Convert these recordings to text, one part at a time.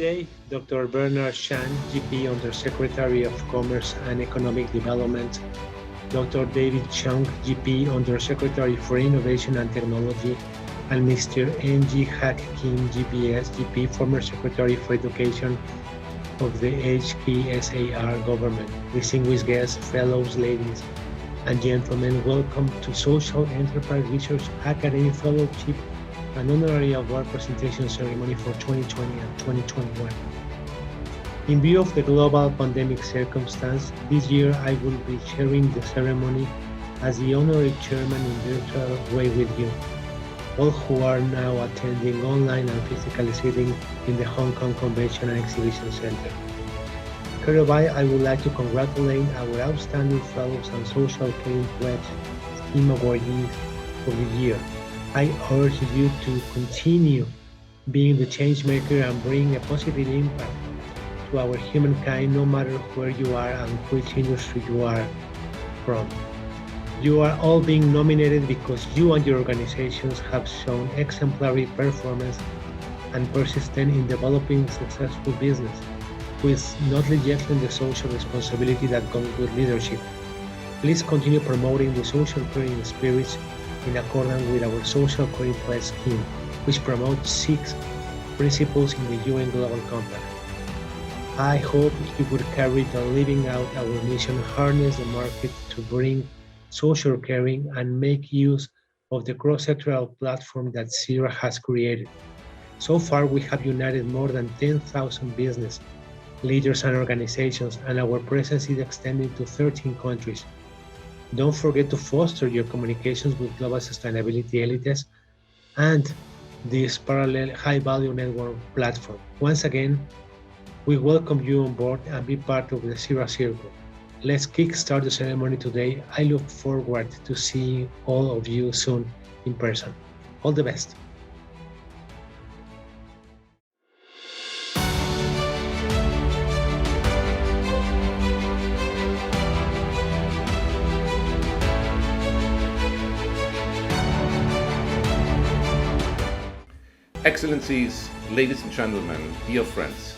Today, Dr. Bernard Shan, GP Undersecretary of Commerce and Economic Development, Dr. David Chung, GP Undersecretary for Innovation and Technology, and Mr. N.G. Hack Kim, GPS, GP, former Secretary for Education of the HKSAR government. Distinguished guests, fellows, ladies and gentlemen, welcome to Social Enterprise Research Academy Fellowship and Honorary Award Presentation Ceremony for 2020 and 2021. In view of the global pandemic circumstance, this year I will be sharing the ceremony as the Honorary Chairman in virtual way with you, all who are now attending online and physically sitting in the Hong Kong Convention and Exhibition Center. Hereby, I would like to congratulate our outstanding fellows and social caring pledge scheme awardees for the year. I urge you to continue being the change maker and bring a positive impact to our humankind, no matter where you are and which industry you are from. You are all being nominated because you and your organizations have shown exemplary performance and persistence in developing successful business, with not neglecting the social responsibility that comes with leadership. Please continue promoting the social caring spirits in accordance with our social caring pledge scheme, which promotes 6 principles in the UN Global Compact. I hope you will carry on living out our mission, harness the market to bring social caring, and make use of the cross-sectoral platform that SERA has created. So far, we have united more than 10,000 business leaders and organizations, and our presence is extending to 13 countries. Don't forget to foster your communications with global sustainability elites and this parallel high-value network platform. Once again, we welcome you on board and be part of the SERA Circle. Let's kickstart the ceremony today. I look forward to seeing all of you soon in person. All the best. Excellencies, ladies and gentlemen, dear friends,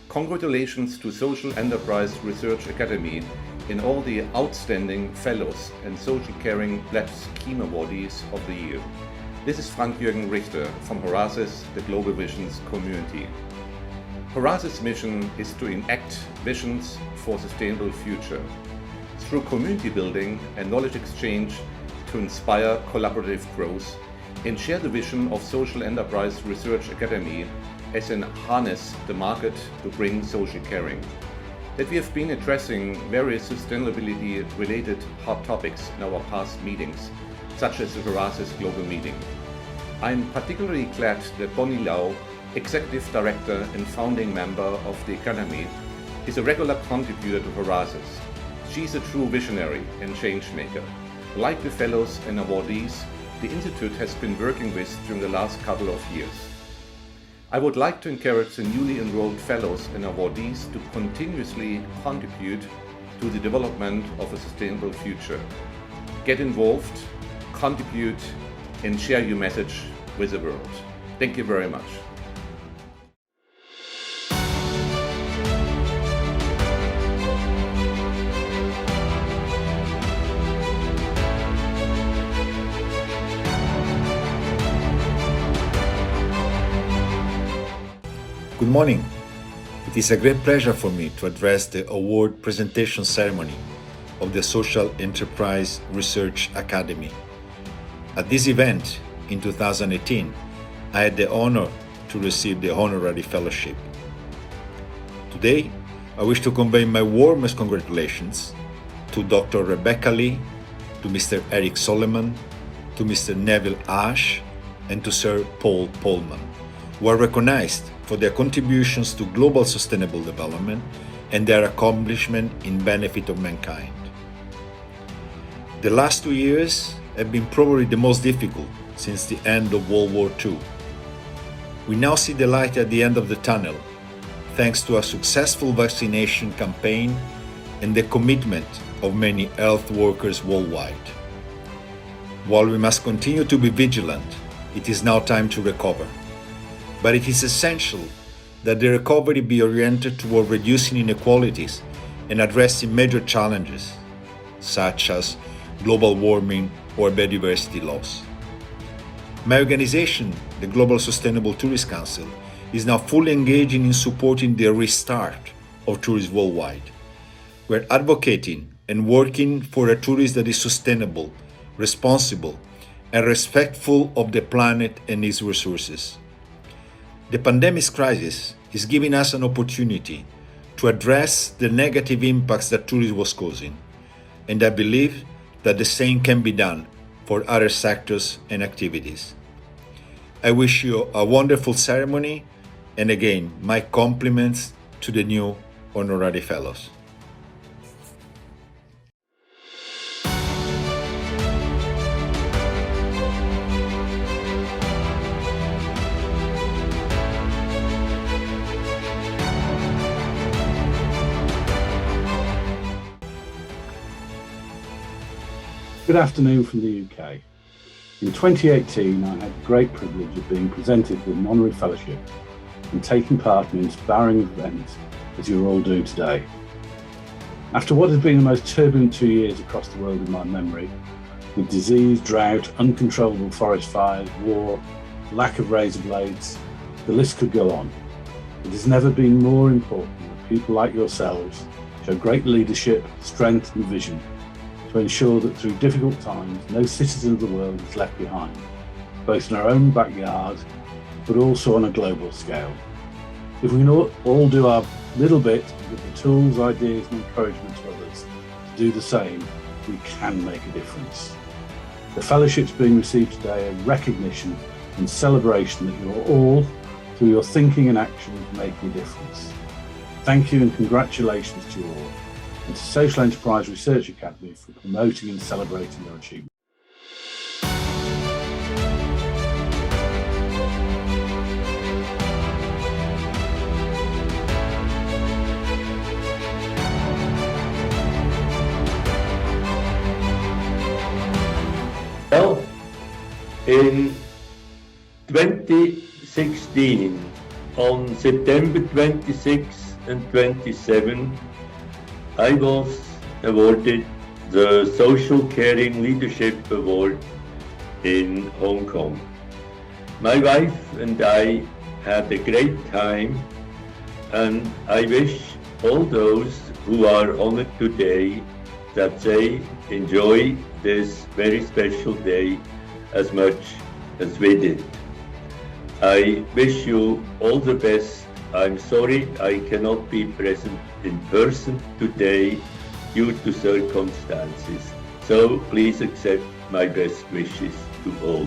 congratulations to Social Enterprise Research Academy in all the outstanding fellows and social caring pledge scheme awardees of the year. This is Frank-Jürgen Richter from Horasis, the Global Visions community. Horasis' mission is to enact visions for a sustainable future through community building and knowledge exchange to inspire collaborative growth and share the vision of Social Enterprise Research Academy as an harness the market to bring social caring. That we have been addressing various sustainability-related hot topics in our past meetings, such as the Horasis Global Meeting. I'm particularly glad that Bonnie Lau, Executive Director and founding member of the Academy, is a regular contributor to Horasis. She's a true visionary and change maker. Like the fellows and awardees, the Institute has been working with during the last couple of years. I would like to encourage the newly enrolled fellows and awardees to continuously contribute to the development of a sustainable future. Get involved, contribute, and share your message with the world. Thank you very much. Good morning. It is a great pleasure for me to address the award presentation ceremony of the Social Enterprise Research Academy. At this event in 2018, I had the honor to receive the Honorary Fellowship. Today, I wish to convey my warmest congratulations to Dr. Rebecca Lee, to Mr. Eric Solomon, to Mr. Neville Ash, and to Sir Paul Polman, who are recognized for their contributions to global sustainable development and their accomplishment in benefit of mankind. The last 2 years have been probably the most difficult since the end of World War II. We now see the light at the end of the tunnel, thanks to a successful vaccination campaign and the commitment of many health workers worldwide. While we must continue to be vigilant, it is now time to recover. But it is essential that the recovery be oriented toward reducing inequalities and addressing major challenges, such as global warming or biodiversity loss. My organization, the Global Sustainable Tourist Council, is now fully engaging in supporting the restart of tourism worldwide. We're advocating and working for a tourism that is sustainable, responsible, and respectful of the planet and its resources. The pandemic crisis is giving us an opportunity to address the negative impacts that tourism was causing, and I believe that the same can be done for other sectors and activities. I wish you a wonderful ceremony, and again, my compliments to the new Honorary Fellows. Good afternoon from the UK. In 2018, I had the great privilege of being presented with an honorary fellowship and taking part in an inspiring event as you're all doing today. After what has been the most turbulent 2 years across the world in my memory, with disease, drought, uncontrollable forest fires, war, lack of razor blades, the list could go on. It has never been more important that people like yourselves show great leadership, strength and vision to ensure that through difficult times, no citizen of the world is left behind, both in our own backyard, but also on a global scale. If we can all do our little bit with the tools, ideas and encouragement to others to do the same, we can make a difference. The fellowships being received today are recognition and celebration that you're all, through your thinking and actions, making a difference. Thank you and congratulations to you all, and to Social Enterprise Research Academy for promoting and celebrating your achievements. Well, in 2016, on September 26 and 27, I was awarded the Social Caring Leadership Award in Hong Kong. My wife and I had a great time, and I wish all those who are honored today that they enjoy this very special day as much as we did. I wish you all the best. I'm sorry I cannot be present in person today due to circumstances, so please accept my best wishes to all.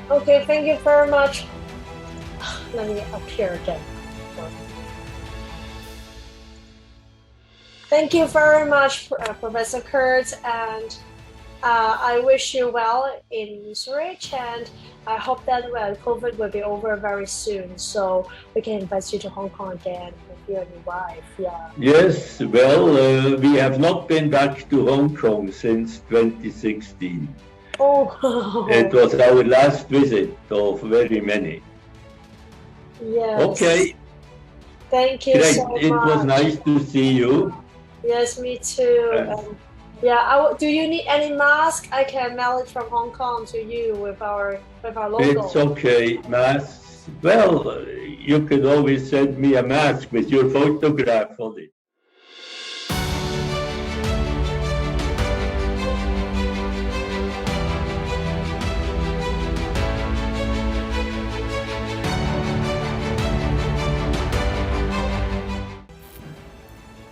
Okay, thank you very much. Let me appear again. Thank you very much, Professor Kurtz, and I wish you well in Zurich, and I hope that COVID will be over very soon, so we can invite you to Hong Kong again with you and your wife. Yeah. Yes, well, we have not been back to Hong Kong since 2016. Oh. It was our last visit of very many. Yes. Okay. Thank you Great. so much. It was nice to see you. Yes, me too. Yeah, do you need any mask? I can mail it from Hong Kong to you with our logo. It's okay, mask. Well, you can always send me a mask with your photograph on it.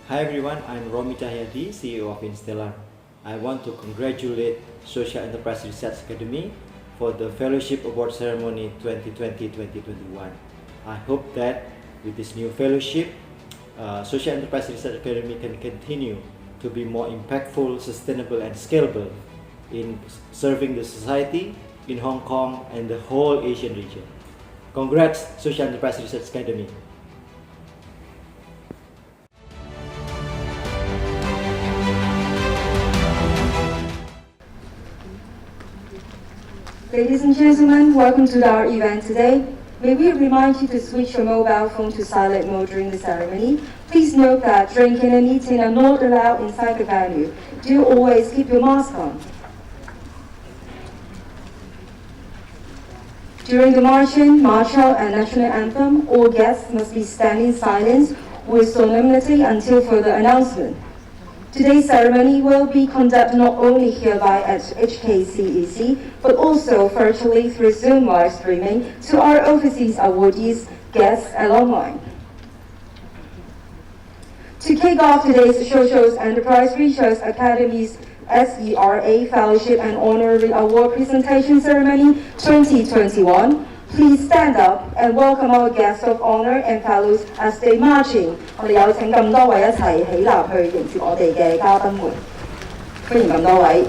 Hi everyone, I'm Romy Cahyadi, CEO of Instellar. I want to congratulate Social Enterprise Research Academy for the Fellowship Award Ceremony 2020-2021. I hope that with this new fellowship, Social Enterprise Research Academy can continue to be more impactful, sustainable and scalable in serving the society in Hong Kong and the whole Asian region. Congrats, Social Enterprise Research Academy. Ladies and gentlemen, welcome to our event today. May we remind you to switch your mobile phone to silent mode during the ceremony. Please note that drinking and eating are not allowed inside the venue. Do always keep your mask on. During the marching, march out, and national anthem, all guests must be standing in silence with solemnity until further announcement. Today's ceremony will be conducted not only hereby at HKCEC, but also virtually through Zoom live streaming to our overseas awardees, guests, and online. To kick off today's Social Enterprise Research Academy's SERA Fellowship and Honorary Award Presentation Ceremony 2021, please stand up and welcome our guests of honor and fellows as they marching. 我哋有請咁多位一齊起立去迎接我哋嘅嘉賓們，歡迎咁多位。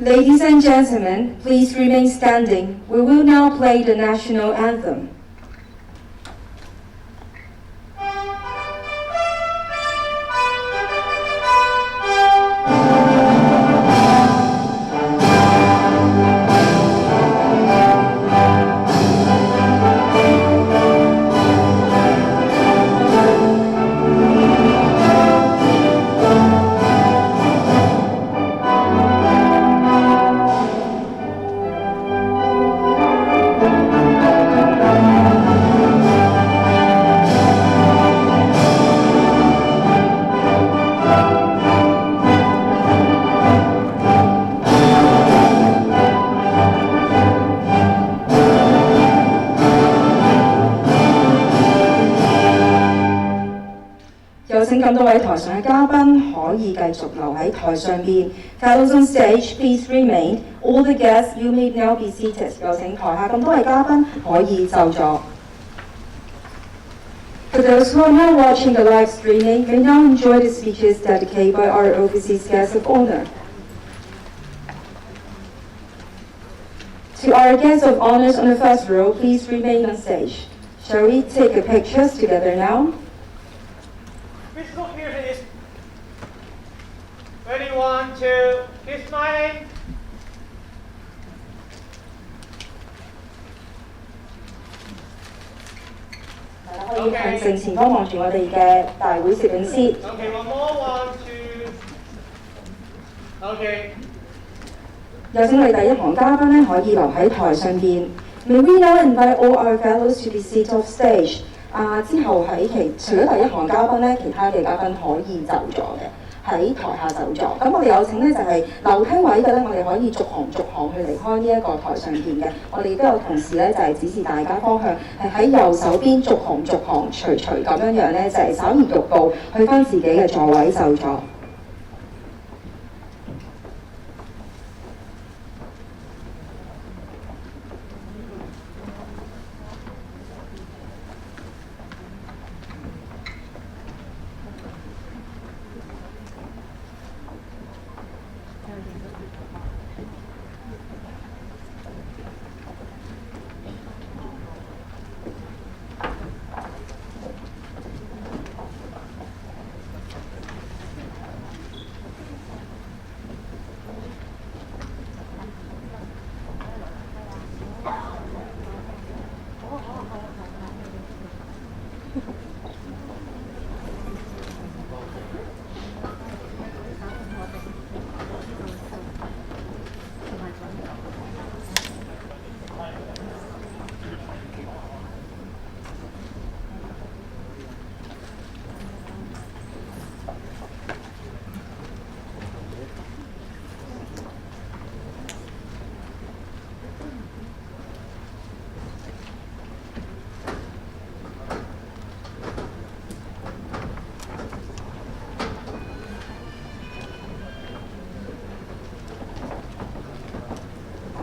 Ladies and gentlemen, please remain standing. We will now play the National Anthem. 咁多位台上嘅嘉賓可以繼續留喺台上邊。Fellows on stage, please remain. All the guests, you may now be seated. 有請台下咁多位嘉賓可以就座。For those who are now watching the live streaming, may now enjoy the speeches dedicated by our overseas guests of honor. To our guests of honors on the first row, please remain on stage. Shall we take a pictures together now? Please look here, please. Ready, 1, 2, keep smiling. Okay. 可以向正前方望住我哋嘅大會攝影師。Okay, one more, 1, 2. Okay. 有請我哋第一行嘉賓咧，可以留喺台上邊。May we now invite all our fellows to be seated off stage？之後除咗第一行嘉賓咧，其他嘅嘉賓可以就座嘅，喺台下就座。咁我哋有請咧就係樓梯位嘅咧，我哋可以逐行去離開呢一個台上邊嘅。我哋亦都有同事咧就係指示大家方向，係喺右手邊逐行隨咁樣咧，就係稍移腳步去翻自己嘅座位就座。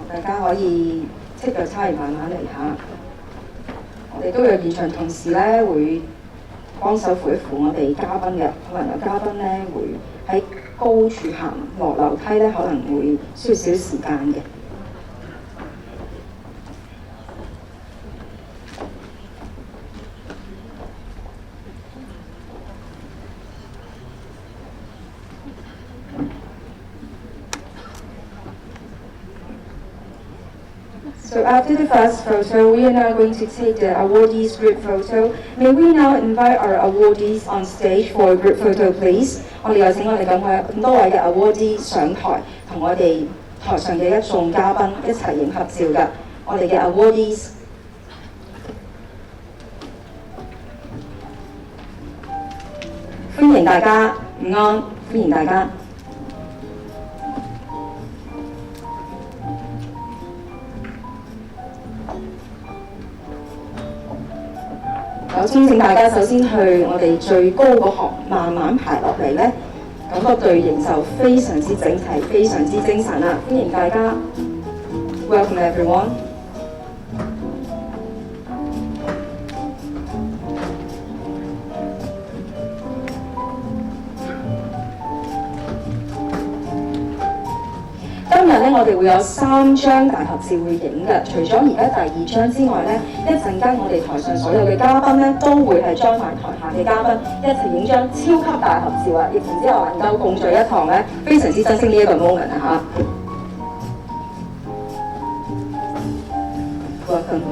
大家可以take your time慢慢嚟下。我哋都有現場同事咧會幫手扶一扶我哋嘉賓嘅，可能有嘉賓咧會喺高處行落樓梯咧，可能會需要少少時間嘅。So after the first photo, we are now going to take the awardees group photo. May we now invite our awardees on stage for a group photo, please? 我哋有請我哋咁多位嘅 awardee 上台，同我哋台上嘅一眾嘉賓一齊影合照嘅。我哋嘅 awardees。歡迎大家，午安，歡迎大家。我邀請大家首先去我哋最高嗰行，慢慢排落嚟咧，咁個隊形就非常之整齊，非常之精神啦！歡迎大家 ，Welcome everyone。今日咧，我哋會有3張大合照會影嘅。除咗而家第2張之外咧，一陣間我哋台上所有嘅嘉賓咧，都會係裝埋台下嘅嘉賓一齊影張超級大合照啊！疫情之後能夠共聚一堂咧，非常之珍惜呢一個 moment 啊嚇。Welcome。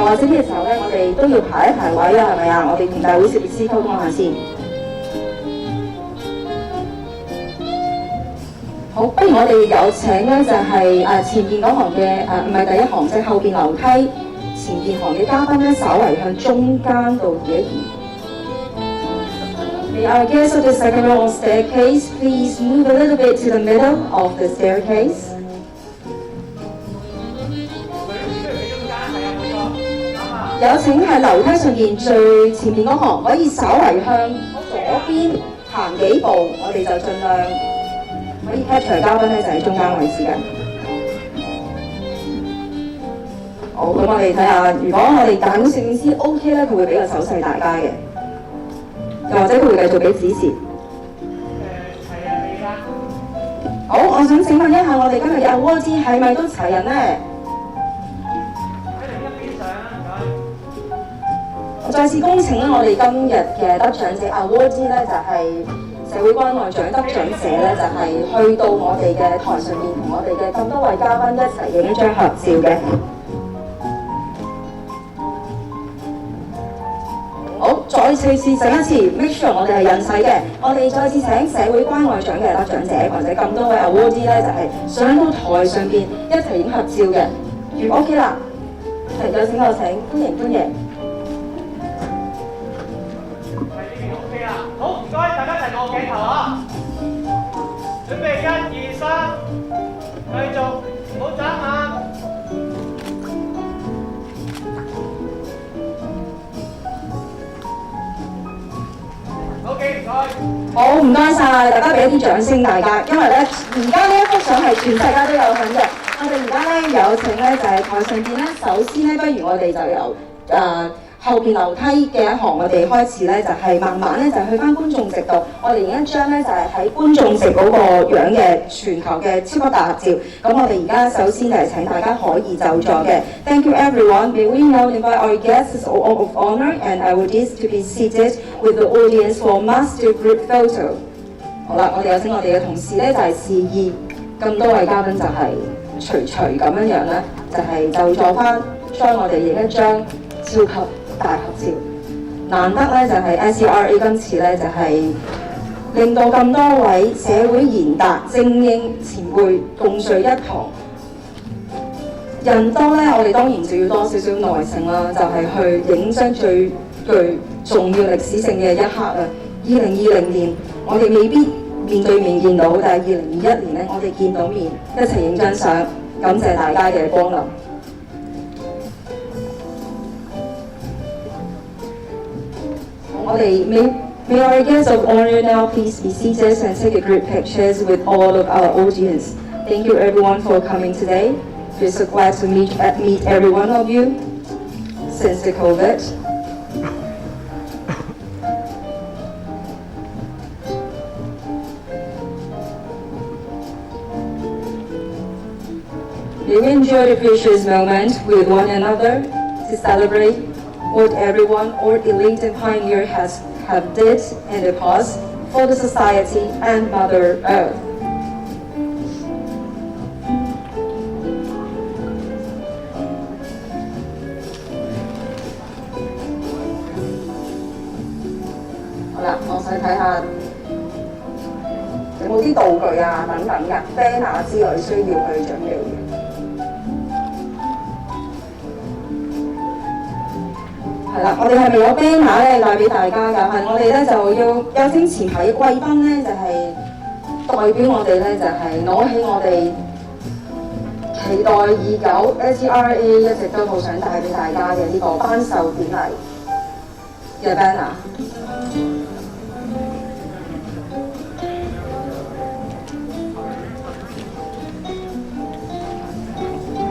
或者呢個時候咧，我哋都要排一排位啊，係咪啊？我哋同大會攝影師溝通下先。好，不如我哋有請咧就係前邊嗰行嘅唔係第一行，即係後邊樓梯前邊行嘅嘉賓咧，稍為向中間度移一移。May our guests of the second row on staircase please move a little bit to the middle of the staircase. 有請係樓梯上邊最前邊嗰行，可以稍為向左邊行幾步，我哋就盡量可以 capture 嘉賓咧就喺中間位置嘅。好，咁我哋睇下，如果我哋大公攝影師 OK 咧，佢會俾個手勢大家嘅，又或者佢會繼續俾指示。齊人未㗎？好，我想請問一下，我哋今日嘅 Awardees 係咪都齊人咧？我再次恭請咧，我哋今日嘅得獎者 Awardees 咧，就係社會關愛獎得獎者咧，就係去到我哋嘅台上面，同我哋嘅咁多位嘉賓一齊影一張合照嘅。好，再次整一次 ，make sure 我哋係人勢嘅。我哋再次請社會關愛獎嘅得獎者或者咁多位 Awardees 咧，就係上到台上邊一齊影合照嘅。如 OK 啦，係有請我請歡迎歡迎。好，唔該，大家一齊望鏡頭啊！準備1、2、3，繼續，唔好眨眼。OK，唔該。好，唔該晒，大家俾一啲掌聲大家，因為咧而家呢一幅相係全世界都有份嘅。我哋而家咧有請咧就係台上邊咧，首先咧不如我哋就由後邊樓梯嘅一行，我哋開始咧就係慢慢咧就去翻觀眾席度，我哋影一張咧就係喺觀眾席嗰個樣嘅全球嘅超級大合照。咁我哋而家首先就係請大家可以就座嘅。Thank you everyone. May we now invite our guests of honor and Awardees to be seated with the audience for master group photo. 好啦，我哋有請我哋嘅同事咧就係示意咁多位嘉賓就係隨咁樣樣咧，就係就座翻，將我哋影一張超級大合照，難得咧就係 SERA 今次咧就係令到咁多位社會賢達精英前輩共聚一堂。人多咧，我哋當然就要多少少耐性啦，就係去影張最具重要歷史性嘅一刻啊！2020年我哋未必面對面見到，但係2021年咧，我哋見到面一齊影張相，感謝大家嘅光臨。May our guests of honor now please be seated and take a group pictures with all of our audience. Thank you everyone for coming today. We're so glad to meet every one of you since the COVID. May we enjoy the precious moment with one another to celebrate what everyone or elite and pioneer have did in the past for the society and Mother Earth. 好啦，我想睇下有冇啲道具啊等等嘅 banner 之類需要去準備嘅。係啦，我哋係咪有 banner 咧帶俾大家㗎？係，我哋咧就要有請前排嘅貴賓咧，就係代表我哋咧，就係攞起我哋期待已久 SERA 一直都好想帶俾大家嘅呢個頒授典禮嘅 banner。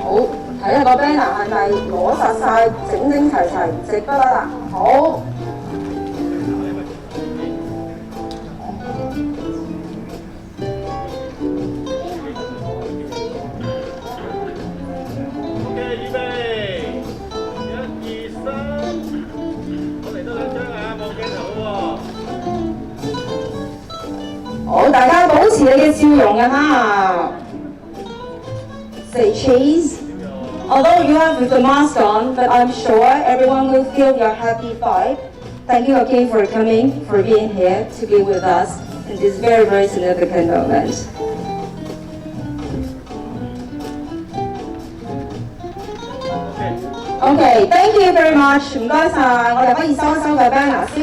好。睇下個 banner 係咪攞實晒，整整齊齊，直不甩啦？好。嘅預備，1、2、3，我嚟多兩張啊，望鏡頭喎。好，大家保持你嘅笑容啊哈。Say cheese. Although you have the mask on, but I'm sure everyone will feel your happy vibe. Thank you again for coming, for being here to be with us in this very, very significant moment. OK, thank you very much， 唔該晒，我哋可以收一收個 banner 先。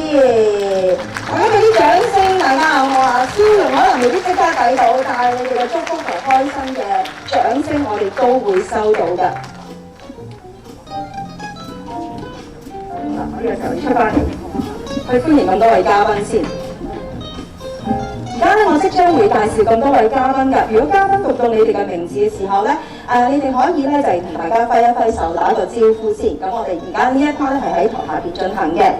我俾啲掌聲大家，我話笑容可能未必即刻睇到，但係你哋嘅祝福同開心嘅掌聲，我哋都會收到嘅。呢個時候要出翻嚟，去歡迎咁多位嘉賓先。而家咧，我即將會介紹咁多位嘉賓㗎。如果嘉賓讀到你哋嘅名字嘅時候咧，你哋可以咧就係同大家揮一揮手，打一個招呼先。咁我哋而家呢一 part 咧係喺台下邊進行嘅。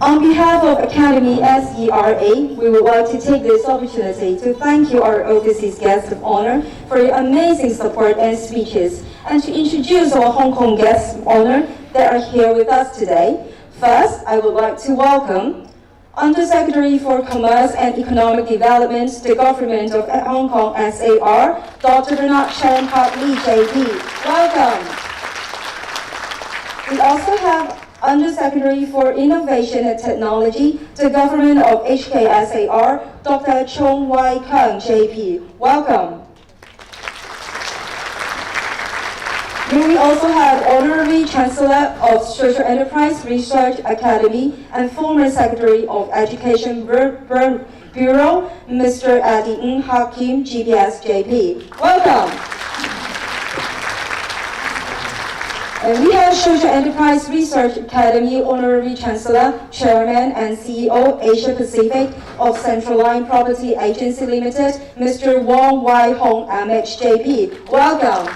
On behalf of Academy SERA, we would like to take this opportunity to thank you, our overseas guests of honor, for your amazing support and speeches, and to introduce our Hong Kong guests of honor that are here with us today. First, I would like to welcome Undersecretary for Commerce and Economic Development, the Government of Hong Kong SAR, Dr. Bernard Chen Lee JP. Welcome. We also have Undersecretary for Innovation and Technology, the Government of HKSAR, Dr. Chung Wai Kang JP. Welcome. May we also have Honorary Chancellor of Social Enterprise Research Academy and former Secretary of Education Bureau, Mr. Adi Ng Hakim, GPS JP. Welcome. And we have Social Enterprise Research Academy Honorary Chancellor, Chairman and CEO Asia Pacific of Central Line Property Agency Limited, Mr. Wong Wai Hong MHJP. Welcome.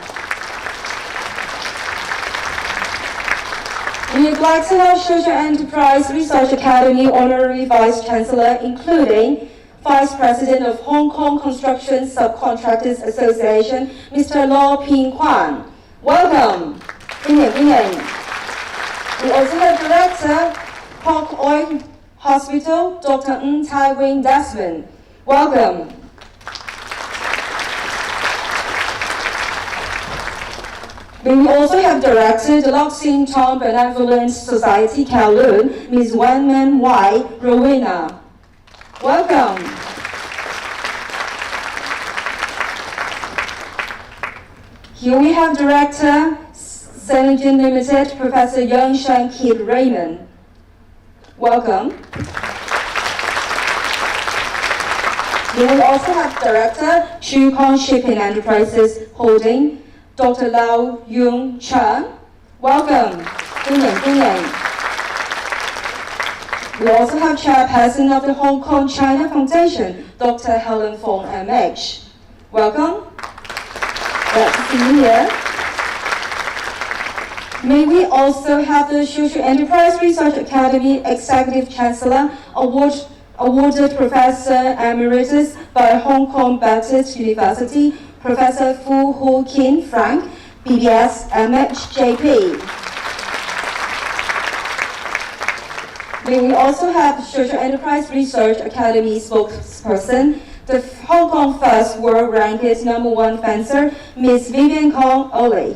We would like to have Social Enterprise Research Academy Honorary Vice Chancellor, including Vice President of Hong Kong Construction Subcontractors Association, Mr. Law Ping Kwan. Welcome. 歡迎歡迎。We also have Director, Park Oil Hospital, Dr. Ng Tai Wing Desmond. Welcome. We also have Director, the Luxing Tom Benevolent Society Kowloon, Ms. Wenman Wai Rowena. Welcome. Here we have Director, Senegin Limited, Professor Young Shan Kid Raymond. Welcome. Here we also have Director, Chu Kong Shipping Enterprises Holding, Dr. Lau Yung Chan. Welcome. 歡迎歡迎。We also have Chairperson of the Hong Kong China Foundation, Dr. Helen Fong MH. Welcome. Glad to see you here. May we also have the Social Enterprise Research Academy Executive Chancellor, awarded Professor Emeritus by Hong Kong Baptist University, Professor Fu Ho Kin Frank, BBS MHJP. May we also have Social Enterprise Research Academy spokesperson, the Hong Kong First World Ranked #1 fencer, Ms. Vivian Kong Ole.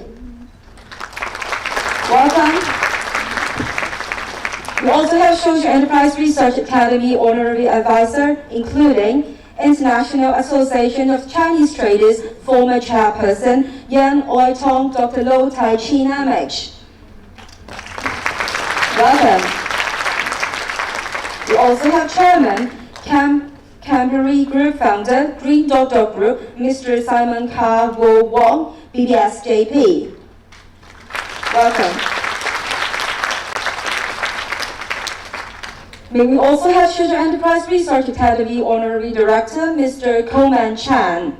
Welcome. We also have Social Enterprise Research Academy Honorary Advisor, including International Association of Chinese Traders former Chairperson, Yan Oitong, Dr. Lo Tai Chi Namich. Welcome. We also have Chairman, Canberra Group Founder, Green Dot Group, Mr. Simon Ka Wo Wong, BBS JP. Welcome. May we also have Social Enterprise Research Academy Honorary Director, Mr. Coleman Chan.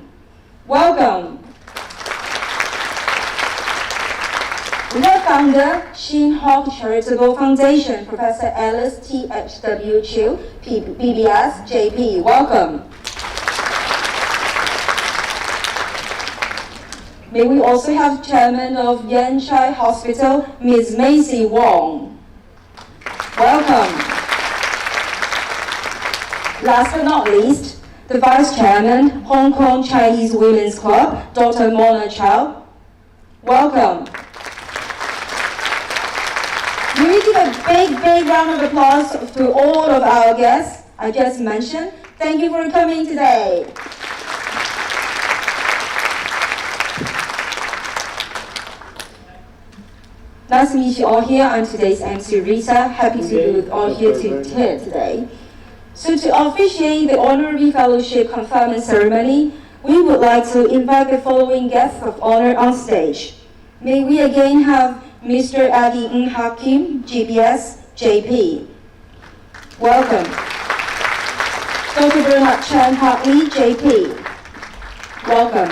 Welcome. We have founder, Shin Hawk Charitable Foundation, Professor Alice T.H.W. Chiu, BBS JP. Welcome. May we also have Chairman of Yan Chai Hospital, Ms. Maisie Wong. Welcome. Last but not least, the Vice Chairman, Hong Kong Chinese Women's Club, Dr. Mona Chow. Welcome. Can we give a big round of applause to all of our guests I just mentioned? Thank you for coming today. Nice to meet you all here. I'm today's MC Rita. Happy to be with all here today. So to officiate the Honorary Fellowship conferment ceremony, we would like to invite the following guests of honor on stage. May we again have Mr. Adi Ng Hakim, GBS, JP. Welcome. Dr. Bernard Chan Hartley, JP. Welcome.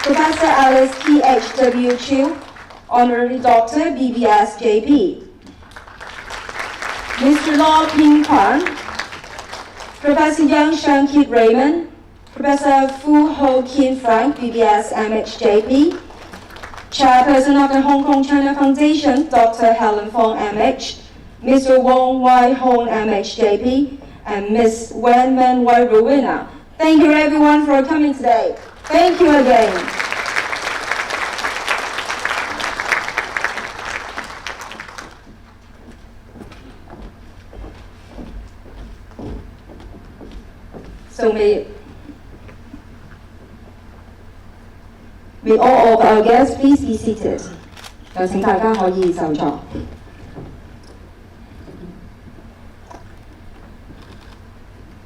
Professor Alice P.H.W. Chiu, Honorary Doctor, BBS, JP. Mr. Law Ping Kwan, Professor Yang Shan Kit Raymond, Professor Fu Ho Kin Frank, BBS, MHJP, Chairperson of the Hong Kong China Foundation, Dr. Helen Fong, MH, Mr. Wong Wai Hong, MHJP, and Ms. Wen Men Wai Rowena. Thank you everyone for coming today. Thank you again. So may all of our guests please be seated. 有請大家可以就座。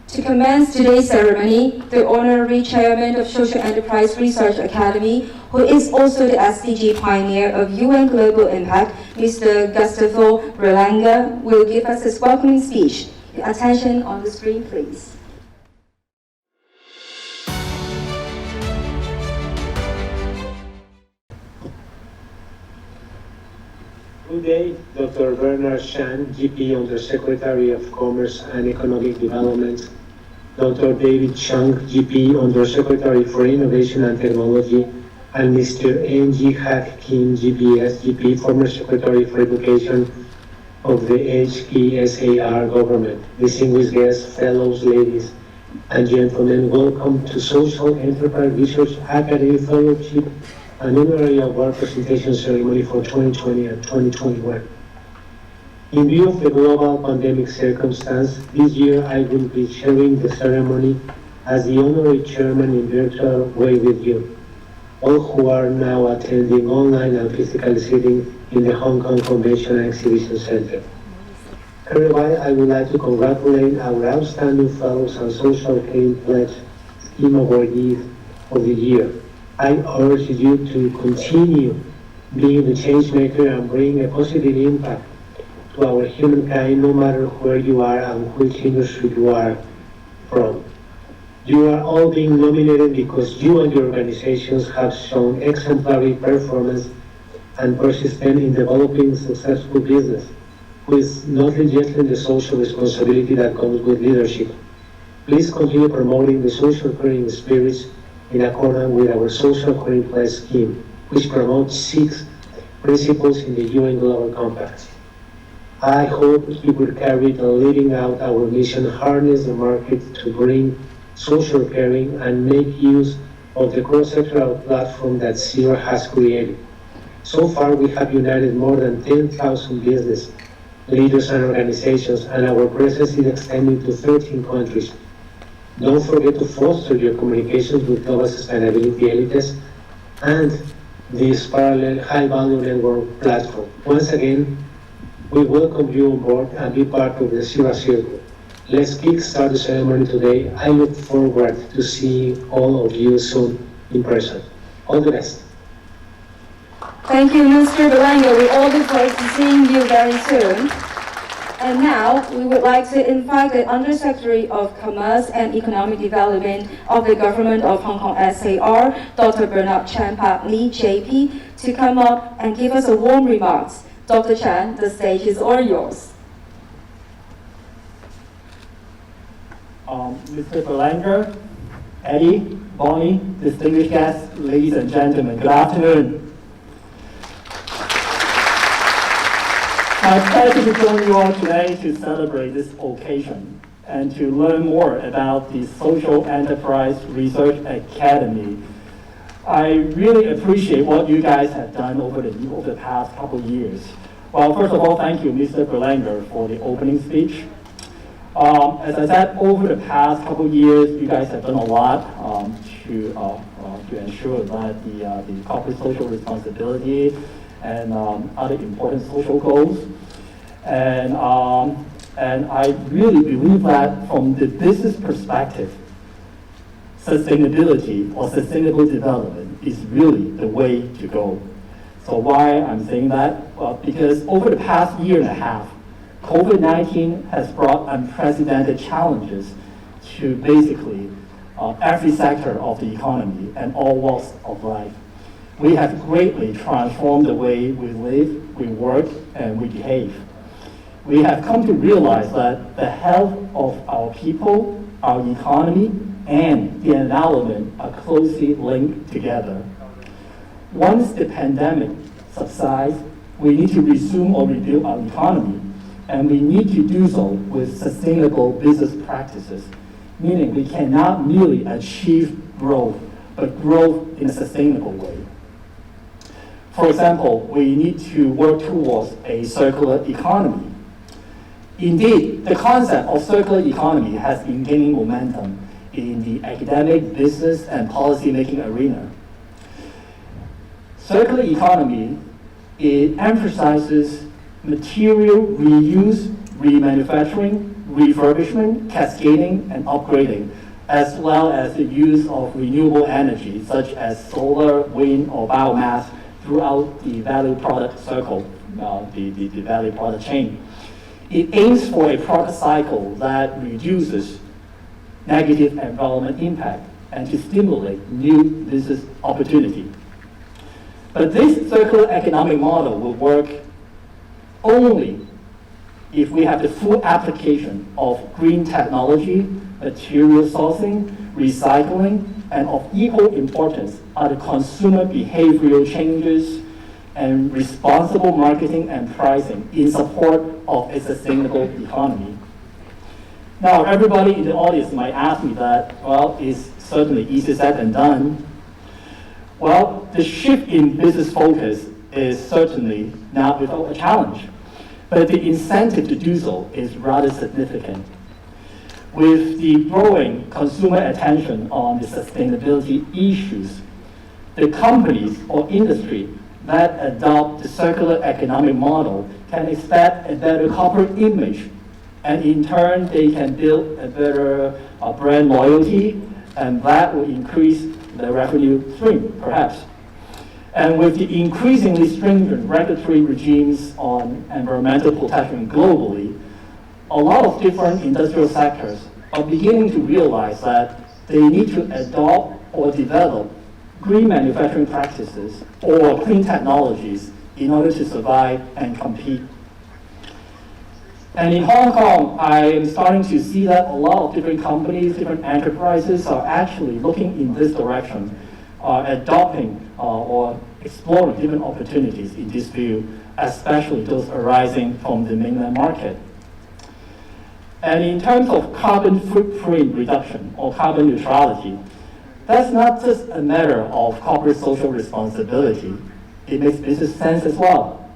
To commence today's ceremony, the Honorary Chairman of Social Enterprise Research Academy, who is also the SDG pioneer of UN Global Impact, Mr. Gustavo Berlanga, will give us his welcoming speech. Your attention on the screen, please. Today, Dr. Bernard Chan, GP Undersecretary of Commerce and Economic Development, Dr. David Chung, GP Undersecretary for Innovation and Technology, and Mr. Ng Hak Kim, GBS, GP, former Secretary for Education of the HKSAR government. Distinguished guests, fellows, ladies and gentlemen, welcome to Social Enterprise Research Academy Fellowship and Honorary Award Presentation Ceremony for 2020 and 2021. In view of the global pandemic circumstance, this year I will be sharing the ceremony as the Honorary Chairman in virtual way with you, all who are now attending online and physically sitting in the Hong Kong Convention and Exhibition Center. Hereby, I would like to congratulate our outstanding fellows and Social Caring Pledge Scheme Awardees of the year. I urge you to continue being the change maker and bring a positive impact to our humankind, no matter where you are and which industry you are from. You are all being nominated because you and your organizations have shown exemplary performance and persistence in developing successful business, with not neglecting the social responsibility that comes with leadership. Please continue promoting the social caring spirits in accordance with our Social Caring Pledge scheme, which promotes 6 principles in the UN Global Compact. I hope you will carry the leading out our mission, harness the market to bring social caring and make use of the cross-sectoral platform that SERA has created. So far, we have united more than 10,000 business leaders and organizations, and our presence is extending to 13 countries. Don't forget to foster your communications with global sustainability elites and this parallel high-value network platform. Once again, we welcome you on board and be part of the SERA Circle. Let's kickstart the ceremony today. I look forward to seeing all of you soon in person. All the best. Thank you, Mr. Berlanga. We all look forward to seeing you very soon. And now, we would like to invite the Undersecretary of Commerce and Economic Development of the Government of Hong Kong SAR, Dr. Bernard Chan Hartley, JP, to come up and give us a warm remarks. Dr. Chan, the stage is all yours. Mr. Berlanga, Eddie, Bonnie, distinguished guests, ladies and gentlemen, good afternoon. My pleasure to join you all today to celebrate this occasion and to learn more about the Social Enterprise Research Academy. I really appreciate what you guys have done over the past couple of years. Well, first of all, thank you, Mr. Berlanga, for the opening speech. As I said, over the past couple of years, you guys have done a lot to ensure that the corporate social responsibility and other important social goals. And I really believe that from the business perspective, sustainability or sustainable development is really the way to go. So why I'm saying that? Well, because over the past year and a half, COVID-19 has brought unprecedented challenges to basically every sector of the economy and all walks of life. We have greatly transformed the way we live, we work, and we behave. We have come to realize that the health of our people, our economy, and the environment are closely linked together. Once the pandemic subsides, we need to resume or rebuild our economy, and we need to do so with sustainable business practices, meaning we cannot merely achieve growth, but growth in a sustainable way. For example, we need to work towards a circular economy. Indeed, the concept of circular economy has been gaining momentum in the academic, business, and policy-making arena. Circular economy, it emphasizes material reuse, remanufacturing, refurbishment, cascading, and upgrading, as well as the use of renewable energy, such as solar, wind, or biomass, throughout the value product circle, the value product chain. It aims for a product cycle that reduces negative environment impact and to stimulate new business opportunity. But this circular economic model will work only if we have the full application of green technology, material sourcing, recycling, and of equal importance are the consumer behavioral changes and responsible marketing and pricing in support of a sustainable economy. Now, everybody in the audience might ask me that, well, it's certainly easier said than done. Well, the shift in business focus is certainly not without a challenge, but the incentive to do so is rather significant. With the growing consumer attention on the sustainability issues, the companies or industry that adopt the circular economic model can expect a better corporate image, and in turn, they can build a better brand loyalty, and that will increase the revenue stream, perhaps. And with the increasingly stringent regulatory regimes on environmental protection globally, a lot of different industrial sectors are beginning to realize that they need to adopt or develop green manufacturing practices or clean technologies in order to survive and compete. And in Hong Kong, I am starting to see that a lot of different companies, different enterprises are actually looking in this direction, adopting or exploring different opportunities in this field, especially those arising from the mainland market. And in terms of carbon footprint reduction or carbon neutrality, that's not just a matter of corporate social responsibility. It makes business sense as well.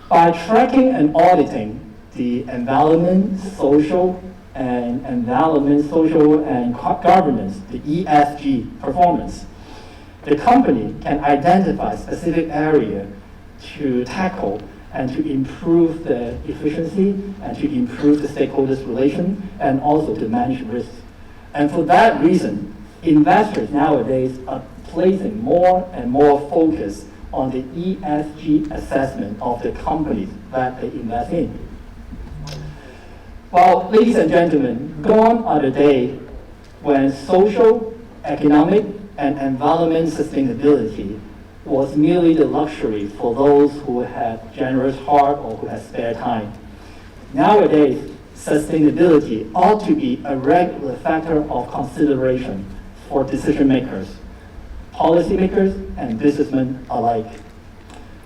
By tracking and auditing the environment, social and governance, the ESG performance, the company can identify specific area to tackle and to improve the efficiency and to improve the stakeholders' relation and also to manage risks. And for that reason, investors nowadays are placing more and more focus on the ESG assessment of the companies that they invest in. Well, ladies and gentlemen, gone are the days when social, economic, and environment sustainability was merely the luxury for those who had generous heart or who had spare time. Nowadays, sustainability ought to be a regular factor of consideration for decision makers, policymakers, and businessmen alike.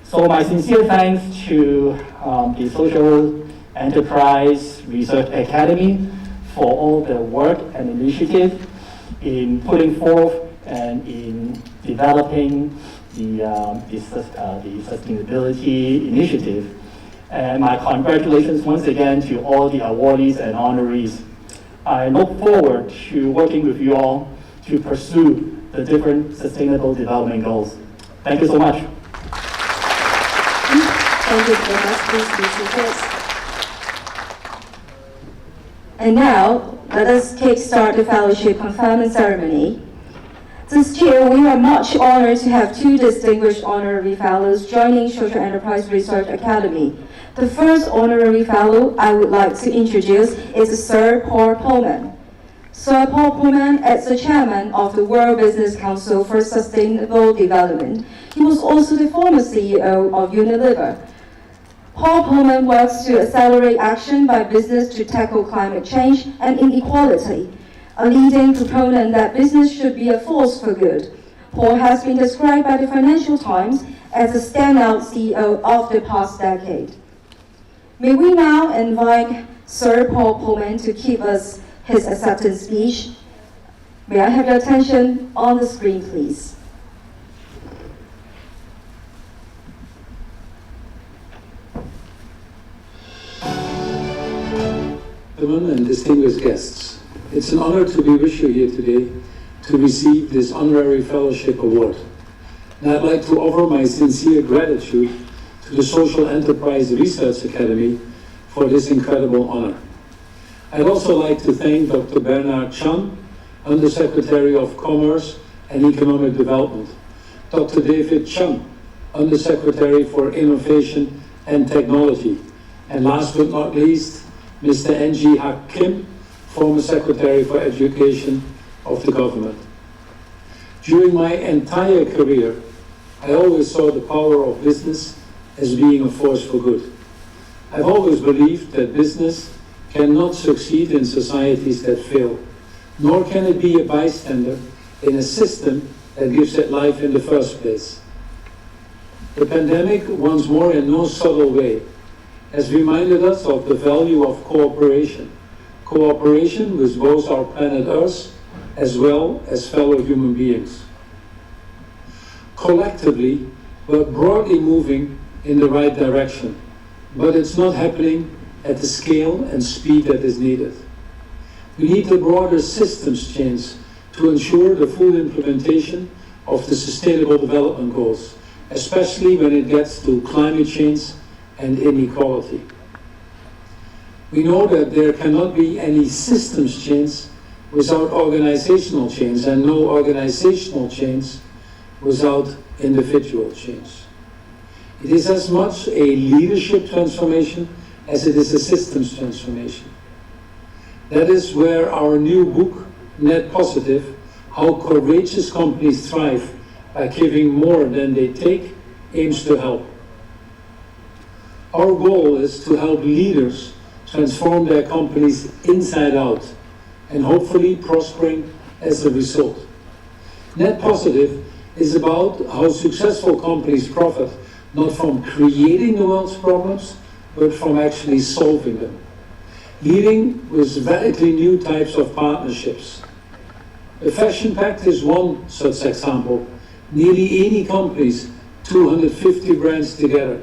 So my sincere thanks to the Social Enterprise Research Academy for all the work and initiative in putting forth and in developing the sustainability initiative. And my congratulations once again to all the awardees and honorees. I look forward to working with you all to pursue the different sustainable development goals. Thank you so much. Thank you very much. Please be seated. And now, let us kickstart the fellowship conferment ceremony. This year, we are much honored to have two distinguished honorary fellows joining Social Enterprise Research Academy. The first honorary fellow I would like to introduce is Sir Paul Pullman. Sir Paul Pullman is the chairman of the World Business Council for Sustainable Development. He was also the former CEO of Unilever. Paul Pullman works to accelerate action by business to tackle climate change and inequality, a leading proponent that business should be a force for good. Paul has been described by the Financial Times as a standout CEO of the past decade. May we now invite Sir Paul Pullman to give us his acceptance speech. May I have your attention on the screen, please? And distinguished guests, it's an honor to be with you here today to receive this Honorary Fellowship Award. And I'd like to offer my sincere gratitude to the Social Enterprise Research Academy for this incredible honor. I'd also like to thank Dr. Bernard Chan, Undersecretary of Commerce and Economic Development, Dr. David Chung, Undersecretary for Innovation and Technology, and last but not least, Mr. N.G. Hak Kim, former Secretary for Education of the government. During my entire career, I always saw the power of business as being a force for good. I've always believed that business cannot succeed in societies that fail, nor can it be a bystander in a system that gives it life in the first place. The pandemic, once more in no subtle way, has reminded us of the value of cooperation. Cooperation with both our planet Earth as well as fellow human beings. Collectively, we're broadly moving in the right direction, but it's not happening at the scale and speed that is needed. We need a broader systems change to ensure the full implementation of the Sustainable Development Goals, especially when it gets to climate change and inequality. We know that there cannot be any systems change without organizational change, and no organizational change without individual change. It is as much a leadership transformation as it is a systems transformation. That is where our new book, Net Positive, How Courageous Companies Thrive by Giving More Than They Take, aims to help. Our goal is to help leaders transform their companies inside out and hopefully prospering as a result. Net Positive is about how successful companies profit not from creating the world's problems, but from actually solving them. Leading with radically new types of partnerships. The Fashion Pact is one such example. Nearly 80 companies, 250 brands together.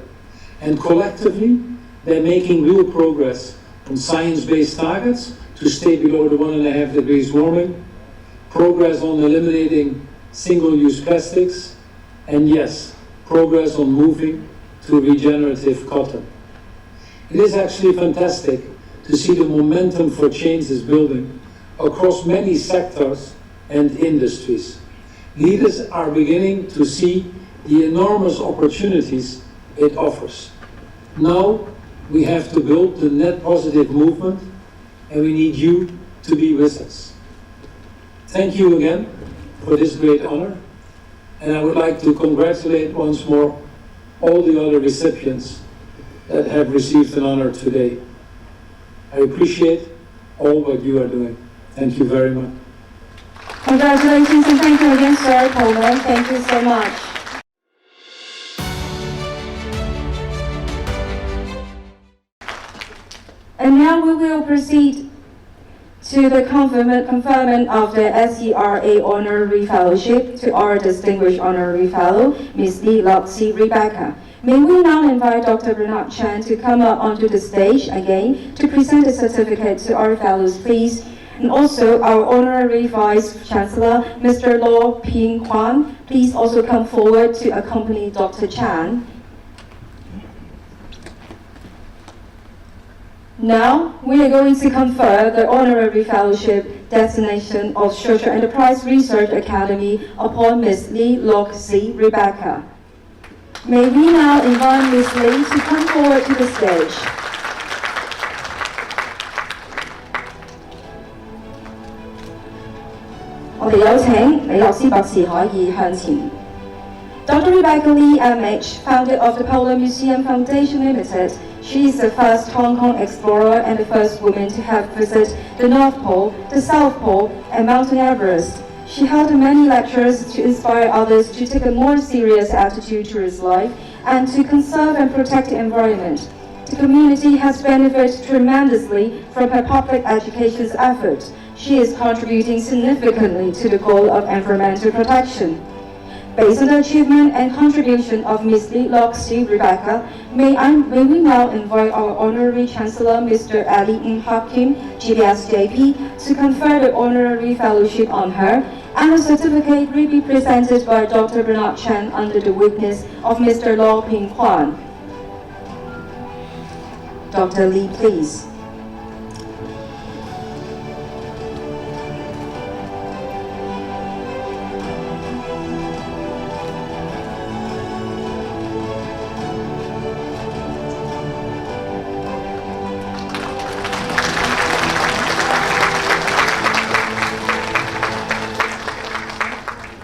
And collectively, they're making real progress on science-based targets to stay below the 1.5 degrees warming, progress on eliminating single-use plastics, and yes, progress on moving to regenerative cotton. It is actually fantastic to see the momentum for change is building across many sectors and industries. Leaders are beginning to see the enormous opportunities it offers. Now we have to build the Net Positive movement, and we need you to be with us. Thank you again for this great honor, and I would like to congratulate once more all the other recipients that have received an honor today. I appreciate all what you are doing. Thank you very much. Congratulations and thank you again, Sir Pullman. Thank you so much. And now we will proceed to the conferment of the SERA Honorary Fellowship to our distinguished Honorary Fellow, Ms. Lee Loxi Rebecca. May we now invite Dr. Bernard Chan to come up onto the stage again to present the certificate to our fellows, please. And also our Honorary Vice Chancellor, Mr. Law Ping Kwan, please also come forward to accompany Dr. Chan. Now, we are going to confer the Honorary Fellowship designation of Social Enterprise Research Academy upon Ms. Lee Lok Si Rebecca. May we now invite Ms. Lee to come forward to the stage. Dr. Rebecca Lee, MH, founder of the Polar Museum Foundation Limited. She is the first Hong Kong explorer and the first woman to have visited the North Pole, the South Pole, and Mount Everest. She held many lectures to inspire others to take a more serious attitude towards life and to conserve and protect the environment. The community has benefited tremendously from her public education efforts. She is contributing significantly to the goal of environmental protection. Based on the achievement and contribution of Ms. Lee Lok Si Rebecca, may we now invite our Honorary Chancellor, Mr. Ali Ng Hak Kim, GBS JP, to confer the Honorary Fellowship on her, and a certificate will be presented by Dr. Bernard Chen under the witness of Mr. Law Ping Kwan. Dr. Lee, please.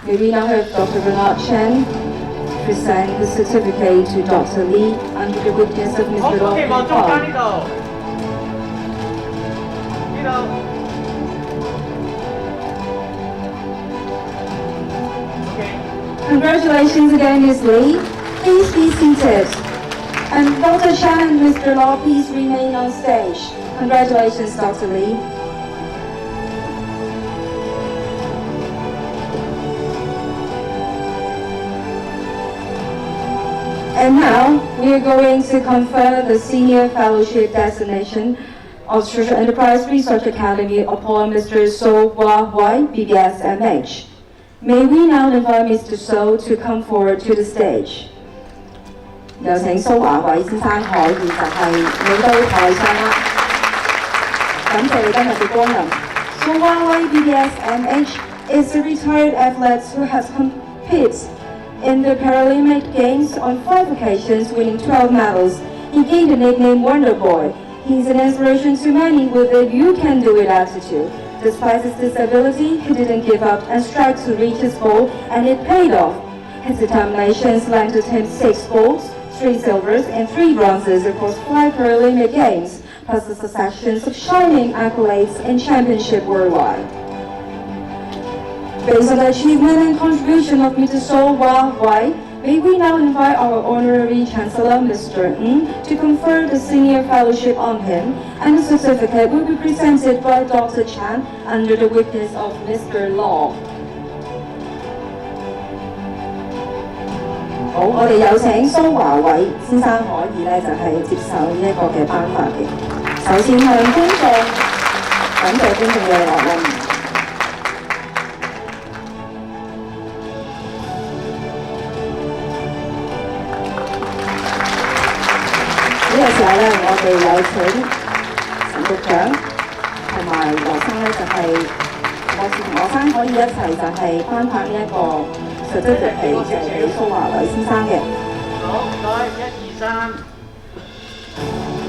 May we now have Dr. Bernard Chen present the certificate to Dr. Lee under the witness of Mr. Law Ping Kwan. Congratulations again, Ms. Lee. Please be seated. And Dr. Chen and Mr. Law, please remain on stage. Congratulations, Dr. Lee. And now, we are going to confer the Senior Fellowship designation of Social Enterprise Research Academy upon Mr.蘇樺偉, BBS MH. May we now invite Mr. So to come forward to the stage. 有請蘇樺偉先生可以就係嚟到台上啦。感謝你今日嘅光臨。蘇樺偉 BBS MH is a retired athlete who has competed in the Paralympic Games on 5 occasions, winning 12 medals. He gained the nickname Wonder Boy. He is an inspiration to many with a "you can do it" attitude. Despite his disability, he didn't give up and strived to reach his goal, and it paid off. His determination landed him 6 golds, 3 silvers, and 3 bronzes across 5 Paralympic Games, plus a succession of shining accolades and championships worldwide. Based on the achievement and contribution of Mr.蘇樺偉, may we now invite our Honorary Chancellor, Mr. Ng, to confer the Senior Fellowship on him, and the certificate will be presented by Dr. Chan under the witness of Mr. Law. 好，我哋有請蘇樺偉先生可以咧就係接受呢一個嘅頒發嘅。首先向觀眾感謝觀眾嘅來臨。呢個時候咧，我哋有請陳局長同埋羅生咧，就係我同羅生可以一齊就係頒發呢一個certificate俾蘇樺偉先生嘅。好，唔該，1、2、3，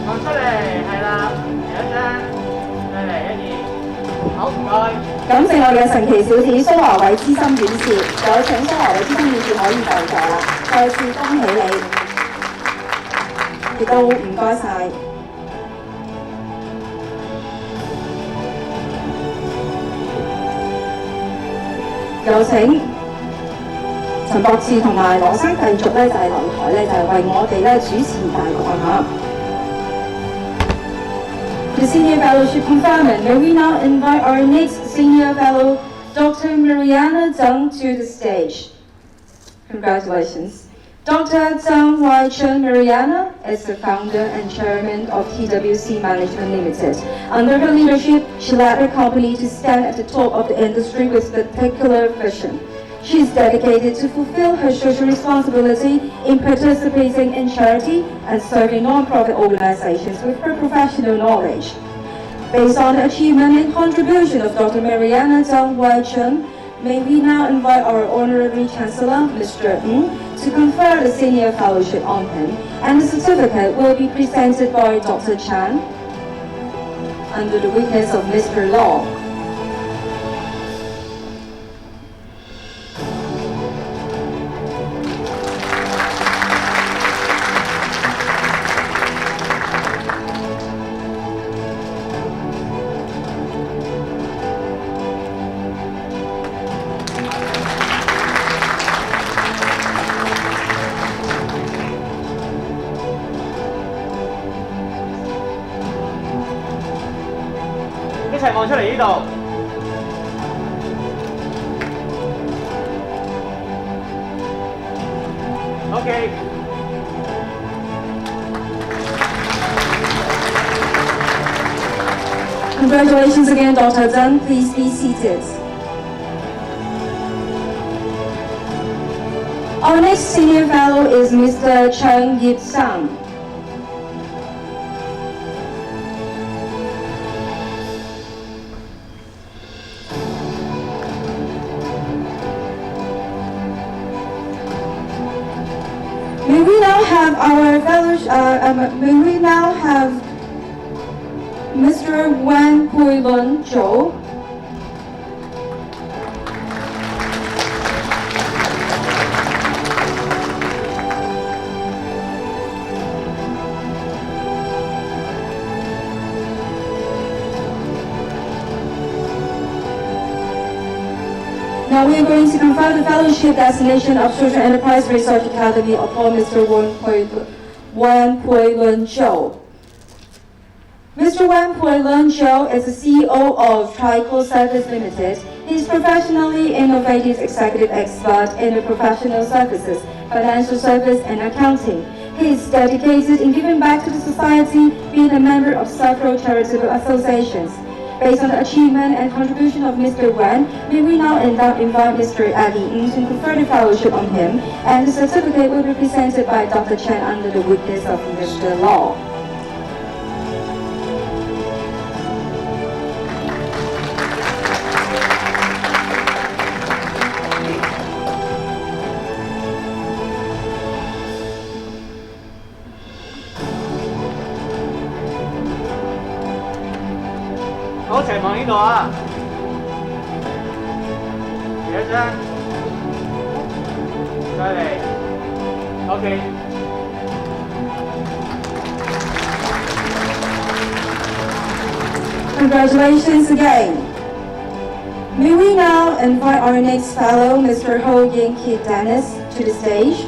放出嚟，係啦，有一張，再嚟1、2，好，唔該。感謝我哋嘅神奇小子蘇樺偉資深院士，有請蘇樺偉資深院士可以就座啦，再次恭喜你。亦都唔該晒。有請陳博士同埋羅生繼續咧就係留台咧就係為我哋咧主持大局嚇。The Senior Fellowship conferment, may we now invite our next Senior Fellow, Dr. Mariana Zhang, to the stage. Congratulations. Dr. Zhang Wai-Chen Mariana is the founder and chairman of TWC Management Limited. Under her leadership, she led her company to stand at the top of the industry with particular vision. She is dedicated to fulfill her social responsibility in participating in charity and serving non-profit organizations with her professional knowledge. Based on the achievement and contribution of Dr. Mariana Zhang Wai-Chun, may we now invite our Honorary Chancellor, Mr. Ng, to confer the Senior Fellowship on him, and the certificate will be presented by Dr. Chan under the witness of Mr. Law.一齊望出嚟呢度。OK。Congratulations again, Dr. Zhang. Please be seated. Our next senior fellow is Mr. Cheng Yip Sang. May we now have our fellows, may we now have Mr. Wan Hui-lun Zhou. Now we are going to confer the fellowship designation of Social Enterprise Research Academy upon Mr. Wan Hui-lun Zhou. Mr. Wan Hui-lun Zhou is the CEO of Trico Service Limited. He is professionally innovative executive expert in the professional services, financial service, and accounting. He is dedicated in giving back to the society, being a member of several charitable associations. Based on the achievement and contribution of Mr. Wan, may we now invite Mr. Ali Ng to confer the fellowship on him, and the certificate will be presented by Dr. Chen under the witness of Mr. Law.好，一齊望呢度啊！嚟一張，再嚟 ，OK。Congratulations again. May we now invite our next fellow, Mr. Ho Yin Kit Dennis, to the stage.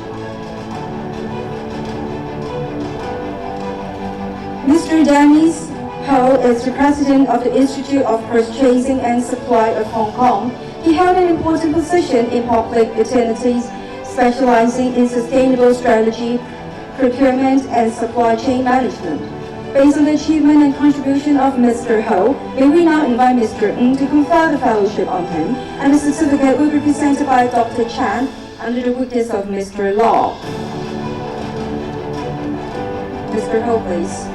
Mr. Dennis Ho is the president of the Institute of Purchasing and Supply of Hong Kong. He held an important position in public utilities, specializing in sustainable strategy, procurement, and supply chain management. Based on the achievement and contribution of Mr. Ho, may we now invite Mr. Ng to confer the fellowship on him, and the certificate will be presented by Dr. Chan under the witness of Mr. Law. Mr. Ho, please.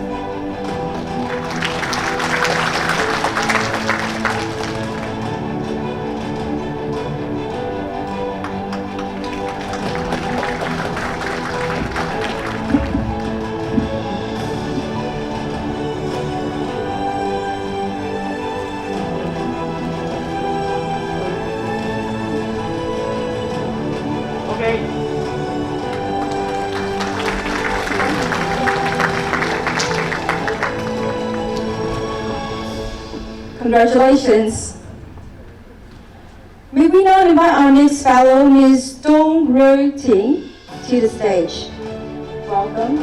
Congratulations. May we now invite our next fellow, Ms. Dong Rui Ting, to the stage. Welcome.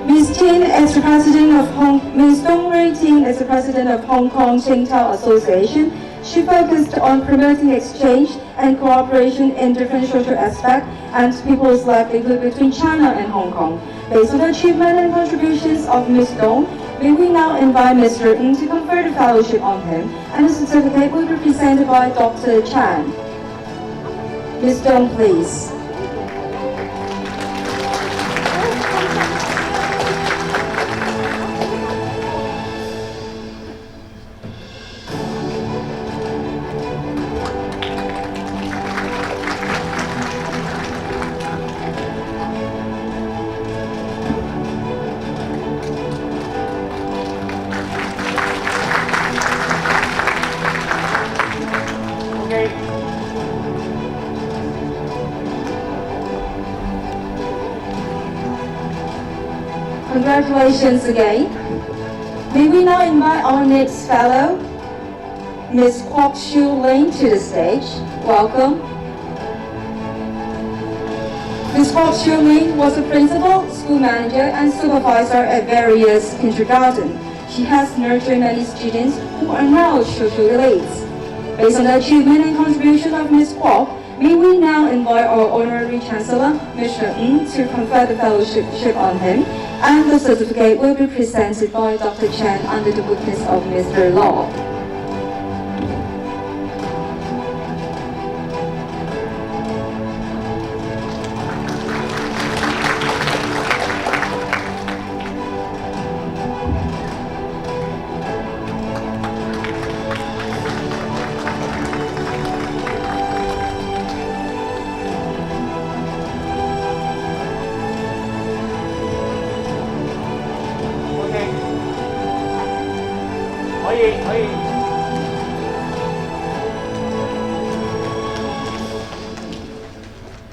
Ms. Dong Rui Ting is the president of Hong Kong Qingdao Association. She focused on promoting exchange and cooperation in different social aspects and people's livelihood between China and Hong Kong. Based on the achievement and contributions of Ms. Dong, may we now invite Mr. Ng to confer the fellowship on him, and the certificate will be presented by Dr. Chan. Ms. Dong, please. Congratulations again. May we now invite our next fellow, Ms. Kwok Shu Lin, to the stage. Welcome. Ms. Kwok Shu Lin was a principal, school manager, and supervisor at various kindergartens. She has nurtured many students who are now social elites. Based on the achievement and contribution of Ms. Kwok, may we now invite our Honorary Chancellor, Mr. Ng, to confer the fellowship on him, and the certificate will be presented by Dr. Chan under the witness of Mr. Law.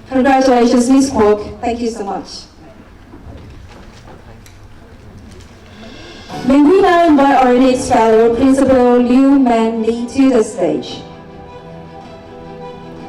Congratulations, Ms. Kwok. Thank you so much. May we now invite our next fellow, Principal Liu Man Li, to the stage.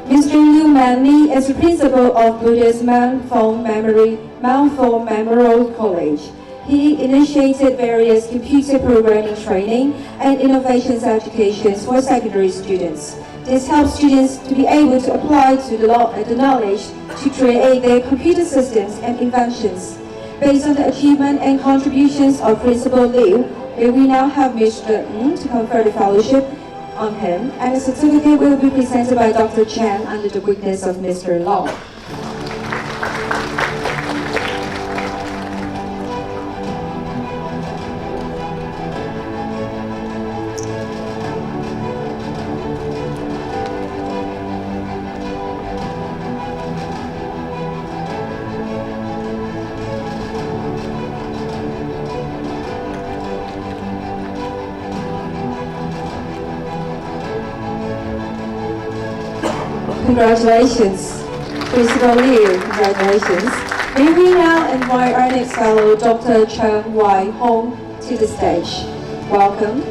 Mr. Liu Man Li is the principal of Buddhist Mount Fong Memorial College. He initiated various computer programming training and innovations educations for secondary students. This helps students to be able to apply the knowledge to create their computer systems and inventions. Based on the achievement and contributions of Principal Liu, may we now have Mr. Ng to confer the fellowship on him, and the certificate will be presented by Dr. Chan under the witness of Mr. Law. Congratulations, Principal Liu. Congratulations. May we now invite our next fellow, Dr. Cheng Wai Hong, to the stage. Welcome.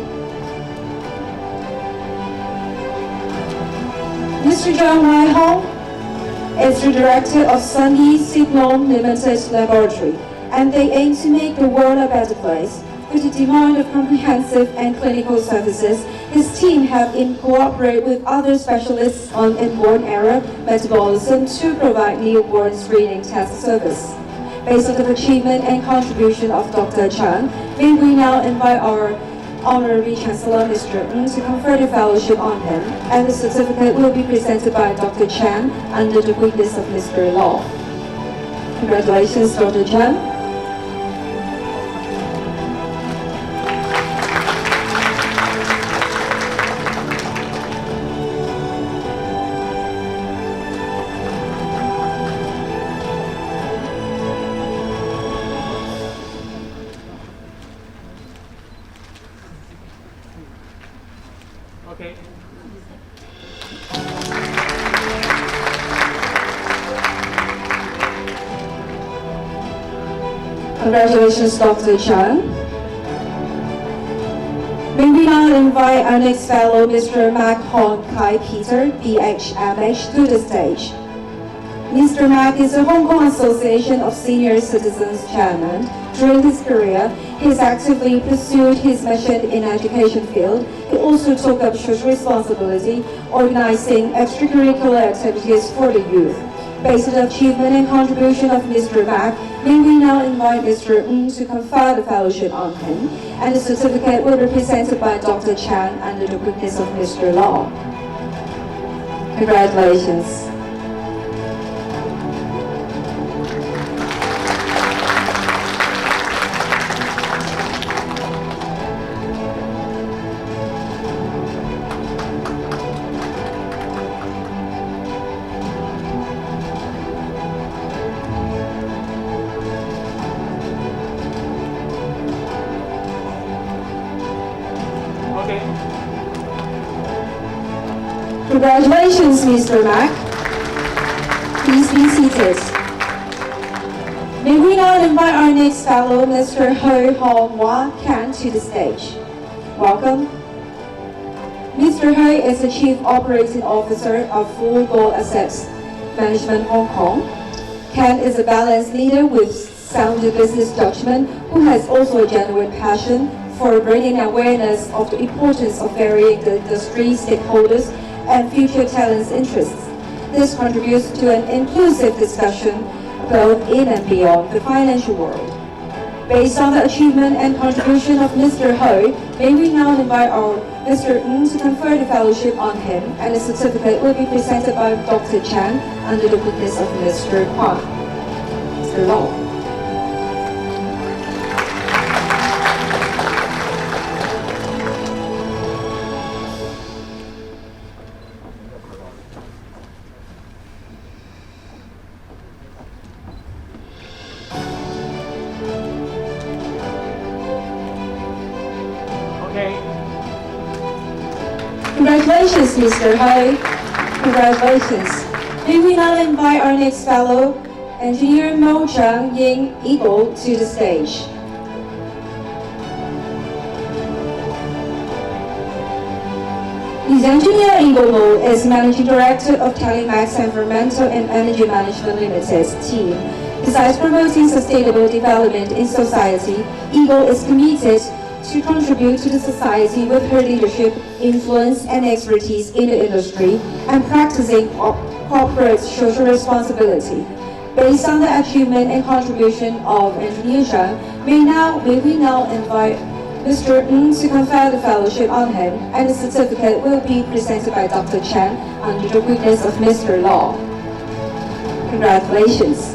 Mr. Cheng Wai Hong is the director of Sunny Signal Limited Laboratory, and they aim to make the world a better place. With the demand of comprehensive and clinical services, his team have cooperated with other specialists on inborn error metabolism to provide newborn screening test service. Based on the achievement and contribution of Dr. Chan, may we now invite our Honorary Chancellor, Mr. Ng, to confer the fellowship on him, and the certificate will be presented by Dr. Chan under the witness of Mr. Law. Congratulations, Dr. Chan. Congratulations, Dr. Chan. May we now invite our next fellow, Mr. Mac Hong Kai Peter, BHMH, to the stage. Mr. Mac is the Hong Kong Association of Senior Citizens Chairman. During his career, he has actively pursued his mission in education field. He also took up social responsibility, organizing extracurricular activities for the youth. Based on the achievement and contribution of Mr. Mac, may we now invite Mr. Ng to confer the fellowship on him, and the certificate will be presented by Dr. Chan under the witness of Mr. Law. Congratulations. Okay. Congratulations, Mr. Mack. Please be seated. May we now invite our next fellow, Mr. Ho Hong Hwa Kan, to the stage. Welcome. Mr. Ho is the Chief Operating Officer of Full Goal Assets Management Hong Kong. Ken is a balanced leader with sound business judgment who has also a genuine passion for bringing awareness of the importance of varying the industry stakeholders and future talents' interests. This contributes to an inclusive discussion both in and beyond the financial world. Based on the achievement and contribution of Mr. Ho, may we now invite our Mr. Ng to confer the fellowship on him, and the certificate will be presented by Dr. Chan under the witness of Mr. Kwan. Mr. Law. Congratulations, Mr. Ho. Congratulations. May we now invite our next fellow, Engineer Mo Chang Ying Eagle, to the stage. His Engineer Eagle Mo is Managing Director of Calimax Environmental and Energy Management Limited team. Besides promoting sustainable development in society, Eagle is committed to contribute to the society with her leadership, influence, and expertise in the industry and practicing corporate social responsibility. Based on the achievement and contribution of Engineer Zhang, may we now invite Mr. Ng to confer the fellowship on him, and the certificate will be presented by Dr. Chen under the witness of Mr. Law. Congratulations.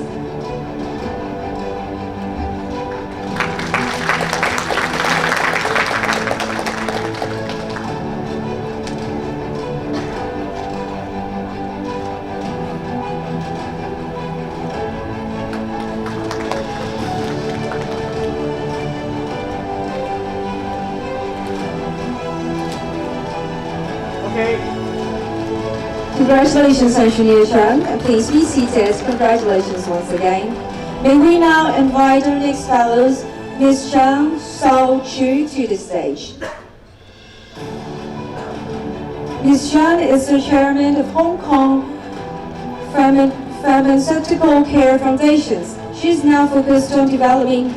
Congratulations, Engineer Zhang, and please be seated. Congratulations once again. May we now invite our next fellows, Ms. Zhang Shao-Chu, to the stage. Ms. Zhang is the chairman of Hong Kong Pharmaceutical Care Foundations. She is now focused on developing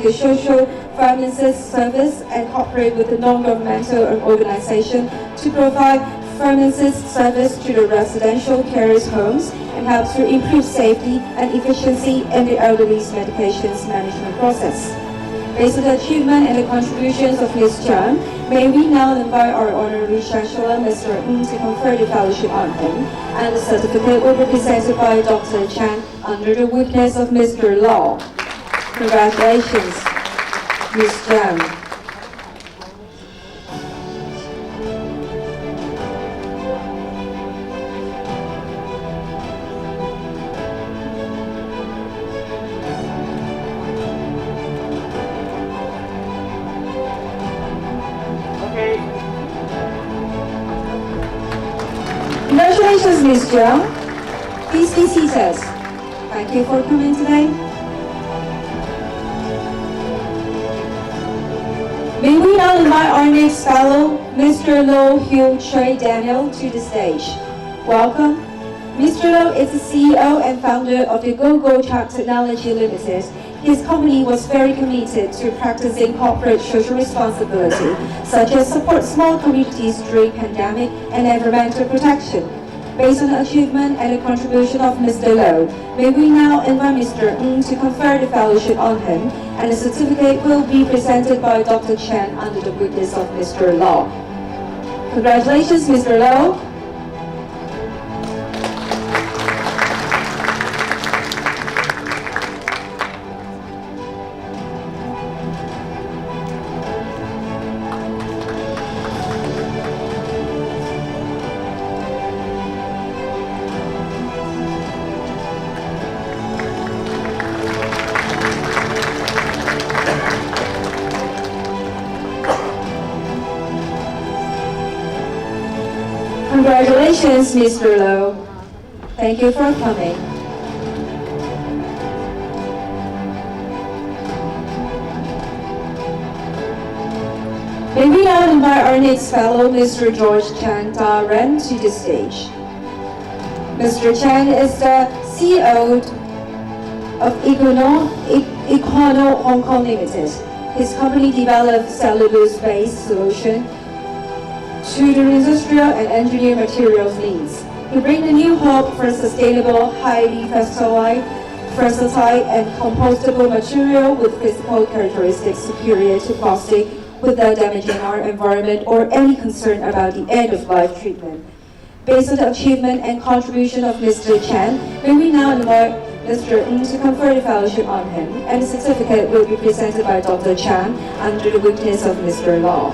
the social pharmacist service and cooperate with the non-governmental organization to provide pharmacist service to the residential carers' homes and help to improve safety and efficiency in the elderly's medications management process. Based on the achievement and the contributions of Ms. Chan, may we now invite our Honorary Chancellor, Mr. Ng, to confer the fellowship on him, and the certificate will be presented by Dr. Chan under the witness of Mr. Law. Congratulations, Ms. Chan. Congratulations, Ms. Zhang. Please be seated. Thank you for coming today. May we now invite our next fellow, Mr. Lo Hugh Choi Daniel, to the stage. Welcome. Mr. Lo is the CEO and founder of the Go Chapter Technology Limited. His company was very committed to practicing corporate social responsibility, such as support small communities during pandemic and environmental protection. Based on the achievement and the contribution of Mr. Lo, may we now invite Mr. Ng to confer the fellowship on him, and the certificate will be presented by Dr. Chen under the witness of Mr. Law. Congratulations, Mr. Lo. Congratulations, Mr. Low. Thank you for coming. May we now invite our next fellow, Mr. George Chan Ta-Ren, to the stage. Mr. Chan is the CEO of Econo Hong Kong Limited. His company develops cellulose-based solutions to the industrial and engineering materials needs. He brings a new hope for sustainable, highly versatile and compostable material with physical characteristics superior to plastic without damaging our environment or any concern about the end-of-life treatment. Based on the achievement and contribution of Mr. Chan, may we now invite Mr. Ng to confer the fellowship on him, and the certificate will be presented by Dr. Chan under the witness of Mr. Law.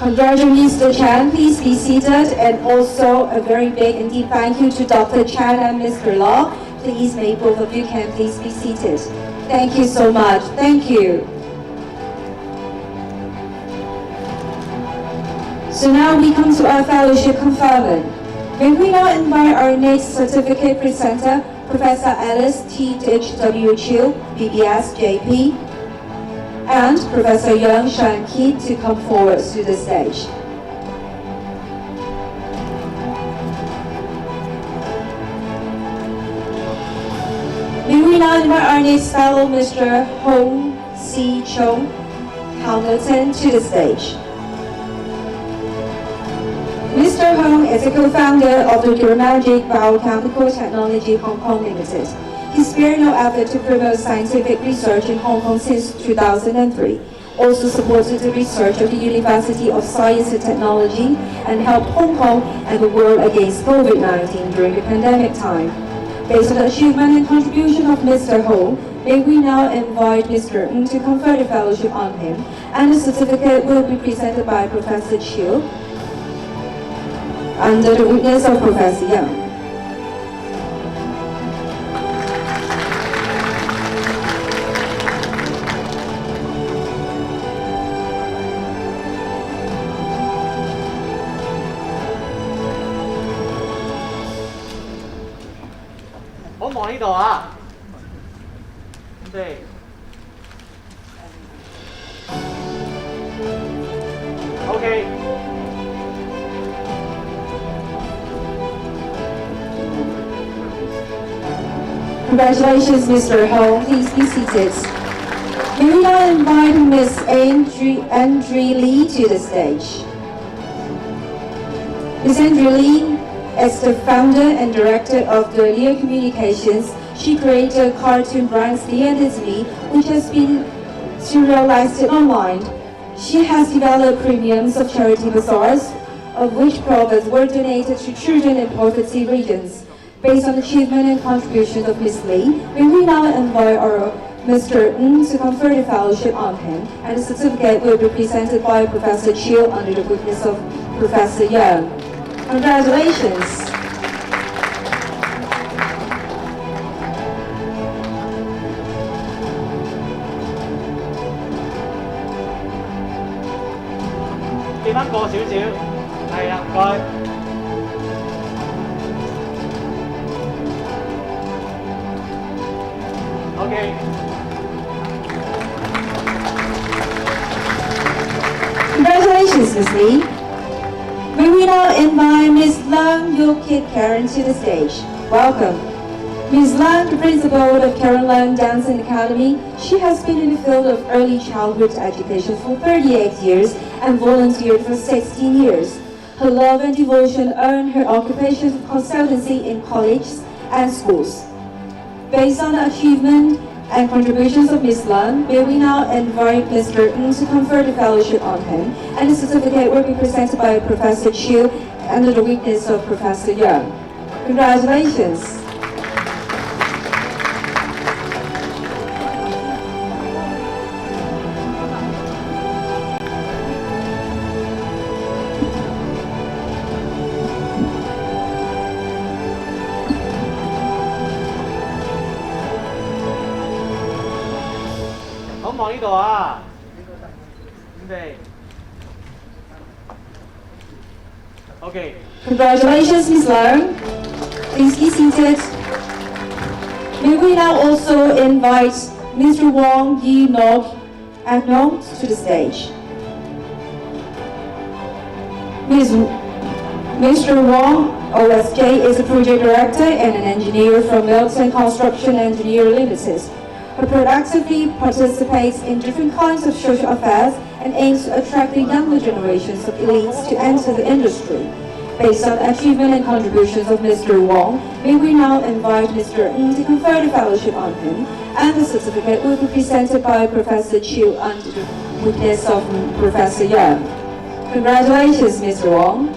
Congratulations, Mr. Chan. Please be seated, and also a very big and deep thank you to Dr. Chan and Mr. Law. Please, may both of you can please be seated. Thank you so much. Thank you. So now we come to our fellowship conferment. May we now invite our next certificate presenter, Professor Alice T. W. Chiu, BBS, JP, and Professor Yang Shan-Ki to come forward to the stage. May we now invite our next fellow, Mr. Hong Si Chung Hamilton, to the stage. Mr. Hong is a co-founder of the Dramatic Biochemical Technology Hong Kong Limited. He spared no effort to promote scientific research in Hong Kong since 2003, also supported the research of the University of Science and Technology, and helped Hong Kong and the world against COVID-19 during the pandemic time. Based on the achievement and contribution of Mr. Hong, may we now invite Mr. Ng to confer the fellowship on him, and the certificate will be presented by Professor Chiu under the witness of Professor Yang. Okay. Congratulations, Mr. Hong. Please be seated. May we now invite Ms. Andrea Lee to the stage. Ms. Andrea Lee is the founder and director of the Leo Communications. She created cartoon brands Leo Disney, which has been serialized online. She has developed premiums of charity bazaars, of which profits were donated to children in poverty regions. Based on the achievement and contribution of Ms. Lee, may we now invite our Mr. Ng to confer the fellowship on him, and the certificate will be presented by Professor Chiu under the witness of Professor Yang. Congratulations.記翻過少少，係啦，唔該。OK。Congratulations, Ms. Lee. May we now invite Ms. Lang Yo-Kit Karen to the stage. Welcome. Ms. Lang, the principal of Karen Lang Dancing Academy, she has been in the field of early childhood education for 38 years and volunteered for 16 years. Her love and devotion earned her occupation of consultancy in colleges and schools. Based on the achievement and contributions of Ms. Lan, may we now invite Mr. Ng to confer the fellowship on him, and the certificate will be presented by Professor Chiu under the witness of Professor Young. Congratulations. Okay. Congratulations, Ms. Lang. Please be seated. May we now also invite Mr. Wong Yi Nog Agnon to the stage. Mr. Wong, OSK, is a project director and an engineer from Milton Construction Engineer Limited, who productively participates in different kinds of social affairs and aims to attract the younger generations of elites to enter the industry. Based on the achievement and contributions of Mr. Wong, may we now invite Mr. Ng to confer the fellowship on him, and the certificate will be presented by Professor Chiu under the witness of Professor Yang. Congratulations, Mr. Wong.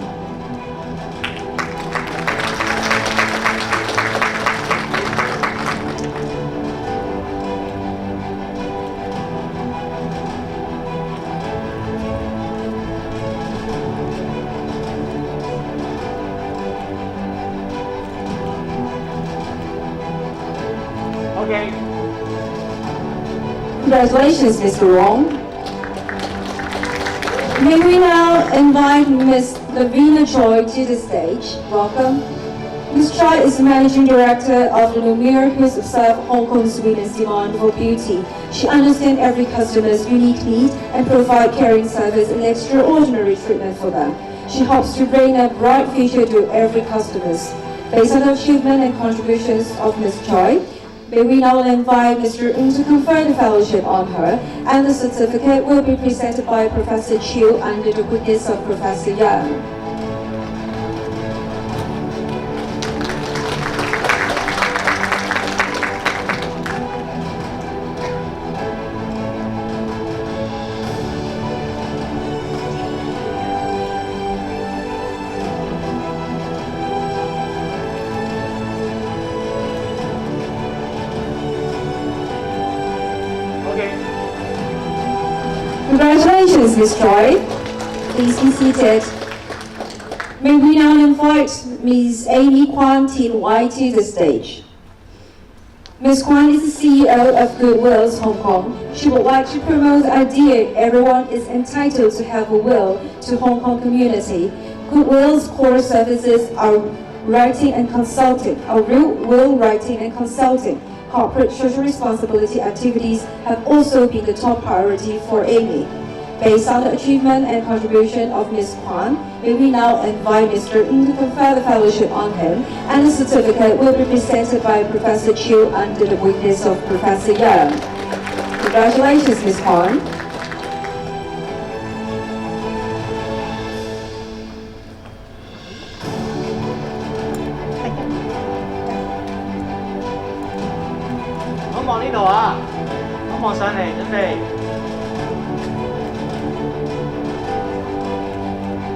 Okay. Congratulations, Mr. Wong. May we now invite Ms. Lavina Choi to the stage. Welcome. Ms. Choi is the Managing Director of the Lumiere, who has observed Hong Kong's women's demand for beauty. She understands every customer's unique need and provides caring service and extraordinary treatment for them. She helps to bring a bright future to every customer. Based on the achievement and contributions of Ms. Choi, may we now invite Mr. Ng to confer the fellowship on her, and the certificate will be presented by Professor Chiu under the witness of Professor Yang. Congratulations, Ms. Choi. Please be seated. May we now invite Ms. Amy Kwan Tin Wai to the stage. Ms. Kwan is the CEO of Goodwill's Hong Kong. She would like to promote the idea everyone is entitled to have a will to Hong Kong community. Goodwill's core services are writing and consulting, will writing and consulting. Corporate social responsibility activities have also been the top priority for Amy. Based on the achievement and contribution of Ms. Kwan, may we now invite Mr. Ng to confer the fellowship on him, and the certificate will be presented by Professor Chiu under the witness of Professor Yang. Congratulations, Ms. Kwan.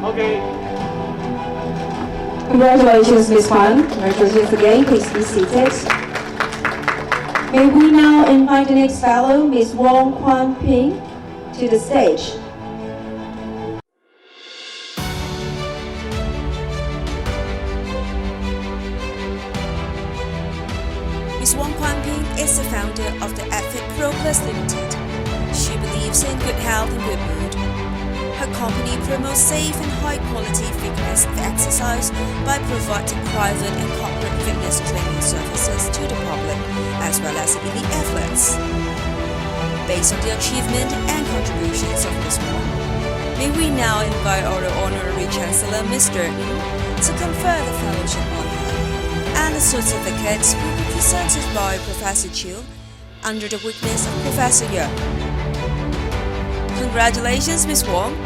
Okay. Congratulations, Ms. Kwan. Congratulations again. Please be seated. May we now invite the next fellow, Ms. Wong Kwan Ping, to the stage. Ms. Wong Kwan Ping is the founder of the Effort Pro Plus Limited. She believes in good health and good mood. Her company promotes safe and high-quality fitness exercise by providing private and corporate fitness training services to the public, as well as elite athletes. Based on the achievement and contributions of Ms. Wong, may we now invite our Honorary Chancellor, Mr. Ng, to confer the fellowship on her, and the certificates will be presented by Professor Chiu under the witness of Professor Young. Congratulations, Ms. Wong.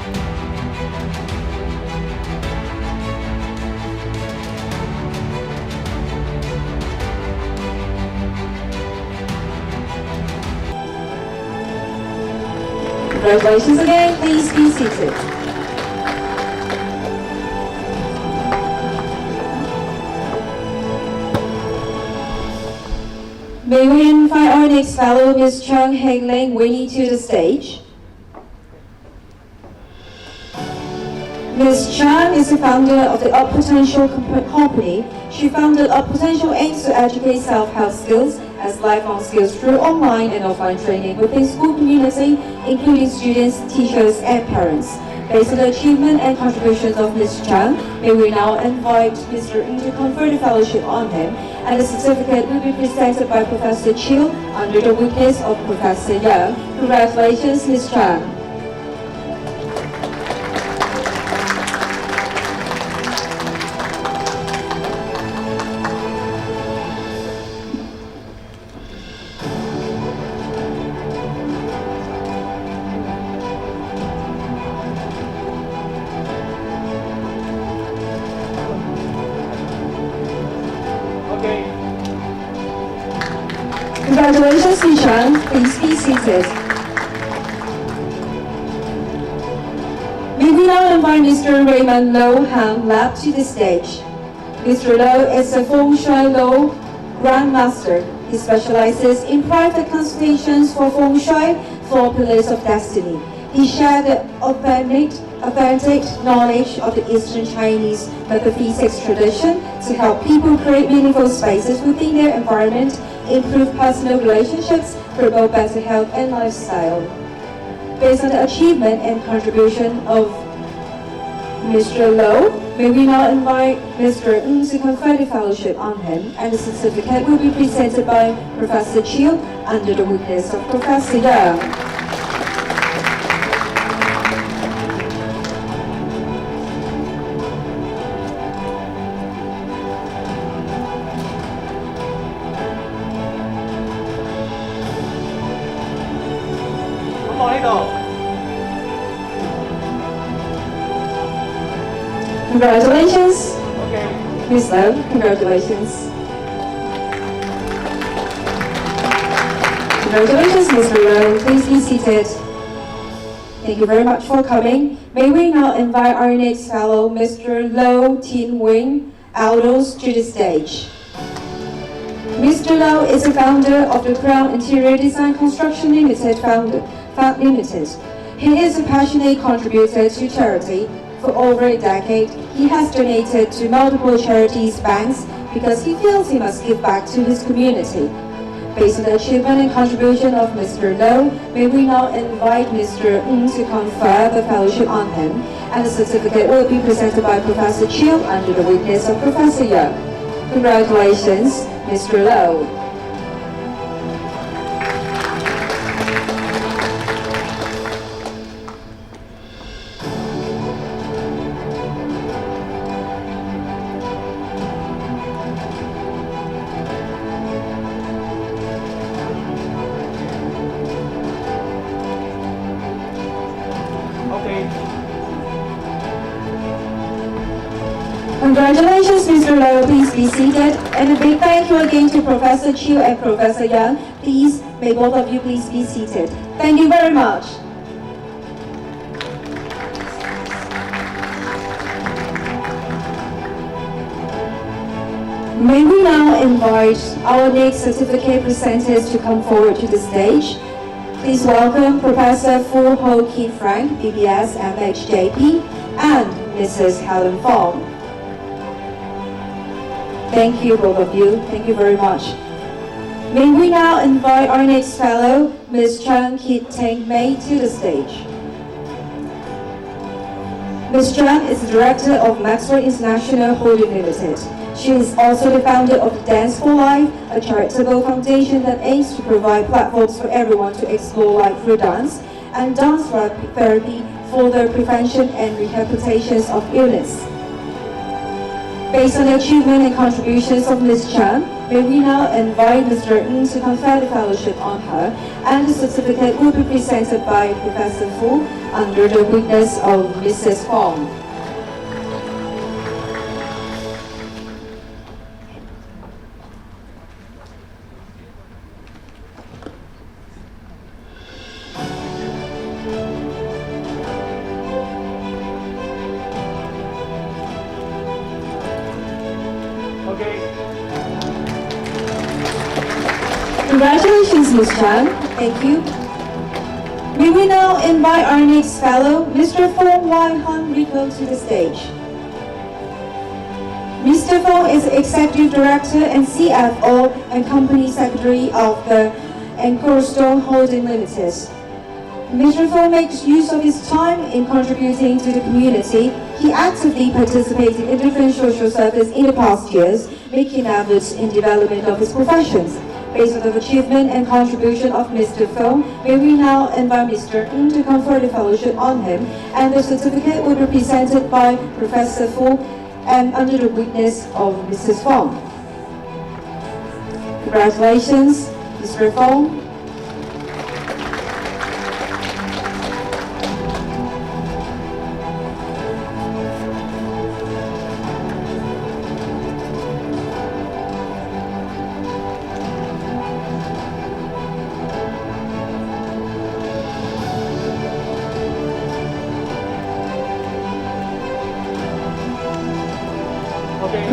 Congratulations again. Please be seated. May we invite our next fellow, Ms. Chung Heng-Ling Winnie, to the stage. Ms. Chung is the founder of the Up Potential company. She founded Up Potential aims to educate self-help skills as lifelong skills through online and offline training within school community, including students, teachers, and parents. Based on the achievement and contributions of Ms. Chung, may we now invite Mr. Ng to confer the fellowship on him, and the certificate will be presented by Professor Chiu under the witness of Professor Young. Congratulations, Ms. Chung. Congratulations, Ms. Chung. Please be seated. May we now invite Mr. Raymond Lo Han Lap to the stage. Mr. Lo is a Feng Shui Lo Grandmaster. He specializes in private consultations for Feng Shui, 4 pillars of destiny. He shared the authentic knowledge of the Eastern Chinese metaphysics tradition to help people create meaningful spaces within their environment, improve personal relationships, promote better health and lifestyle. Based on the achievement and contribution of Mr. Lo, may we now invite Mr. Ng to confer the fellowship on him, and the certificate will be presented by Professor Chiu under the witness of Professor Young. Congratulations. Okay. Ms. Lo, congratulations. Congratulations, Mr. Lo. Please be seated. Thank you very much for coming. May we now invite our next fellow, Mr. Lo Tin Wing Aldos, to the stage. Mr. Lo is the founder of the Crown Interior Design Construction Limited. He is a passionate contributor to charity. For over a decade, he has donated to multiple charities, banks, because he feels he must give back to his community. Based on the achievement and contribution of Mr. Lo, may we now invite Mr. Ng to confer the fellowship on him, and the certificate will be presented by Professor Chiu under the witness of Professor Young. Congratulations, Mr. Lo. Congratulations, Mr. Lo. Please be seated. And a big thank you again to Professor Chiu and Professor Young. Please, may both of you please be seated. Thank you very much. May we now invite our next certificate presenters to come forward to the stage. Please welcome Professor Fu Ho Kin Frank, BBS MHJP, and Mrs. Helen Fong. Thank you, both of you. Thank you very much. May we now invite our next fellow, Ms. Chung Kit Teng Mei, to the stage. Ms. Chung is the director of Maxwell International Holding Limited. She is also the founder of Dance for Life, a charitable foundation that aims to provide platforms for everyone to explore life through dance and dance therapy for the prevention and rehabilitation of illness. Based on the achievement and contributions of Ms. Chung, may we now invite Mr. Ng to confer the fellowship on her, and the certificate will be presented by Professor Fu under the witness of Mrs. Fong. Okay. Congratulations, Ms. Chan. Thank you. May we now invite our next fellow, Mr. Fong Y. Han Rico, to the stage. Mr. Fong is Executive Director and CFO and Company Secretary of the Stone Holding Limited. Mr. Fong makes use of his time in contributing to the community. He actively participated in different social service in the past years, making efforts in development of his professions. Based on the achievement and contribution of Mr. Fong, may we now invite Mr. Ng to confer the fellowship on him, and the certificate will be presented by Professor Fu and under the witness of Mrs. Fong. Congratulations, Mr. Fong.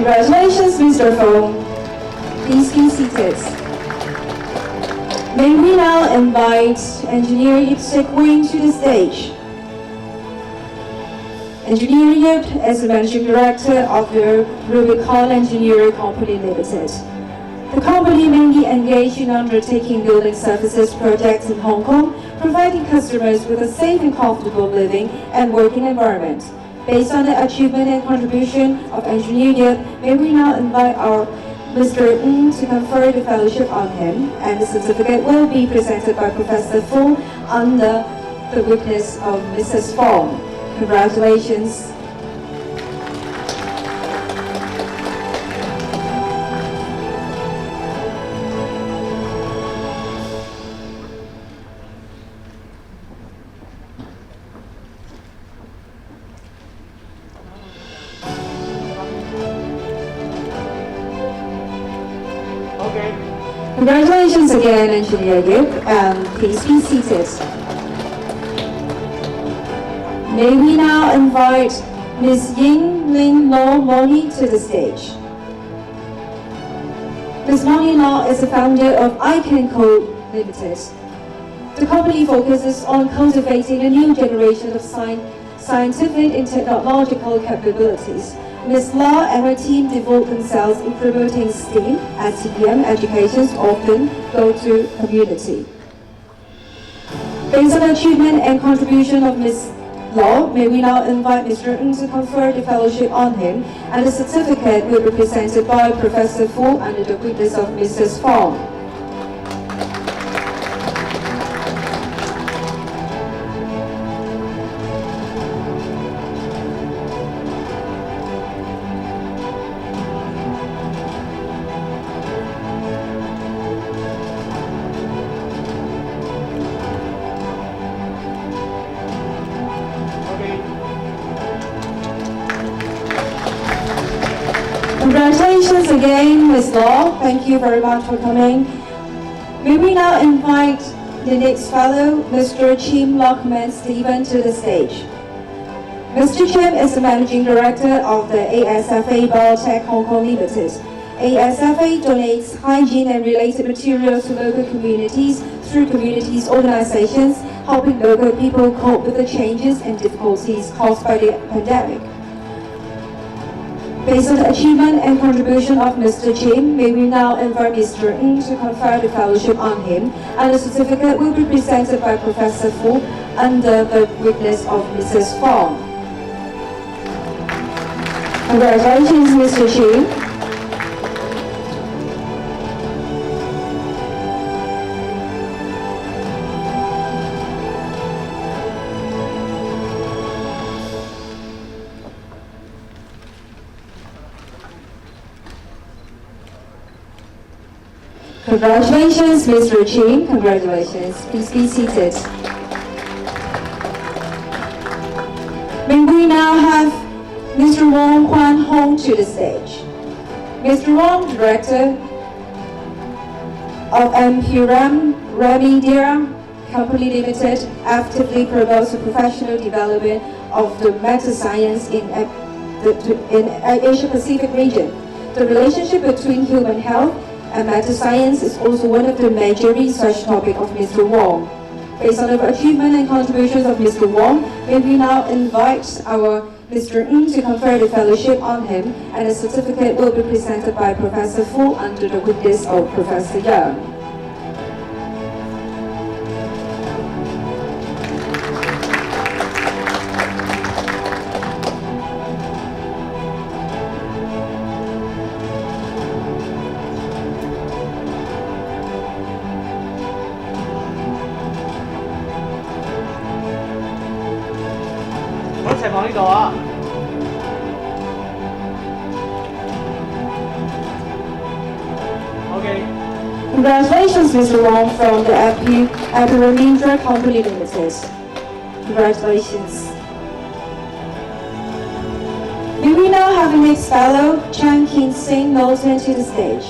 Congratulations, Mr. Fong. Please be seated. May we now invite Engineer Yip Sek Wing to the stage. Engineer Yip is the Managing Director of the Rubicon Engineering Company Limited. The company mainly engaged in undertaking building services projects in Hong Kong, providing customers with a safe and comfortable living and working environment. Based on the achievement and contribution of Engineer Yip, may we now invite our Mr. Ng to confer the fellowship on him, and the certificate will be presented by Professor Fu under the witness of Mrs. Fong. Congratulations. Congratulations again, Engineer Yip, and please be seated. May we now invite Ms. Ying Ling Law Moni to the stage. Ms. Moni Law is the founder of iCan Co. Limited. The company focuses on cultivating a new generation of scientific and technological capabilities. Ms. Law and her team devote themselves in promoting STEAM as STEM educations often go to community. Based on the achievement and contribution of Ms. Law, may we now invite Mr. Ng to confer the fellowship on him, and the certificate will be presented by Professor Fu under the witness of Mrs. Fong. Congratulations again, Ms. Law. Thank you very much for coming. May we now invite the next fellow, Mr. Chim Lockman Stephen, to the stage. Mr. Chim is the Managing Director of the ASFA Biotech Hong Kong Limited. ASFA donates hygiene and related materials to local communities through communities organizations, helping local people cope with the changes and difficulties caused by the pandemic. Based on the achievement and contribution of Mr. Chim, may we now invite Mr. Ng to confer the fellowship on him, and the certificate will be presented by Professor Fu under the witness of Mrs. Fong. Congratulations, Mr. Chim. Congratulations, Mr. Chim. Congratulations. Please be seated. May we now have Mr. Wong Kwan Hong to the stage. Mr. Wong, Director of MP Remedia Company Limited, actively promotes the professional development of the matter science in Asia Pacific region. The relationship between human health and matter science is also one of the major research topics of Mr. Wong. Based on the achievement and contributions of Mr. Wong, may we now invite our Mr. Ng to confer the fellowship on him, and a certificate will be presented by Professor Fu under the witness of Professor Yang. Congratulations, Mr. Wong, from the Apparamindra Company Limited. Congratulations. May we now have the next fellow, Chan Kin Sing Knowlton, to the stage.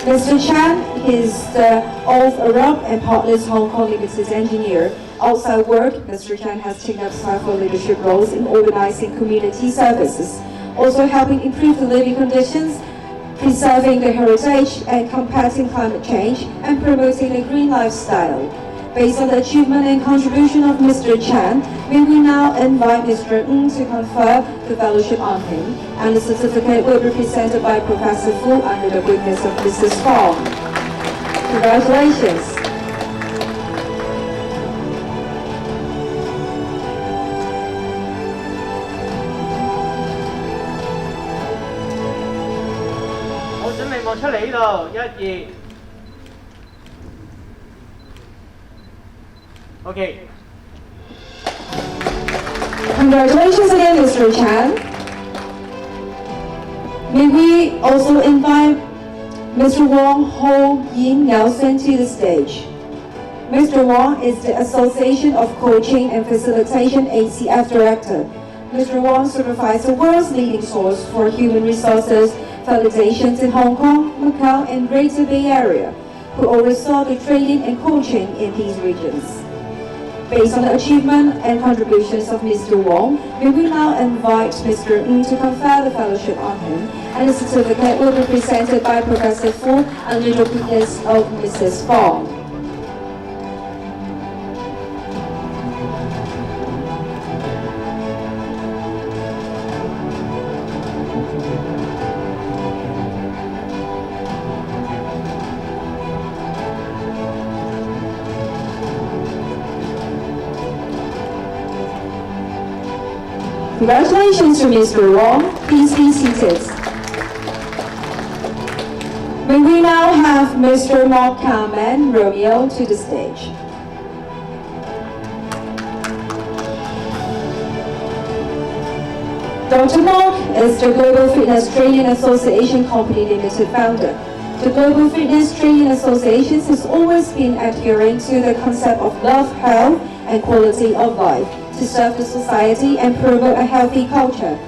Mr. Chan is the of Arab and Partners Hong Kong Limited engineer. Outside work, Mr. Chan has taken up several leadership roles in organizing community services, also helping improve the living conditions, preserving the heritage and combating climate change, and promoting a green lifestyle. Based on the achievement and contribution of Mr. Chan, may we now invite Mr. Ng to confer the fellowship on him, and the certificate will be presented by Professor Fu under the witness of Mrs. Fong. Congratulations. Okay. Congratulations again, Mr. Chan. May we also invite Mr. Wong Ho Yin Nelson to the stage. Mr. Wong is the Association of Coaching and Facilitation ACF Director. Mr. Wong supervises the world's leading source for human resources validations in Hong Kong, Macau, and Greater Bay Area, who oversaw the training and coaching in these regions. Based on the achievement and contributions of Mr. Wong, we will now invite Mr. Ng to confer the fellowship on him, and the certificate will be presented by Professor Fu under the witness of Mrs. Fong. Congratulations to Mr. Wong. Please be seated. May we now have Mr. Mark Carman Romeo to the stage. Dr. Mark is the Global Fitness Training Association Company Limited founder. The Global Fitness Training Association has always been adhering to the concept of love, health, and quality of life to serve the society and promote a healthy culture.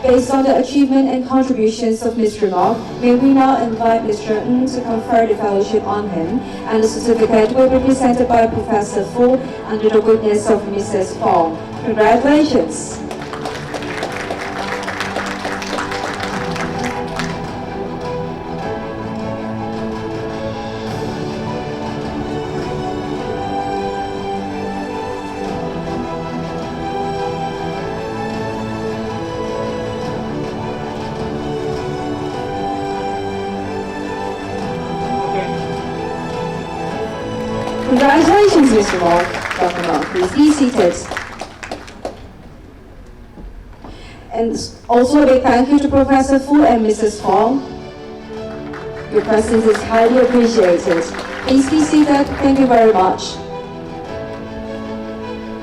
Based on the achievement and contributions of Mr. Mark, may we now invite Mr. Ng to confer the fellowship on him, and the certificate will be presented by Professor Fu under the witness of Mrs. Fong. Congratulations. Congratulations, Mr. Mark. Dr. Mark, please be seated. And also a big thank you to Professor Fu and Mrs. Fong. Your presence is highly appreciated. Please be seated. Thank you very much.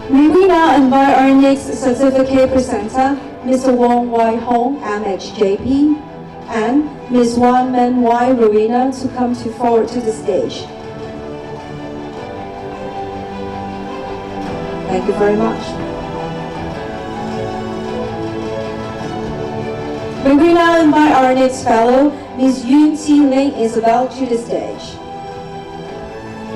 May we now invite our next certificate presenter, Mr. Wong Wai Hong, MHJP, and Ms. Wan Men Wai Rowena to come forward to the stage. Thank you very much. May we now invite our next fellow, Ms. Yun T. Ling Isabel, to the stage.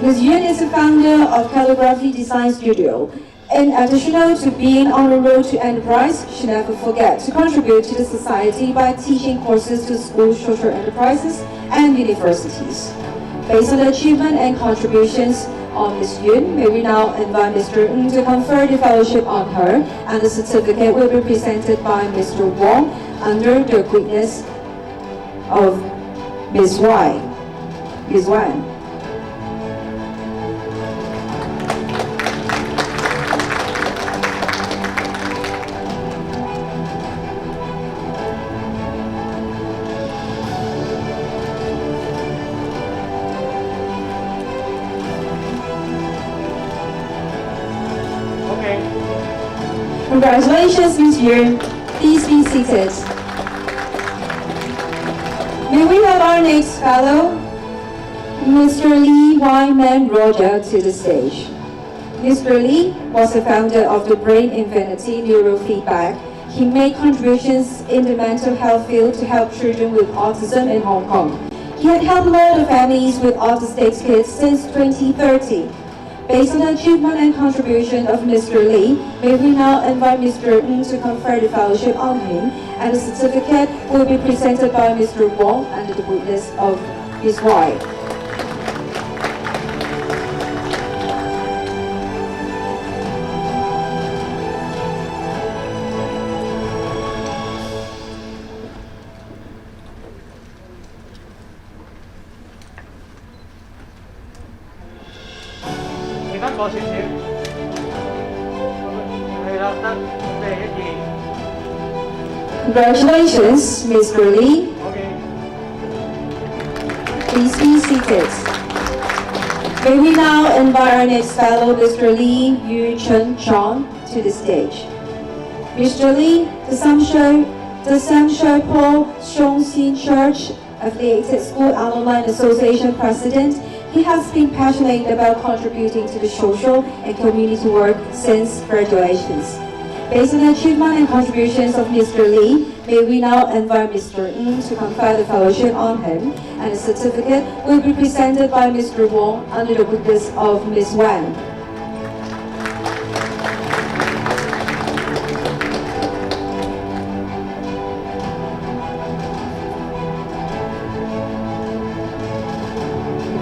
Ms. Yun is the founder of Calligraphy Design Studio, In addition to being on the road to enterprise, should never forget to contribute to the society by teaching courses to schools, social enterprises, and universities. Based on the achievement and contributions of Ms. Yun, may we now invite Mr. Ng to confer the fellowship on her, and the certificate will be presented by Mr. Wong under the witness of Ms. Wan. Congratulations, Ms. Yun. Please be seated. May we have our next fellow, Mr. Lee Wyman Roger, to the stage. Mr. Lee was the founder of the Brain Infinity Neurofeedback. He made contributions in the mental health field to help children with autism in Hong Kong. He had helped a lot of families with autistic kids since 2013. Based on the achievement and contribution of Mr. Lee, may we now invite Mr. Ng to confer the fellowship on him, and the certificate will be presented by Mr. Wong under the witness of his wife. Congratulations, Mr. Lee. Please be seated. May we now invite our next fellow, Mr. Lee Yu Chun Chong, to the stage. Mr. Lee, the Sam Shui Po Shong Xin Church Affiliated School Alumni Association President, he has been passionate about contributing to the social and community work since graduations. Based on the achievement and contributions of Mr. Lee, may we now invite Mr. Ng to confer the fellowship on him, and the certificate will be presented by Mr. Wong under the witness of Ms. Wan.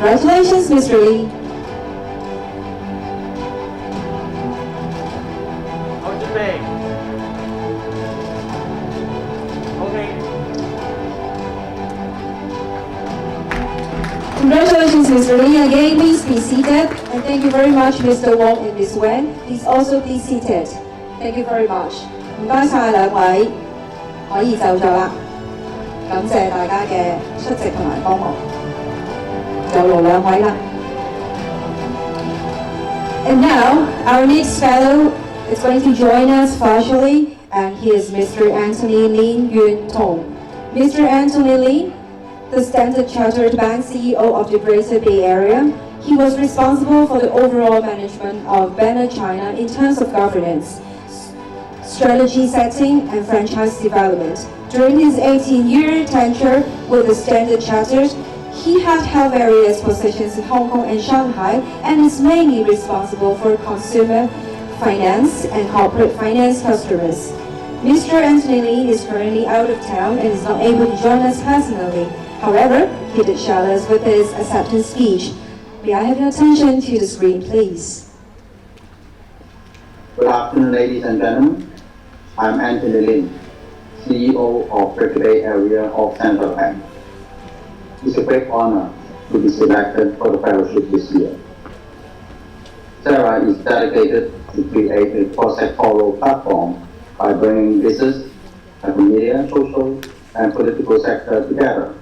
Congratulations, Mr. Lee. Congratulations, Mr. Lee. Again, please be seated. And thank you very much, Mr. Wong and Ms. Wen. Please also be seated. Thank you very much. 唔該晒兩位，可以就座啦。感謝大家嘅出席同埋幫忙。就勞兩位啦。And now, our next fellow is going to join us virtually, and he is Mr. Anthony Lin Yun Tong. Mr. Anthony Lin, the Standard Chartered Bank CEO of the Greater Bay Area, he was responsible for the overall management of Banner China in terms of governance, strategy setting, and franchise development. During his 18-year tenure with the Standard Chartered, he had held various positions in Hong Kong and Shanghai, and is mainly responsible for consumer finance and corporate finance customers. Mr. Anthony Lee is currently out of town and is not able to join us personally. However, he did shower us with his acceptance speech. May I have your attention to the screen, please? Good afternoon, ladies and gentlemen. I'm Anthony Lin, CEO of Greater Bay Area of Central Bank. It's a great honor to be selected for the fellowship this year. SERA is dedicated to create a cross-sectoral platform by bringing business, academia, social, and political sector together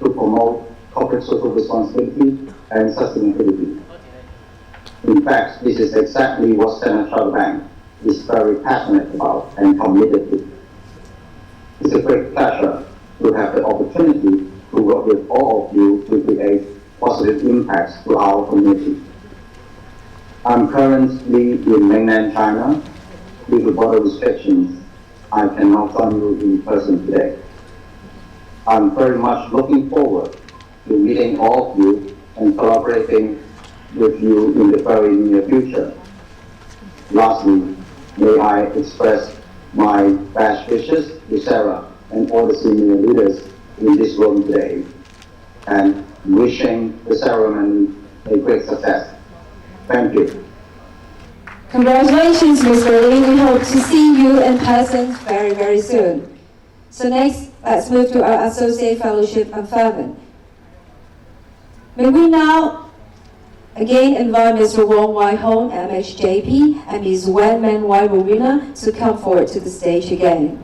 to promote corporate social responsibility and sustainability. In fact, this is exactly what Standard Chartered Bank is very passionate about and committed to. It's a great pleasure to have the opportunity to work with all of you to create positive impacts to our community. I'm currently in mainland China. Due to border restrictions, I cannot join you in person today. I'm very much looking forward to meeting all of you and collaborating with you in the very near future. Lastly, may I express my best wishes to SERA and all the senior leaders in this room today, and wishing the ceremony a great success. Thank you. Congratulations, Mr. Lee. We hope to see you in person very, very soon. So next, let's move to our Associate Fellowship conferment. May we now again invite Mr. Wong Wai Hong, MHJP, and Ms. Wen Men Wai Marina to come forward to the stage again.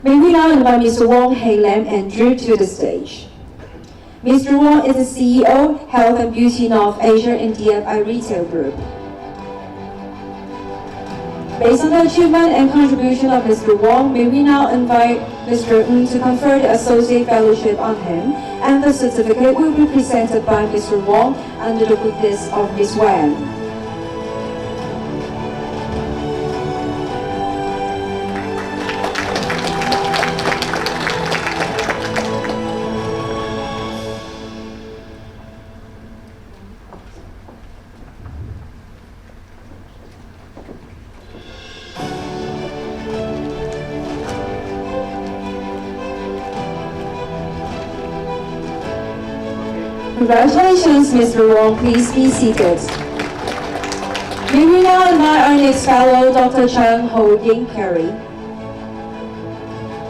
May we now invite Mr. Wong Hei Lam Andrew to the stage. Mr. Wong is the CEO, Health and Beauty North Asia in DFI Retail Group. Based on the achievement and contribution of Mr. Wong, may we now invite Mr. Ng to confer the Associate Fellowship on him, and the certificate will be presented by Mr. Wong under the witness of Ms. Wan. Congratulations, Mr. Wong. Please be seated. May we now invite our next fellow, Dr. Chang Ho Ying Carey.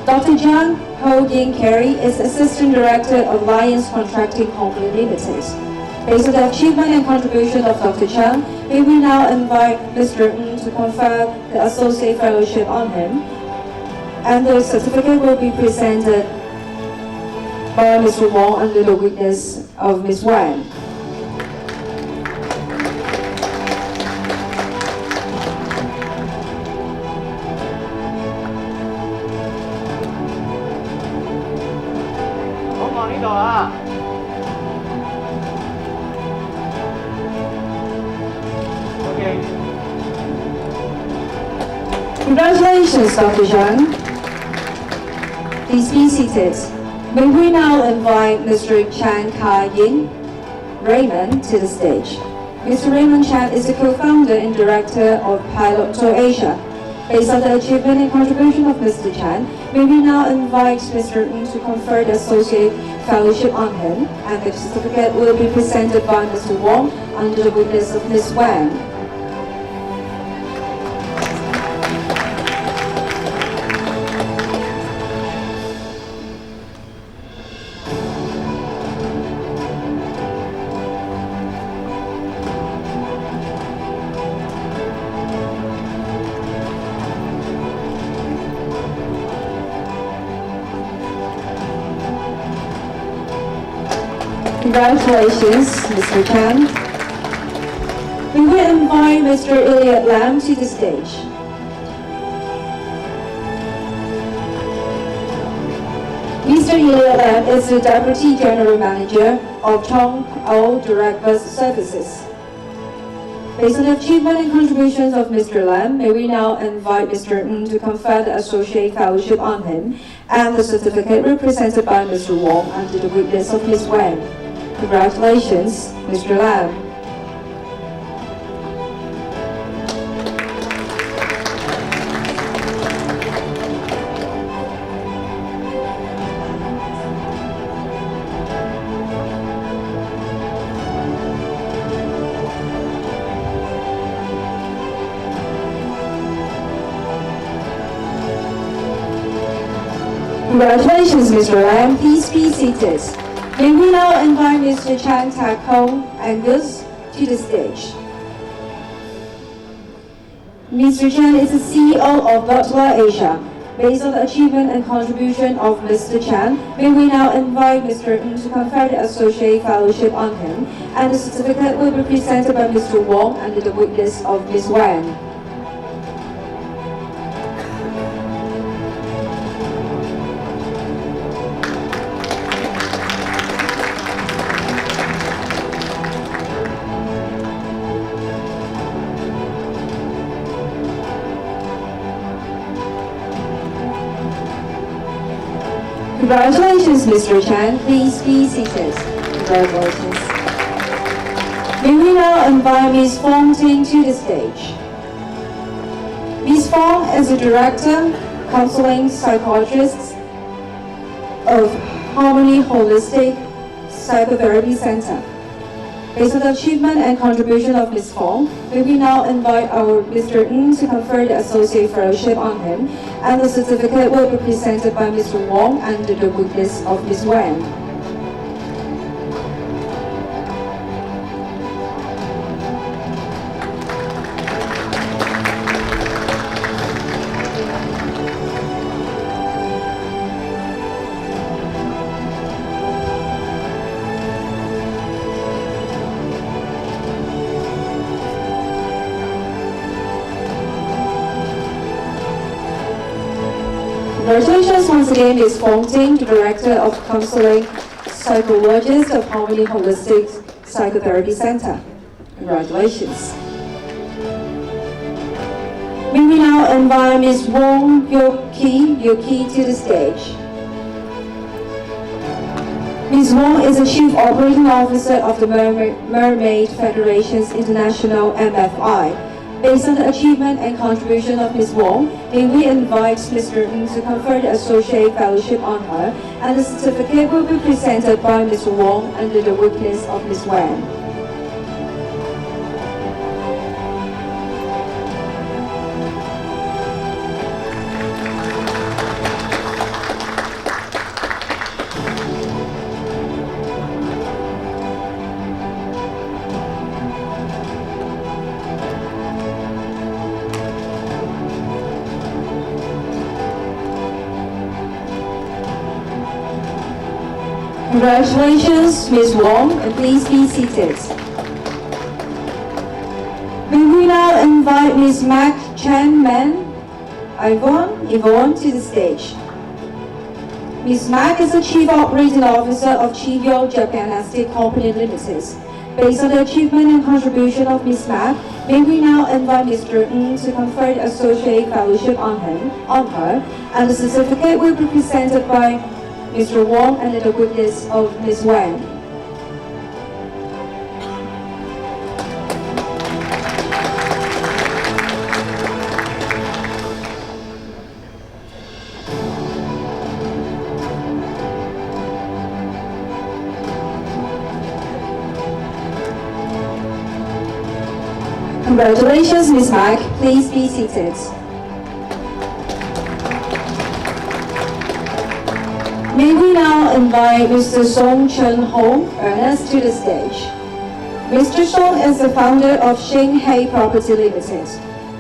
Dr. Chang Ho Ying Carey is Assistant Director of Lions Contracting Company Limited. Based on the achievement and contribution of Dr. Chang, may we now invite Mr. Ng to confer the Associate Fellowship on him, and the certificate will be presented by Mr. Wong under the witness of Ms. Wan. Congratulations, Dr. Zhang. Please be seated. May we now invite Mr. Chan Ka-yin Raymond to the stage. Mr. Raymond Chan is the co-founder and director of Pilot Tour Asia. Based on the achievement and contribution of Mr. Chan, may we now invite Mr. Ng to confer the Associate Fellowship on him, and the certificate will be presented by Mr. Wong under the witness of Ms. Wang. Congratulations, Mr. Chan. We will invite Mr. Elliot Lam to the stage. Mr. Elliot Lam is the Deputy General Manager of Chong O Direct Bus Services. Based on the achievement and contributions of Mr. Lam, may we now invite Mr. Ng to confer the Associate Fellowship on him, and the certificate represented by Mr. Wong under the witness of Ms. Wang. Congratulations, Mr. Lam. Congratulations, Mr. Lam. Please be seated. May we now invite Mr. Chan Tak Hong Angus to the stage. Mr. Chan is the CEO of Butler Asia. Based on the achievement and contribution of Mr. Chan, may we now invite Mr. Ng to confer the Associate Fellowship on him, and the certificate will be presented by Mr. Wong under the witness of Ms. Wang. Congratulations, Mr. Chan. Please be seated. Congratulations. May we now invite Ms. Fong Ting to the stage. Ms. Fong is the Director, Counseling Psychologist of Harmony Holistic Psychotherapy Center. Based on the achievement and contribution of Ms. Fong, may we now invite our Mr. Ng to confer the Associate Fellowship on him, and the certificate will be presented by Mr. Wong under the witness of Ms. Wen. Congratulations once again, Ms. Fong Ting, the Director of Counseling Psychologist of Harmony Holistic Psychotherapy Center. Congratulations. May we now invite Ms. Wong Yuki to the stage. Ms. Wong is the Chief Operating Officer of the Mermaid Federation's International MFI. Based on the achievement and contribution of Ms. Wong, may we invite Mr. Ng to confer the Associate Fellowship on her, and the certificate will be presented by Mr. Wong under the witness of Ms. Wen. Congratulations, Ms. Wong, and please be seated. May we now invite Ms. Mac Chan Men Yvonne to the stage. Ms. Mac is the Chief Operating Officer of Chivyo Japan Estate Company Limited. Based on the achievement and contribution of Ms. Mac, may we now invite Mr. Ng to confer the Associate Fellowship on her, and the certificate will be presented by Mr. Wong under the witness of Ms. Wen. Congratulations, Ms. Mac. Please be seated. May we now invite Mr. Song Chun Hong Ernest to the stage. Mr. Song is the founder of Shanghai Property Limited.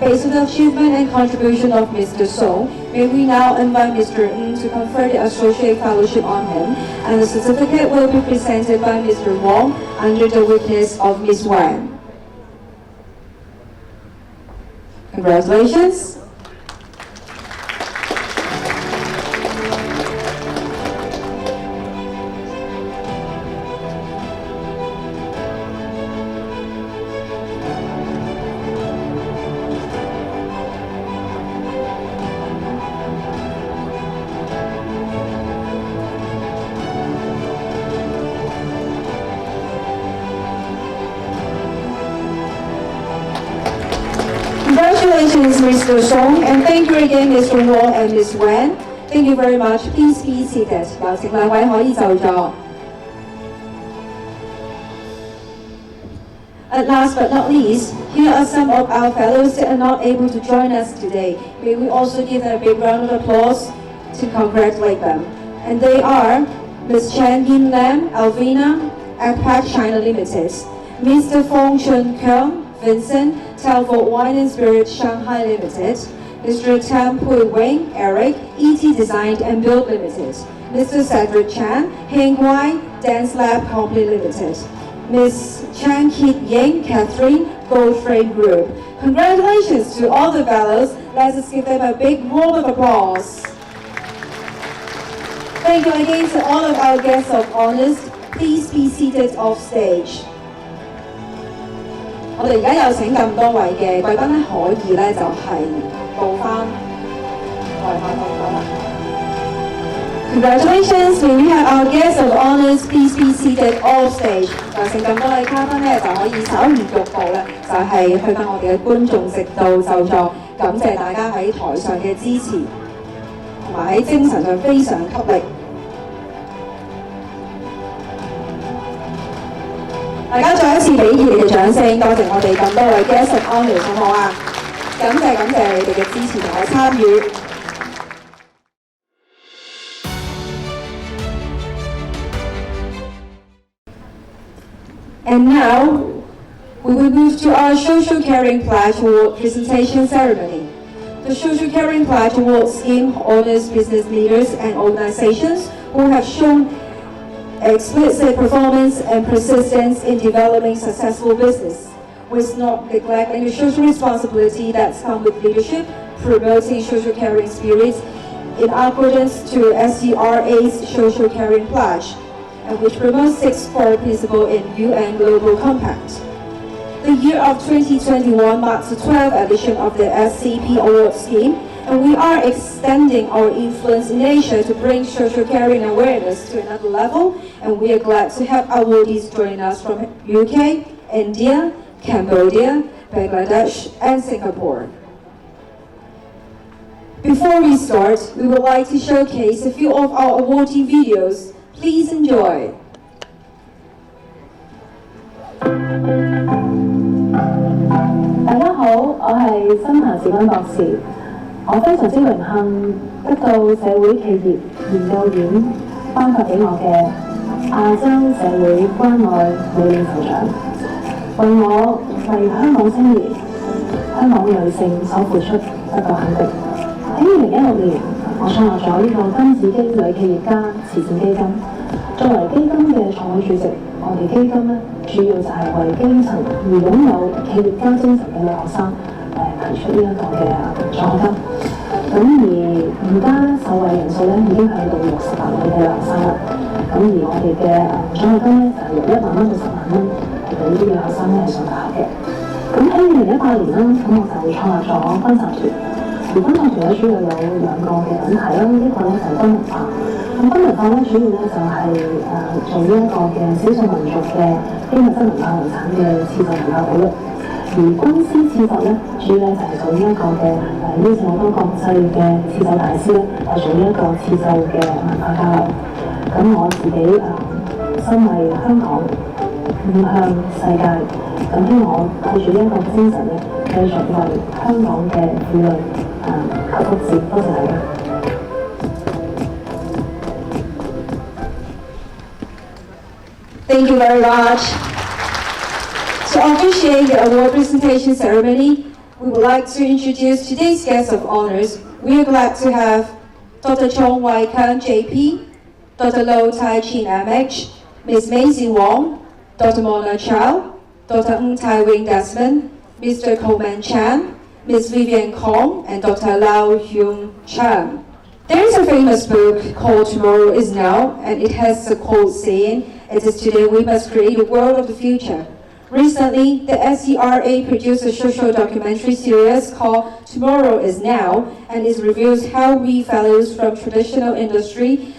Based on the achievement and contribution of Mr. Song, may we now invite Mr. Ng to confer the Associate Fellowship on him, and the certificate will be presented by Mr. Wong under the witness of Ms. Wan. Congratulations. Congratulations, Mr. Song, and thank you again, Mr. Wong and Ms. Wen. Thank you very much. Please be seated. 有請兩位可以就座。At last but not least, here are some of our fellows that are not able to join us today. May we also give them a big round of applause to congratulate them. And they are Ms. Chen Yin Lam, Alvina, APAC China Limited, Mr. Fong Chun Keung, Vincent, Telford Wine and Spirits Shanghai Limited, Mr. Tam Pui Weng, Eric, ET Design and Build Limited, Mr. Cedric Chan, Heng Wai, Dance Lab Company Limited, Ms. Chan Kit Ying, Catherine, Gold Frame Group. Congratulations to all the fellows. Let's give them a big round of applause. Thank you again to all of our guests of honors. Please be seated off stage. 我哋而家有請咁多位嘅貴賓咧，可以咧就係到翻台下度啦。Congratulations! May we have our guest of honours please be seated off stage。有請咁多位嘉賓咧，就可以稍而逐步咧，就係去返我哋嘅觀眾席度就座。感謝大家喺台上嘅支持，同埋喺精神上非常給力。大家再一次俾熱烈嘅掌聲，多謝我哋咁多位 guest of honours，好唔好啊？感謝你哋嘅支持同埋參與。And now, we will move to our Social Caring Pledge Award presentation ceremony. The Social Caring Pledge Award scheme honors business leaders and organizations who have shown explicit performance and persistence in developing successful business, with not neglecting the social responsibility that's come with leadership, promoting social caring spirits in accordance to SERA's Social Caring Pledge, and which promotes 6 core principles in UN Global Compact. The year of 2021 marks the 12th edition of the SCP Award Scheme, and we are extending our influence in Asia to bring social caring awareness to another level, and we are glad to have awardees join us from UK, India, Cambodia, Bangladesh, and Singapore. Before we start, we would like to showcase a few of our awardee videos. Please enjoy. 大家好，我係新彭時君博士。我非常之榮幸得到社會企業研究院頒發俾我嘅亞洲社會關愛女領袖獎，為我為香港青年、香港女性所付出得到肯定。喺2016年，我創立咗呢個金紫荊女企業家慈善基金。作為基金嘅創會主席，我哋基金咧主要就係為基層而擁有企業家精神嘅女學生提出呢一個嘅獎學金。咁而家受惠人數咧已經去到68位嘅女學生啦。咁而我哋嘅獎學金咧就係由1萬蚊到10萬蚊，係俾呢啲嘅學生咧係上大學嘅。咁喺2018年啦，咁我就創立咗婚紗團。而婚紗團咧主要有2個嘅品牌啦，一個咧就係婚文化。咁婚文化咧主要咧就係做呢一個嘅少數民族嘅非物質文化遺產嘅刺繡文化保育。而軍師刺繡咧主要咧就係做呢一個嘅邀請好多國際嘅刺繡大師咧係做呢一個刺繡嘅文化交流。咁我自己身為香港面向世界，咁希望我帶住呢一個精神咧繼續為香港嘅婦女求福祉。多謝大家。Thank you very much. To officiate the award presentation ceremony, we would like to introduce today's guest of honors. We are glad to have Dr. Chong Wai Kan JP, Dr. Lo Tai Chin MH, Ms. Maisie Wong, Dr. Mona Chow, Dr. Ng Tai Wing Desmond, Mr. Coleman Chan, Ms. Vivian Kong, and Dr. Lau Hyung Chan. There is a famous book called Tomorrow is Now, and it has a quote saying, "It is today we must create a world of the future." Recently, the SERA produced a social documentary series called Tomorrow is Now, and it reveals how we fellows from traditional industry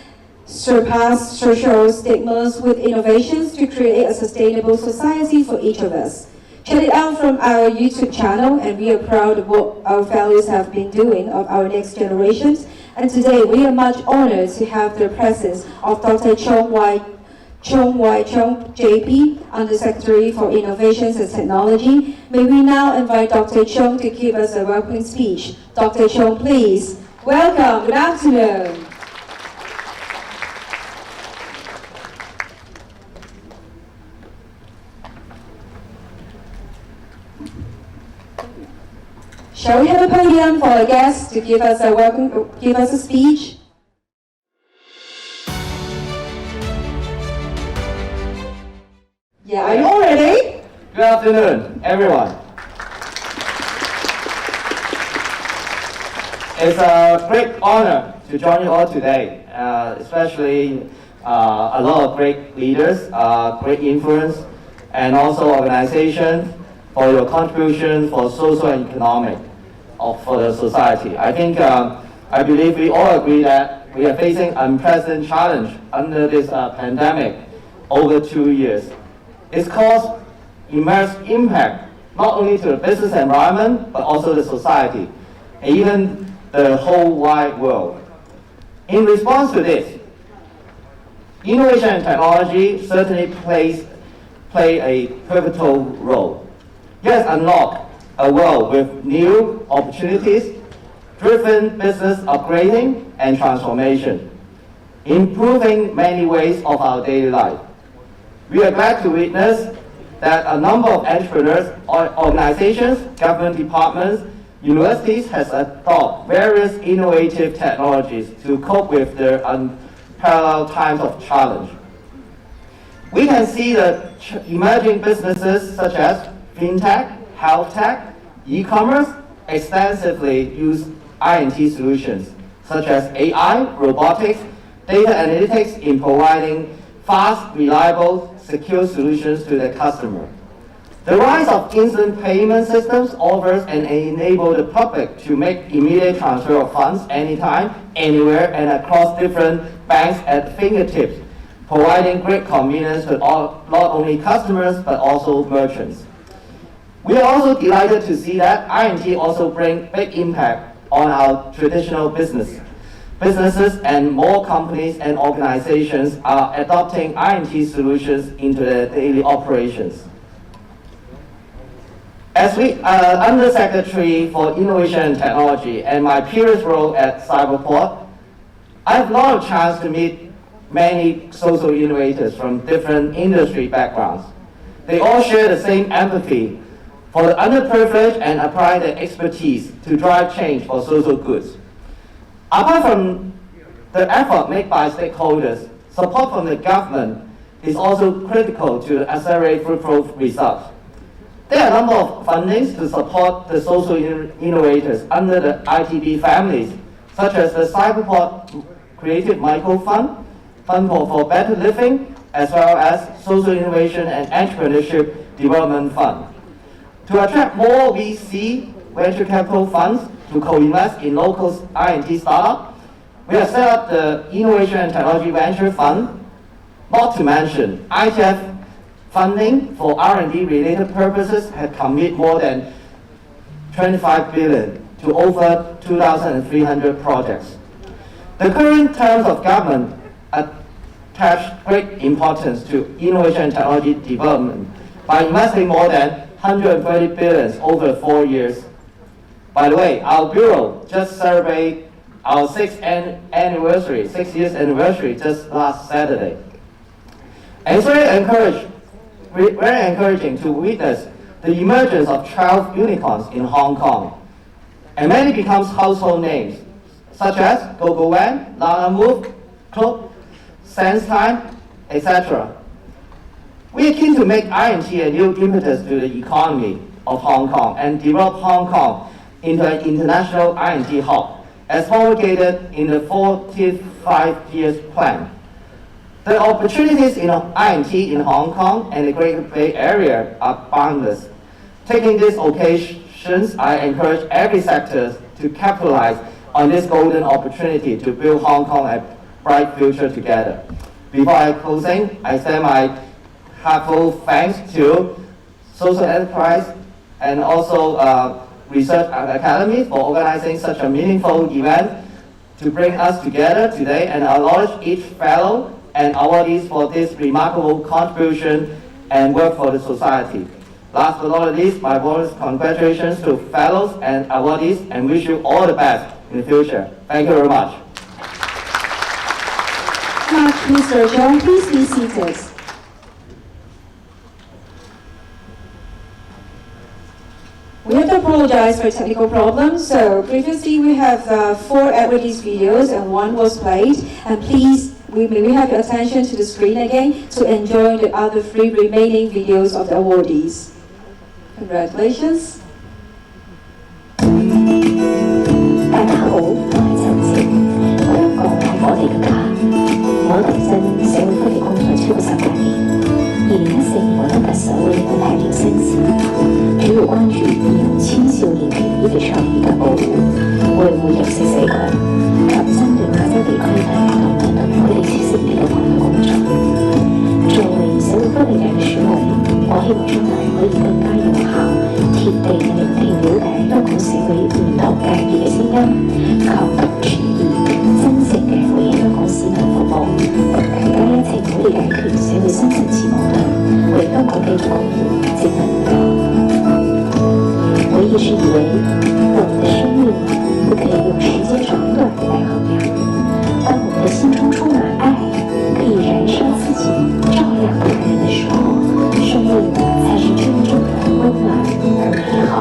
surpass social stigmas with innovations to create a sustainable society for each of us. Check it out from our YouTube channel, and we are proud of what our fellows have been doing of our next generations. And today, we are much honored to have the presence of Dr. Chong Wai JP, Undersecretary for Innovations and Technology. May we now invite Dr. Chong to give us a welcoming speech. Dr. Chong, please. Welcome. Good afternoon. Shall we have a podium for our guests to give us a speech? Yeah, are you all ready? Good afternoon, everyone. It's a great honor to join you all today, especially a lot of great leaders, great influence, and also organizations for your contribution for social and economic for the society. I think, I believe we all agree that we are facing unprecedented challenge under this pandemic over 2 years. It's caused immense impact not only to the business environment, but also the society, and even the whole wide world. In response to this, innovation and technology certainly play a pivotal role. It has unlocked a world with new opportunities, driven business upgrading and transformation, improving many ways of our daily life. We are glad to witness that a number of entrepreneurs, organizations, government departments, universities has adopted various innovative technologies to cope with their unparalleled times of challenge. We can see that emerging businesses such as fintech, health tech, e-commerce extensively use INT solutions such as AI, robotics, data analytics in providing fast, reliable, secure solutions to their customer. The rise of instant payment systems offers and enables the public to make immediate transfer of funds anytime, anywhere, and across different banks at fingertips, providing great convenience to not only customers but also merchants. We are also delighted to see that INT also brings big impact on our traditional businesses, and more companies and organizations are adopting INT solutions into their daily operations. As Undersecretary for Innovation and Technology and my previous role at Cyberport, I have a lot of chance to meet many social innovators from different industry backgrounds. They all share the same empathy for the underprivileged and apply their expertise to drive change for social goods. Apart from the effort made by stakeholders, support from the government is also critical to accelerate fruitful results. There are a number of fundings to support the social innovators under the ITB families, such as the Cyberport Creative Micro Fund, Fund for Better Living, as well as Social Innovation and Entrepreneurship Development Fund. To attract more VC venture capital funds to co-invest in local INT startups, we have set up the Innovation and Technology Venture Fund, not to mention ITF funding for R&D related purposes had committed more than 25 billion to over 2,300 projects. The current terms of government attach great importance to innovation and technology development by investing more than 130 billion over 4 years. By the way, our bureau just celebrated our 6 years anniversary just last Saturday. And it's very encouraging to witness the emergence of 12 unicorns in Hong Kong. And many becomes household names, such as GoGoVan, Lana Move, Club, SenseTime, etc. We are keen to make INT a new impetus to the economy of Hong Kong and develop Hong Kong into an international INT hub, as promulgated in the 45 years plan. The opportunities in INT in Hong Kong and the Greater Bay Area are boundless. Taking these occasions, I encourage every sector to capitalize on this golden opportunity to build Hong Kong a bright future together. Before closing, I send my heartfelt thanks to Social Enterprise and also Research Academy for organizing such a meaningful event to bring us together today, and acknowledge each fellow and awardees for this remarkable contribution and work for the society. Last but not least, my warmest congratulations to fellows and awardees, and wish you all the best in the future. Thank you very much. Mr. John, please be seated. We have to apologize for technical problems. So previously we have 4 awardees videos and 1 was played. And please, may we have your attention to the screen again to enjoy the other 3 remaining videos of the awardees. Congratulations. 大家好，我係陳志，香港係我哋嘅家。我投身社會福利工作超過19年。2014年我當特首亦都係條新事，主要關注兒童青少年權益嘅倡議及保護，維護弱勢社群及針對亞洲地區唔同界別嘅聲音，求同存異，真誠嘅為香港市民服務，同大家一齊努力解決社會深層次矛盾，為香港繼續貢獻正能量。我一直以為我們的生命不可以用時間長短來衡量，當我們的心中充滿愛，可以燃燒自己，照亮他人的時候，生命才是真正的溫暖而美好。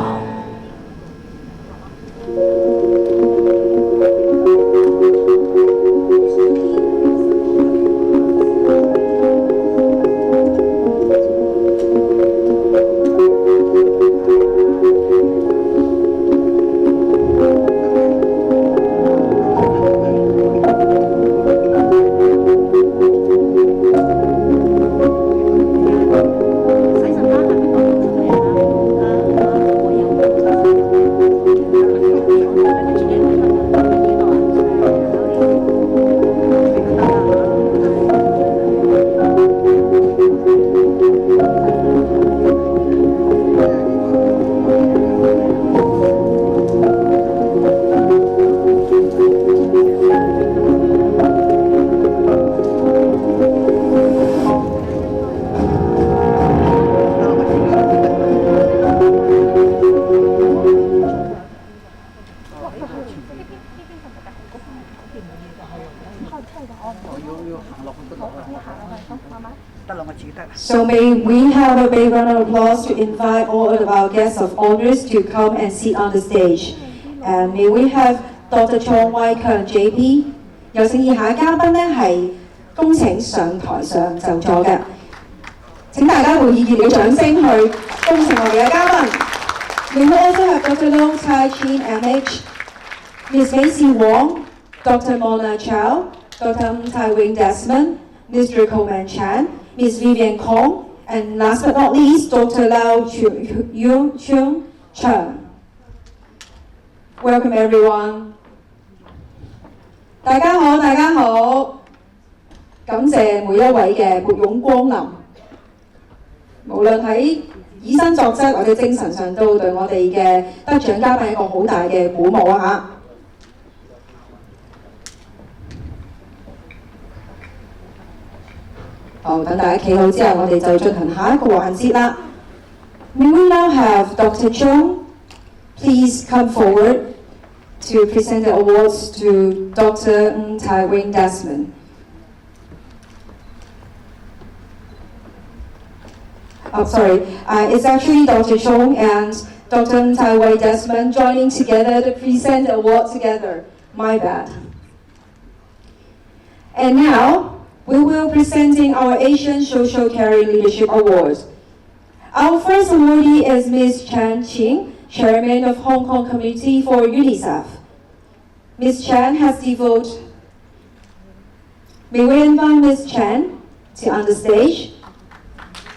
So may we have a big round of applause to invite all of our guests of honors to come and sit on the stage. And may we have Dr. 莊偉強 JP。有請以下嘉賓呢係恭請上台上就座嘅。請大家會以熱烈掌聲去恭請我哋嘅嘉賓。We will also have Dr. Long Tai Chin MH, Ms. Macy Wong, Dr. Mona Chow, Dr. Untitled Desmond, Mr. Coleman Chan, Ms. Vivian Kong, and last but not least, Dr. Lau Chung Chang. Welcome everyone. 大家好，大家好，感謝每一位嘅撥冗光臨，無論喺以身作則或者精神上都對我哋嘅得獎嘉賓一個好大嘅鼓舞啊嚇！好，等大家企好之後，我哋就進行下一個環節啦。May we now have Dr. Zhong please come forward to present the awards to Dr. Untitled Desmond. Oh, sorry, it's actually Dr. Zhong and Dr. Untitled Desmond joining together to present the award together. My bad. And now, we will be presenting our Asian Social Caring Leadership Award. Our first awardee is Ms. Chan Qing, Chairman of Hong Kong Committee for UNICEF. Ms. Chan has devoted. May we invite Ms. Chan to on the stage?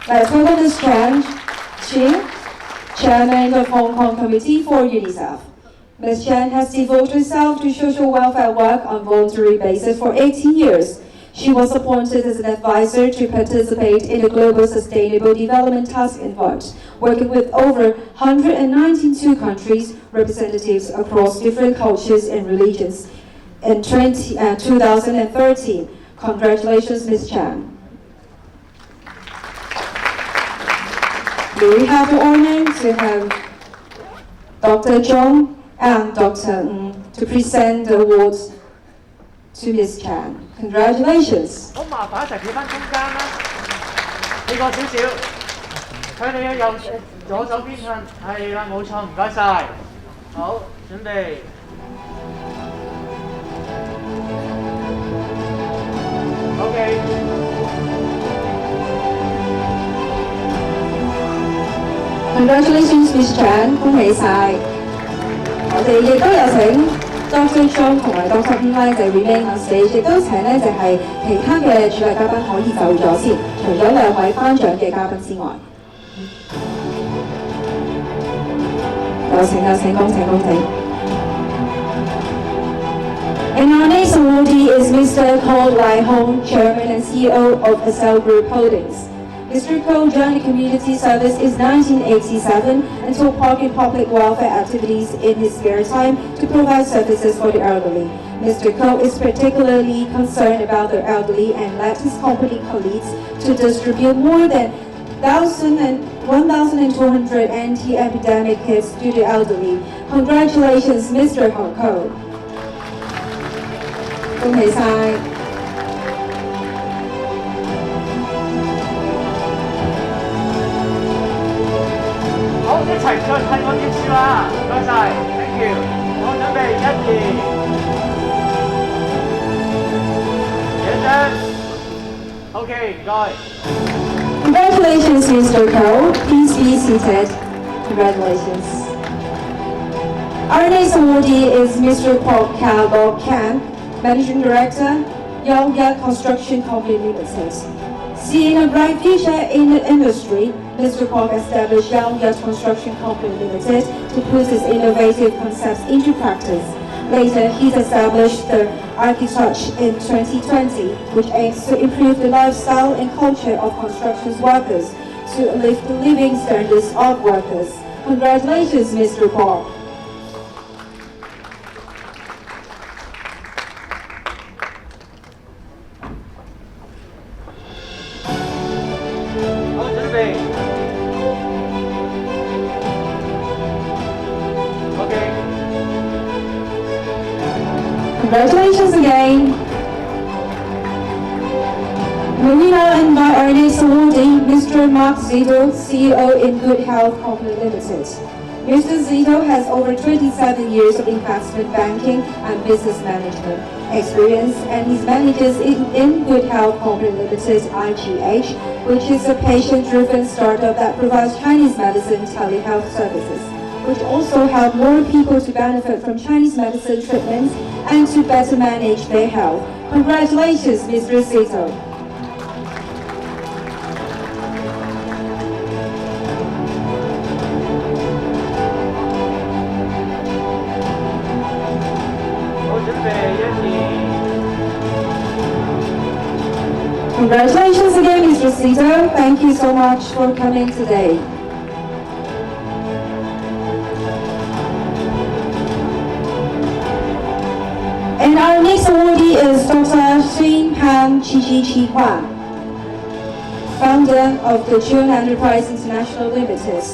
Let's welcome Ms. Chan Qing, Chairman of Hong Kong Committee for UNICEF. Ms. Chan has devoted herself to social welfare work on voluntary basis for 18 years. She was appointed as an advisor to participate in the Global Sustainable Development Task Force, working with over 192 countries, representatives across different cultures and religions. In 2013, congratulations, Ms. Chan. We have the honor to have Dr. Zhong and Dr. Ng to present the awards to Ms. Chan. Congratulations. 好麻煩一齊企翻中間啦，企過少少，佢哋嘅右左手邊向，係啦，冇錯，唔該晒。好，準備。OK。Congratulations, Ms. Chan， 恭喜晒！我哋亦都有請 Dr. Zhong 同埋 Dr. Ng 咧就 remain on stage， 亦都請咧就係其他嘅主禮嘉賓可以就咗先，除咗兩位頒獎嘅嘉賓之外，有請有請，恭請恭請。And our next awardee is Mr. Cole Lai Hong, Chairman and CEO of SERA Group Holdings. Mr. Ko joined community service in 1987 and took part in public welfare activities in his spare time to provide services for the elderly. Mr. Ko is particularly concerned about the elderly and led his company colleagues to distribute more than 1,200 anti-epidemic kits to the elderly. Congratulations, Mr. Ko. 恭喜晒。好，一齊再睇我點笑啊！唔該晒 ，thank you。我準備1、2，影張。OK，唔該。Congratulations, Mr. Ko. Please be seated. Congratulations. Our next awardee is Mr. Kwok Bob Kan, Managing Director, Young Yat Construction Company Limited. Seeing a bright future in the industry, Mr. Kwok established Young Yat Construction Company Limited to put his innovative concepts into practice. Later, he established the Architouch in 2020, which aims to improve the lifestyle and culture of construction workers to lift the living standards of workers. Congratulations, Mr. Kwok. Congratulations again. May we now invite our next awardee, Mr. Mark Zito, CEO in Good Health Company Limited. Mr. Zito has over 27 years of investment banking and business management experience, and he manages in Good Health Company Limited, IGH, which is a patient-driven startup that provides Chinese medicine telehealth services, which also help more people to benefit from Chinese medicine treatments and to better manage their health. Congratulations, Mr. Zito. Congratulations again, Mr. Zito. Thank you so much for coming today. And our next awardee is Dr. Xin Han Chi Huan, founder of the June Enterprise International Limited.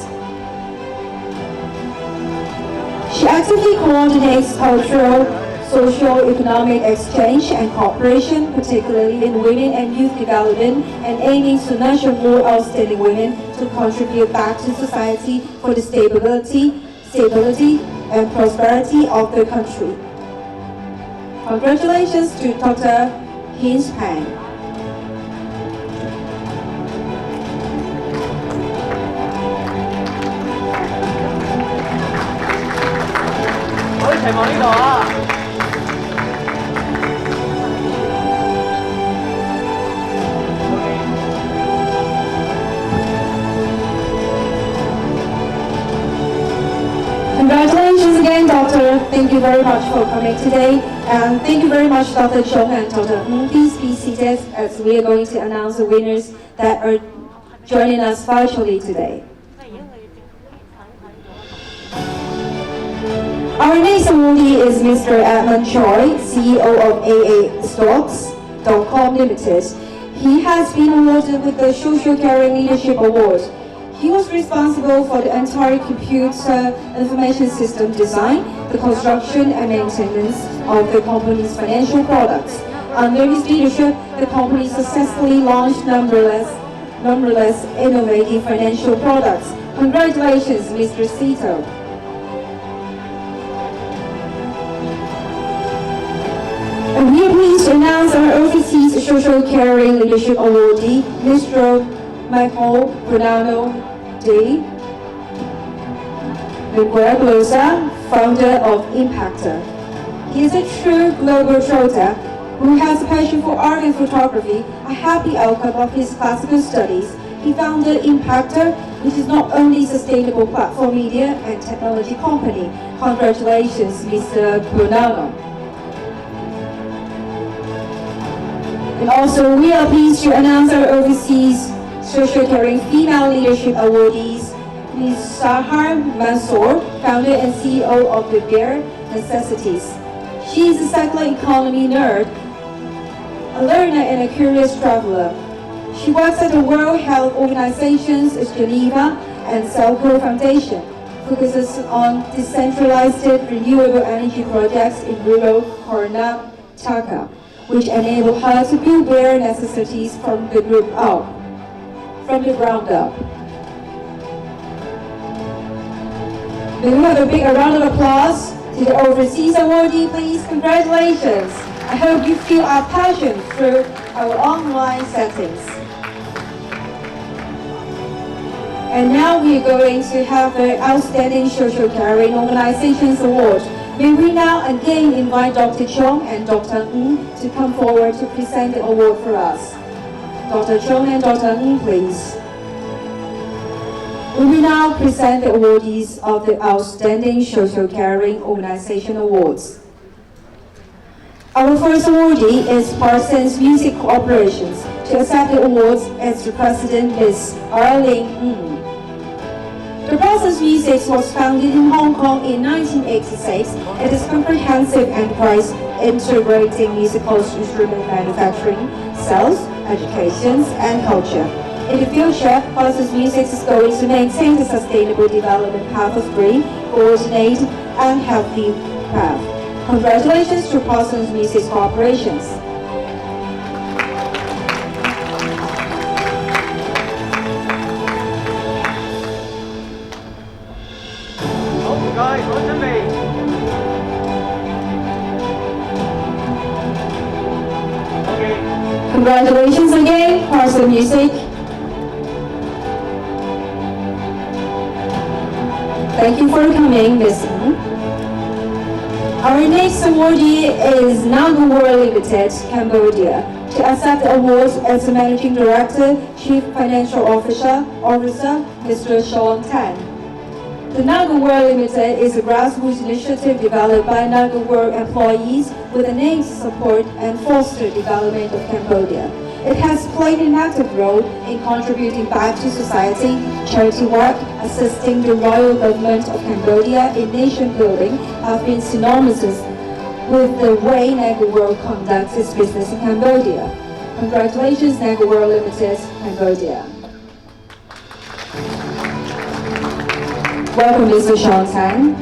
She actively coordinates cultural, socio-economic exchange and cooperation, particularly in women and youth development, and aiming to nurture more outstanding women to contribute back to society for the stability and prosperity of the country. Congratulations to Dr. Hins Pang. Congratulations again, Doctor. Thank you very much for coming today. And thank you very much, Dr. Chong and Dr. Ng. Please be seated as we are going to announce the winners that are joining us virtually today. Our next awardee is Mr. Edmund Choi, CEO of AAStocks.com Limited. He has been awarded with the Social Caring Leadership Award. He was responsible for the entire computer information system design, the construction and maintenance of the company's financial products. Under his leadership, the company successfully launched numberless innovative financial products. Congratulations, Mr. Sito. And we are pleased to announce our Overseas Social Caring Leadership Awardee, Mr. Michael Bernardo D. Guerra, founder of Impactor. He is a true global trotter who has a passion for art and photography, a happy outcome of his classical studies. He founded Impactor, which is not only a sustainable platform media and technology company. Congratulations, Mr. Bernardo. And also, we are pleased to announce our Overseas Social Caring Female Leadership Awardees, Ms. Sahar Mansour, founder and CEO of The Bare Necessities. She is a cycling economy nerd, a learner and a curious traveler. She works at the World Health Organization's Geneva and Selco Foundation, focuses on decentralized renewable energy projects in rural Karnataka, which enable her to build bare necessities from the ground up. May we have a big round of applause to the overseas awardee, please? Congratulations. I hope you feel our passion through our online settings. And now we are going to have the Outstanding Social Caring Organizations Award. May we now again invite Dr. Chong and Dr. Ng to come forward to present the award for us. Dr. Chong and Dr. Ng, please. We will now present the awardees of the Outstanding Social Caring Organization Awards. Our first awardee is Parsons Music Corporations. To accept the awards as the president, Ms. Arlene Ng. The Parsons Music was founded in Hong Kong in 1986. It is a comprehensive enterprise integrating musical instrument manufacturing, sales, education, and culture. In the future, Parsons Music is going to maintain the sustainable development path of green, coordinated, and healthy path. Congratulations to Parsons Music Corporations. Congratulations again, Parsons Music. Thank you for coming, Ms. Ng. Our next awardee is Naga World Limited, Cambodia. To accept the award as the Managing Director, Chief Financial Officer, Mr. Sean Tan. The Naga World Limited is a grassroots initiative developed by Naga World employees with an aim to support and foster development of Cambodia. It has played an active role in contributing back to society, charity work, assisting the royal government of Cambodia in nation building have been synonymous with the way Naga World conducts its business in Cambodia. Congratulations, Naga World Limited, Cambodia. Welcome, Mr. Sean Tan.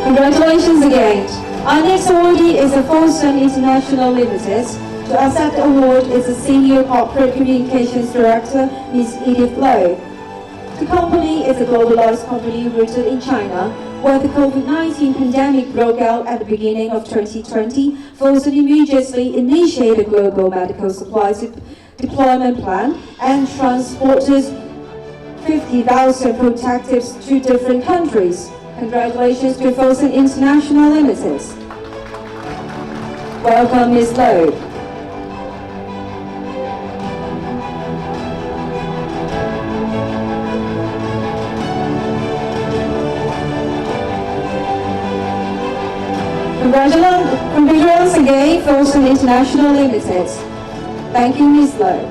Congratulations again. Our next awardee is the Folsom International Limited. To accept the award is the Senior Corporate Communications Director, Ms. Edith Lowe. The company is a globalized company rooted in China, where the COVID-19 pandemic broke out at the beginning of 2020. Folsom immediately initiated a global medical supplies deployment plan and transported 50,000 protectives to different countries. Congratulations to Folsom International Limited. Welcome, Ms. Lowe. Congratulations again, Folsom International Limited. Thank you, Ms. Lowe.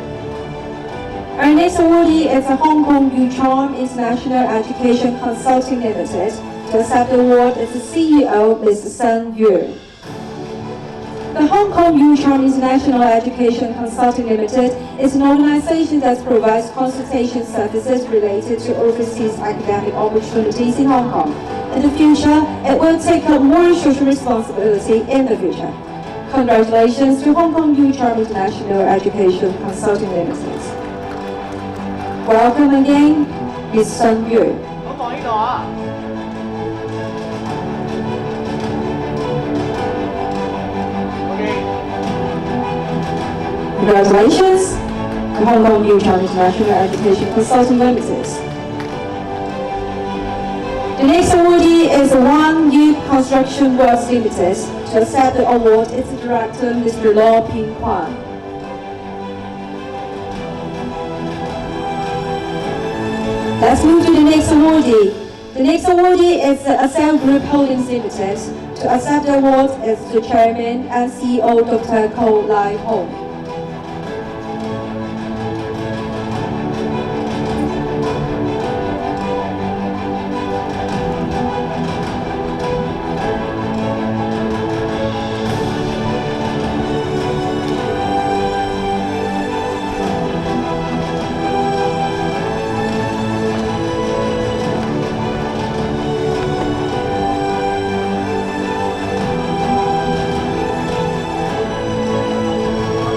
Our next awardee is the Hong Kong U-Charm International Education Consulting Limited. To accept the award is the CEO, Mr. Sun Yu. The Hong Kong U-Charm International Education Consulting Limited is an organization that provides consultation services related to overseas academic opportunities in Hong Kong. In the future, it will take up more social responsibility in the future. Congratulations to Hong Kong U-Charm International Education Consulting Limited. Welcome again, Ms. Sun Yu. Congratulations to Hong Kong U-Charm International Education Consulting Limited. The next awardee is the One Youth Construction Works Limited. To accept the award is the director, Mr. Law Ping Kwan. Let's move to the next awardee. The next awardee is the Ascel Group Holdings Limited. To accept the award is the Chairman and CEO, Dr. Ko Lai Hong.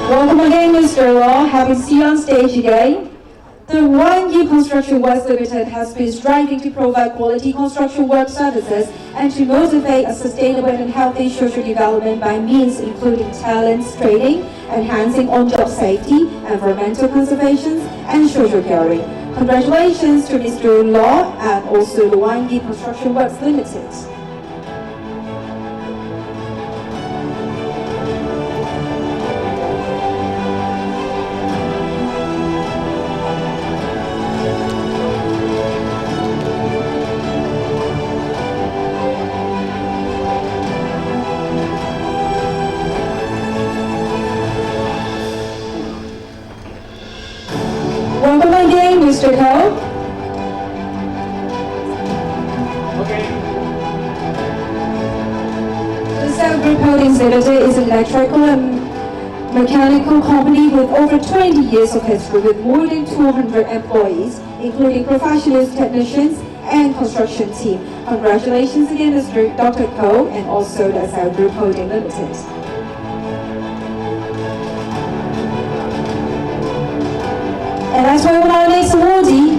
Welcome again, Mr. Law. Happy to see you on stage again. The One-Year Construction Works Limited has been striving to provide quality construction work services and to motivate a sustainable and healthy social development by means including talent training, enhancing on-job safety, environmental conservation, and social caring. Congratulations to Mr. Law and also the One-Year Construction Works Limited. Welcome again, Mr. Ko. Okay. The Ascel Group Holdings Limited is an electrical and mechanical company with over 20 years of history with more than 200 employees, including professionals, technicians, and construction team. Congratulations again, Mr. Dr. Ko, and also the Ascel Group Holdings Limited. And as for our next awardee,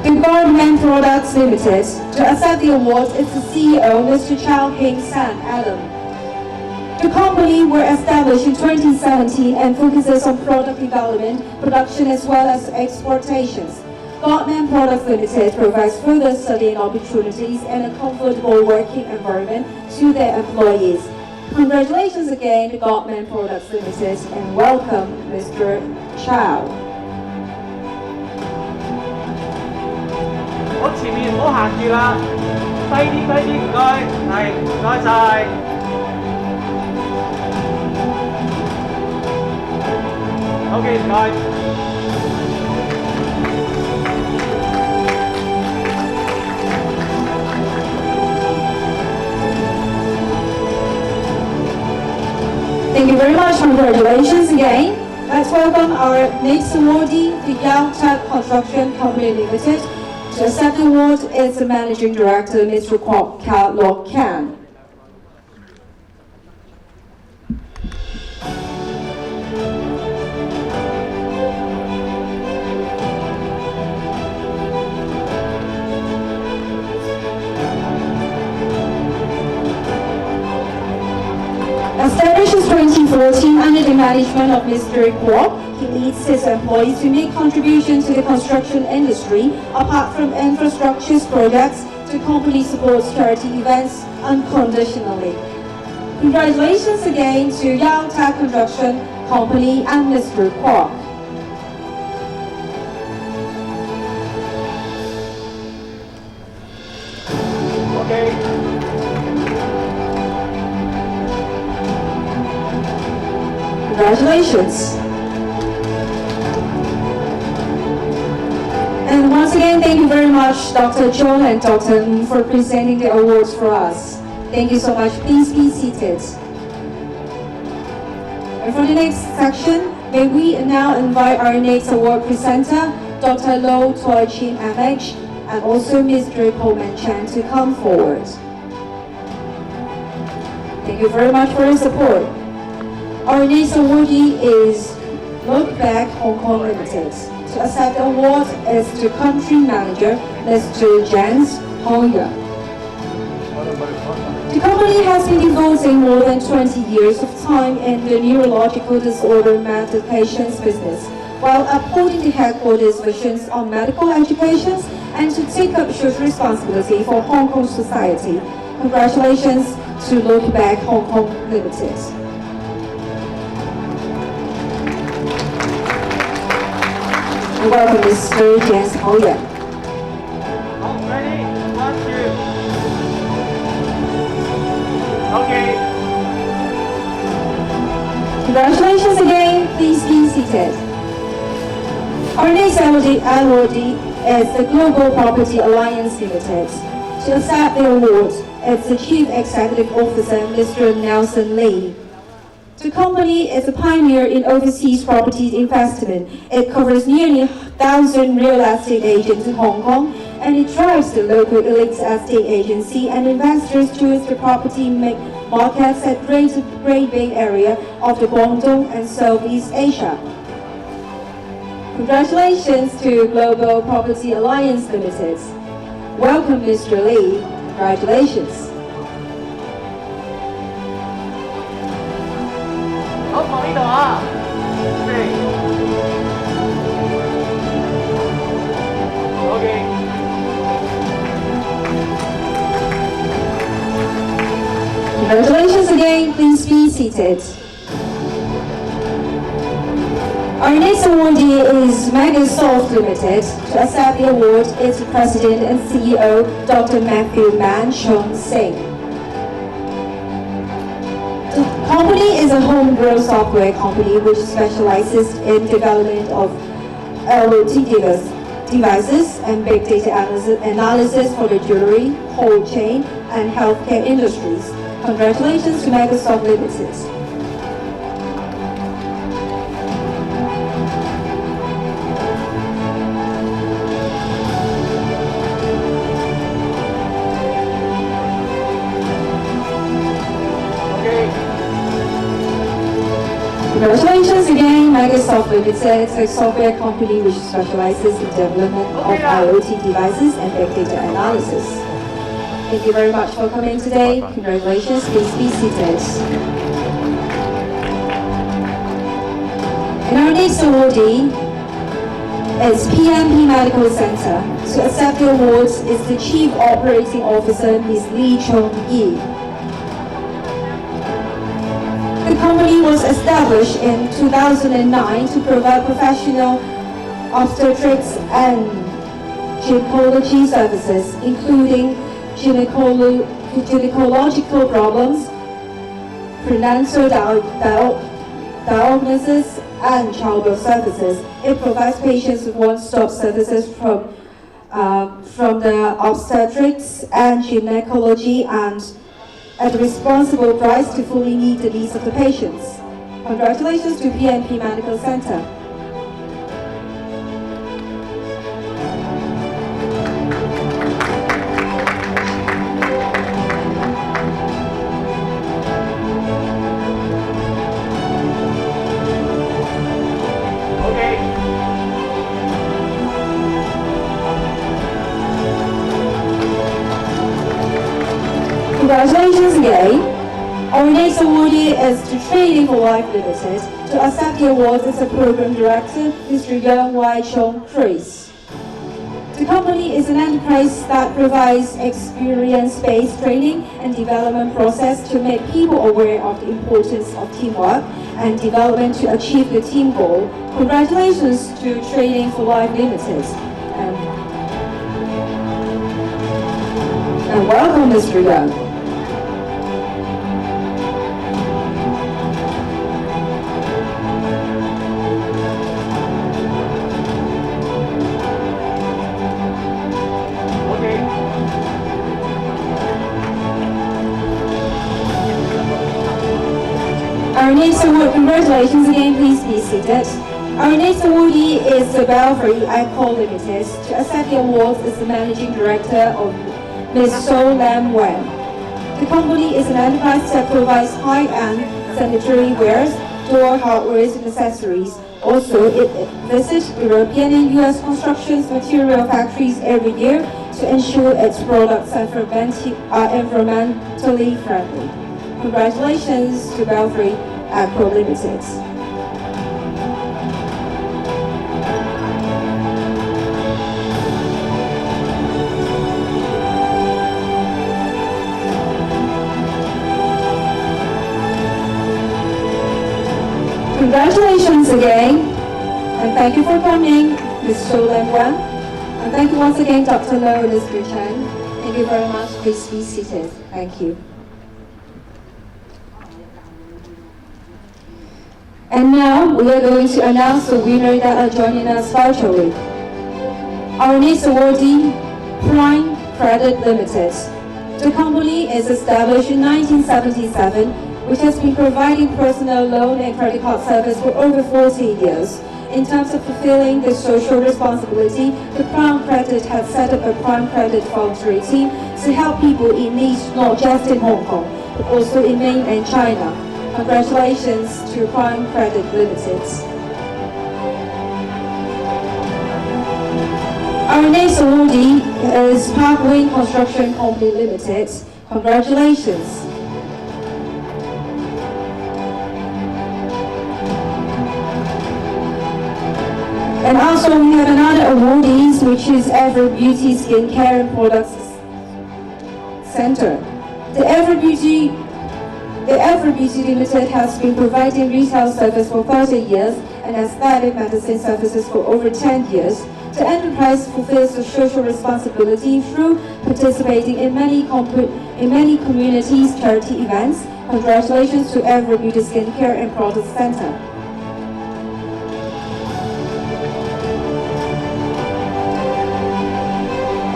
the Government Products Limited. To accept the award is the CEO, Mr. Chow Heng San Adam. The company were established in 2017 and focuses on product development, production as well as exportations. Government Products Limited provides further studying opportunities and a comfortable working environment to their employees. Congratulations again to Government Products Limited and welcome Mr. Chow. 好，前面唔好行住啦，低啲低啲，唔該，係唔該晒。OK，唔該。Thank you very much. Congratulations again. Let's welcome our next awardee, the Young Tech Construction Company Limited. To accept the award is the Managing Director, Mr. Kwok Ka Lok Kan. Established in 2014 under the management of Mr. Kwok, he leads his employees to make contributions to the construction industry. Apart from infrastructure projects, the company supports charity events unconditionally. Congratulations again to Young Tech Construction Company and Mr. Kwok. Okay. Congratulations. And once again, thank you very much, Dr. John and Dr. Ng, for presenting the awards for us. Thank you so much. Please be seated. And for the next section, may we now invite our next award presenter, Dr. Lo Toi Chin MH, and also Mr. Coleman Chan to come forward. Thank you very much for your support. Our next awardee is Look Back Hong Kong Limited. To accept the award is the country manager, Mr. Jens Hoya. The company has been devoting more than 20 years of time in the neurological disorder medications business, while upholding the headquarters' visions on medical education and to take up social responsibility for Hong Kong society. Congratulations to Look Back Hong Kong Limited. Welcome, Mr. Jens Hoya. Congratulations again. Please be seated. Our next awardee is the Global Property Alliance Limited. To accept the award, it's the Chief Executive Officer, Mr. Nelson Lee. The company is a pioneer in overseas property investment. It covers nearly 1,000 real estate agents in Hong Kong, and it drives the local elite estate agency and investors towards the property markets at Great Bay Area of the Guangdong and Southeast Asia. Congratulations to Global Property Alliance Limited. Welcome, Mr. Lee. Congratulations. 好，放呢度啊。OK。Congratulations again. Please be seated. Our next awardee is Microsoft Limited. To accept the award is the President and CEO, Dr. Matthew Man Chong Singh. The company is a homegrown software company which specializes in development of IoT devices and big data analysis for the jewelry, cold chain, and healthcare industries. Congratulations to Microsoft Limited. Congratulations again, Microsoft Limited, a software company which specializes in development of IoT devices and big data analysis. Thank you very much for coming today. Congratulations, please be seated. And our next awardee is PMP Medical Center. To accept the awards is the Chief Operating Officer, Ms. Lee Chong-yi. The company was established in 2009 to provide professional obstetrics and gynecology services, including gynecological problems, prenatal diagnosis, and childbirth services. It provides patients with one-stop services from the obstetrics and gynecology and at a responsible price to fully meet the needs of the patients. Congratulations to PMP Medical Center. Congratulations again. Our next awardee is to Trading for Life Limited. To accept the award is the Program Director, Mr. Yang Wai Chong Chris. The company is an enterprise that provides experience-based training and development process to make people aware of the importance of teamwork and development to achieve the team goal. Congratulations to Trading for Life Limited. And welcome, Mr. Yang. Our next award, congratulations again, please be seated. Our next awardee is the Belfry Eco Limited. To accept the award is the Managing Director of Ms. So Lam Wen. The company is an enterprise that provides high-end sanitary wares, door hardware and accessories. Also, it visits European and US construction material factories every year to ensure its products are environmentally friendly. Congratulations to Belfry Eco Limited. Congratulations again, and thank you for coming, Ms. Zhou Wan. And thank you once again, Dr. Lo and Mr. Chen. Thank you very much. Please be seated. Thank you. And now we are going to announce the winner that are joining us virtually. Our next awardee, Prime Credit Limited. The company is established in 1977, which has been providing personal loan and credit card service for over 40 years. In terms of fulfilling the social responsibility, the Prime Credit has set up a Prime Credit voluntary team to help people in need not just in Hong Kong, but also in mainland China. Congratulations to Prime Credit Limited. Our next awardee is Parkway Construction Company Limited. Congratulations. And also we have another awardees, which is Ever Beauty Skincare and Products Center. The Ever Beauty Limited has been providing retail service for 30 years and aesthetic medicine services for over 10 years. The enterprise fulfills the social responsibility through participating in many communities' charity events. Congratulations to Ever Beauty Skincare and Products Center.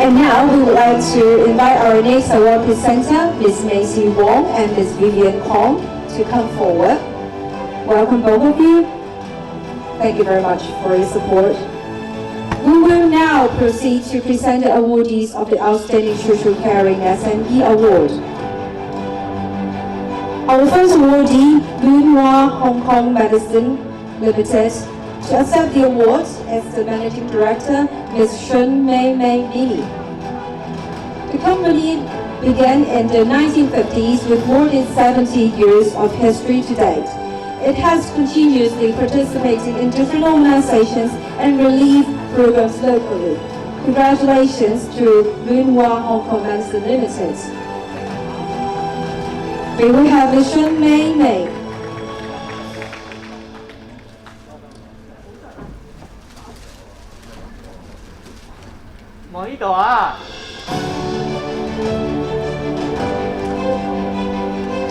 And now we would like to invite our next award presenter, Ms. Macy Wong and Ms. Vivian Kong, to come forward. Welcome both of you. Thank you very much for your support. We will now proceed to present the awardees of the Outstanding Social Caring SME Award. Our first awardee, Lunhua Hong Kong Medicine Limited. To accept the award is the Managing Director, Ms. Shun Mei Mimi. The company began in the 1950s with more than 70 years of history to date. It has continuously participated in different organizations and relief programs locally. Congratulations to Lunhua Hong Kong Medicine Limited. May we have Ms. Shun Mei.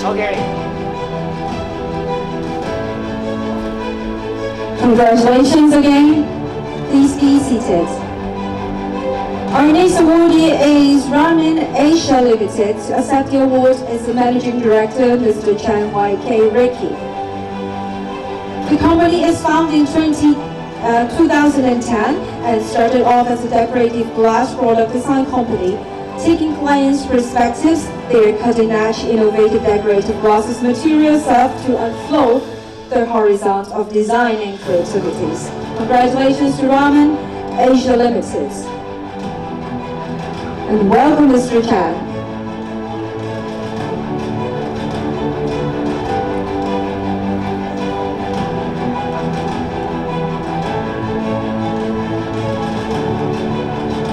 Okay. Congratulations again. Please be seated. Our next awardee is Ramen Asia Limited. To accept the award is the Managing Director, Mr. Chan Y.K. Ricky. The company is founded in 2010 and started off as a decorative glass product design company, taking clients' perspectives, their cutting-edge innovative decorative glasses materials serve to unfold the horizon of design and creativities. Congratulations to Ramen Asia Limited. And welcome, Mr. Chan.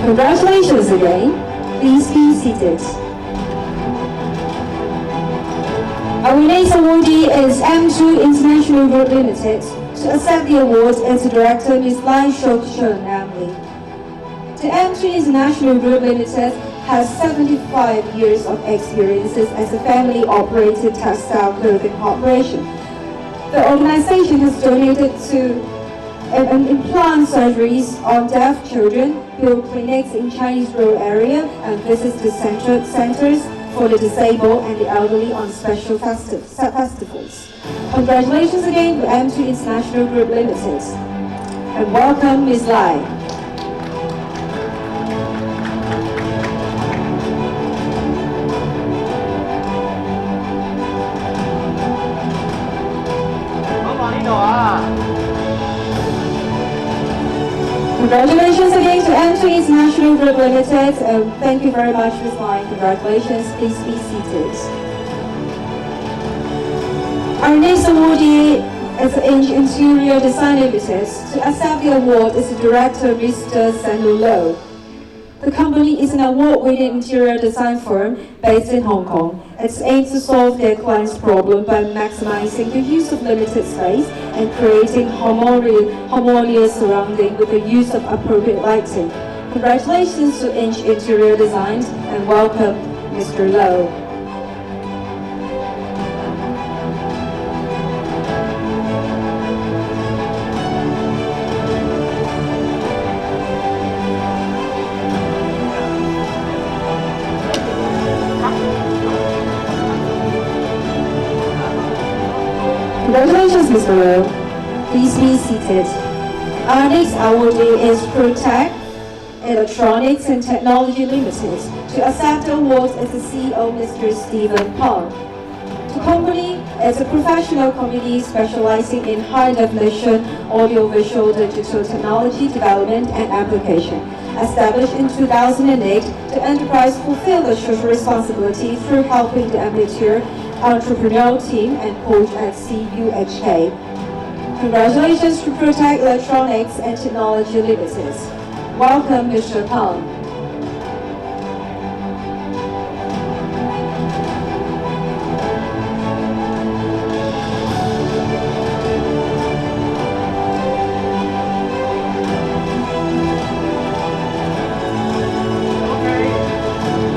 Congratulations again. Please be seated. Our next awardee is M2 International Group Limited. To accept the award is the Director, Ms. Lai Shok Shun Namli. The M2 International Group Limited has 75 years of experiences as a family-operated textile clothing corporation. The organization has donated to implant surgeries on deaf children, build clinics in Chinese rural area, and visits the centers for the disabled and the elderly on special festivals. Congratulations again to M2 International Group Limited. And welcome, Ms. Lai. Congratulations again to M2 International Group Limited, and thank you very much, Ms. Lai. Congratulations. Please be seated. Our next awardee is Inch Interior Design Limited. To accept the award is the Director, Mr. Sanu Lo. The company is an award-winning interior design firm based in Hong Kong. Its aim to solve their clients' problem by maximizing the use of limited space and creating harmonious surrounding with the use of appropriate lighting. Congratulations to Inch Interior Designs and welcome, Mr. Lo. Congratulations, Mr. Wu. Please be seated. Our next awardee is Protect Electronics and Technology Limited. To accept the award is the CEO, Mr. Stephen Pong. The company is a professional company specializing in high-definition audiovisual digital technology development and application. Established in 2008, the enterprise fulfilled a social responsibility through helping the amateur entrepreneurial team and coach at CUHK. Congratulations to Protect Electronics and Technology Limited. Welcome, Mr. Pang.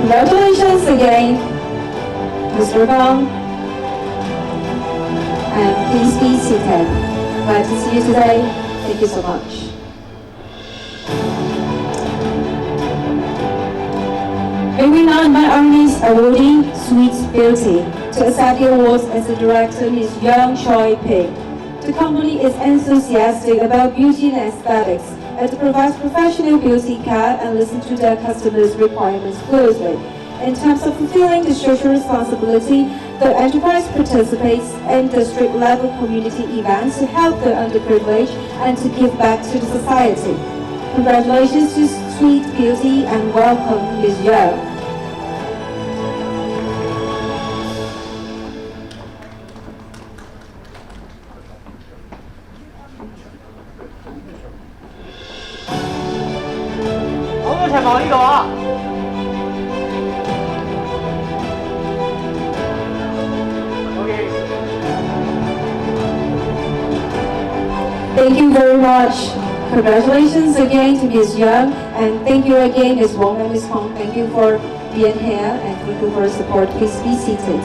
Congratulations again, Mr. Pang. And please be seated. Glad to see you today. Thank you so much. May we now invite our next awardee, Sweet Beauty, to accept the awards as the director, Ms. Yang Choi Ping. The company is enthusiastic about beauty and aesthetics and provides professional beauty care and listens to their customers' requirements closely. In terms of fulfilling the social responsibility, the enterprise participates in district-level community events to help the underprivileged and to give back to the society. Congratulations to Sweet Beauty and welcome Ms. Yang. Thank you very much. Congratulations again to Ms. Young, and thank you again Ms. Wong and Ms. Hong. Thank you for being here and thank you for your support. Please be seated.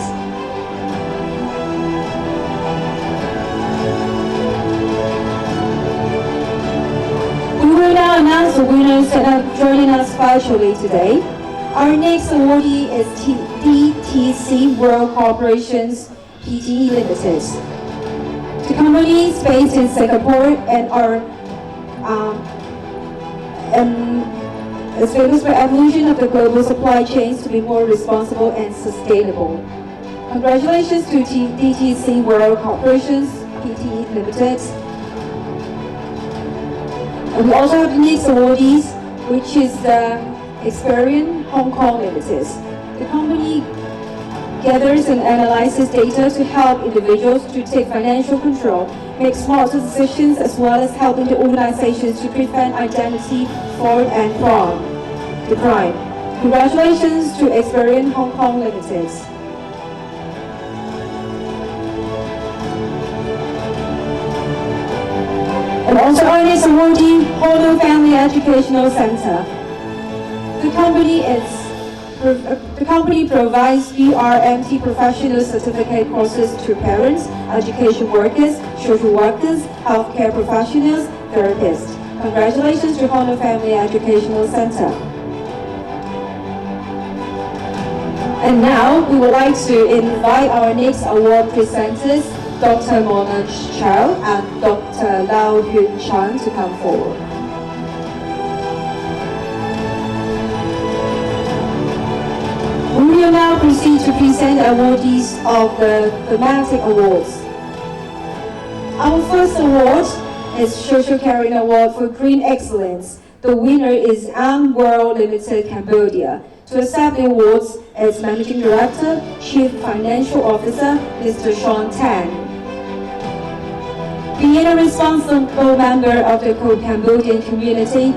We will now announce the winners that are joining us virtually today. Our next awardee is DTC World Corporations Pte. Limited. The company is based in Singapore and is famous for evolution of the global supply chains to be more responsible and sustainable. Congratulations to DTC World Corporations Pte. Limited. And we also have the next awardees, which is Experian Hong Kong Limited. The company gathers and analyzes data to help individuals to take financial control, make smarter decisions, as well as helping the organizations to prevent identity fraud and crime. Congratulations to Experian Hong Kong Limited. And also our next awardee, Honorary Family Educational Center. The company provides BRMT professional certificate courses to parents, education workers, social workers, healthcare professionals, therapists. Congratulations to Honorary Family Educational Center. And now we would like to invite our next award presenters, Dr. Mona Chow and Dr. Lau Yun Chan, to come forward. We will now proceed to present the awardees of the thematic awards. Our first award is Social Caring Award for Green Excellence. The winner is Am World Limited Cambodia. To accept the awards is Managing Director, Chief Financial Officer, Mr. Sean Tan. Being a responsible member of the Cambodian community,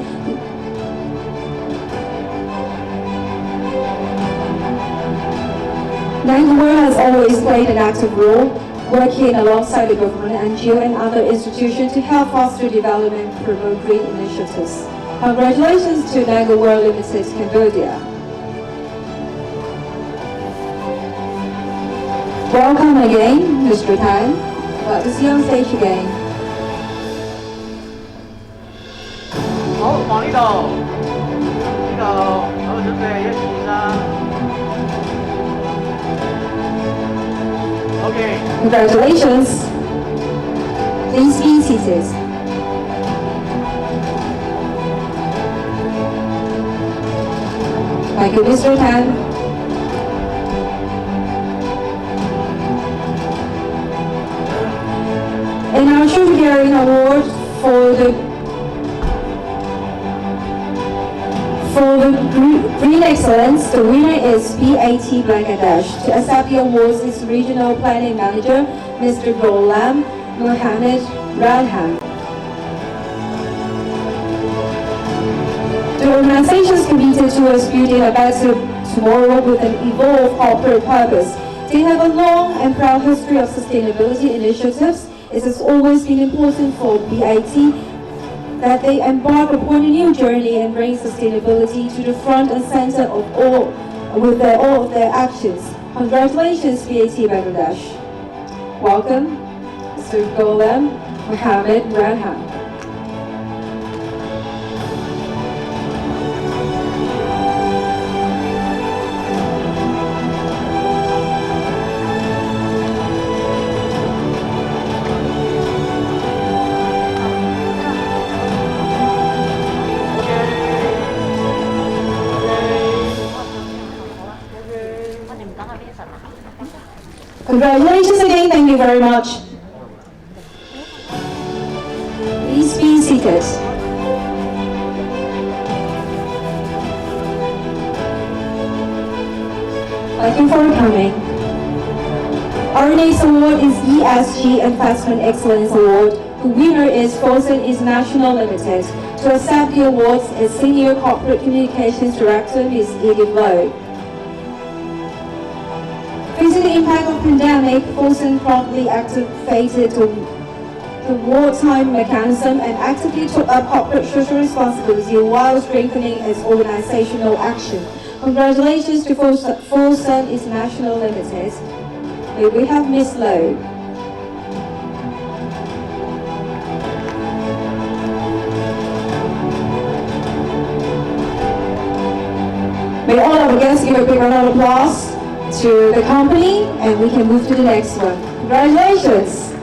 NAGWR has always played an active role, working alongside the government, NGO, and other institutions to help foster development and promote green initiatives. Congratulations to NAGWR Limited Cambodia. Welcome again, Mr. Tan. Glad to see you on stage again. 好，往呢度，好，準備1、2、3。Okay. Congratulations. Please be seated. Thank you, Mr. Tan. And our Children Award for the Green Excellence, the winner is BAT Bangladesh. To accept the awards is Regional Planning Manager, Mr. Ghulam Mohammed Radhan. The organization is committed towards building a better tomorrow with an evolved corporate purpose. They have a long and proud history of sustainability initiatives. It has always been important for BAT that they embark upon a new journey and bring sustainability to the front and center of all of their actions. Congratulations, BAT Bangladesh. Welcome, Mr. Ghulam Mohammed Radhan. Congratulations again, thank you very much. Please be seated. Thank you for coming. Our next award is ESG Investment Excellence Award. The winner is Fosun International Limited. To accept the awards is Senior Corporate Communications Director Ms. Edith Lowe. Facing the impact of the pandemic, Fosun promptly activated the wartime mechanism and actively took up corporate social responsibility while strengthening its organizational action. Congratulations to Fosun International Limited. May we have Ms. Lowe. May all of our guests give a big round of applause to the company, and we can move to the next one. Congratulations!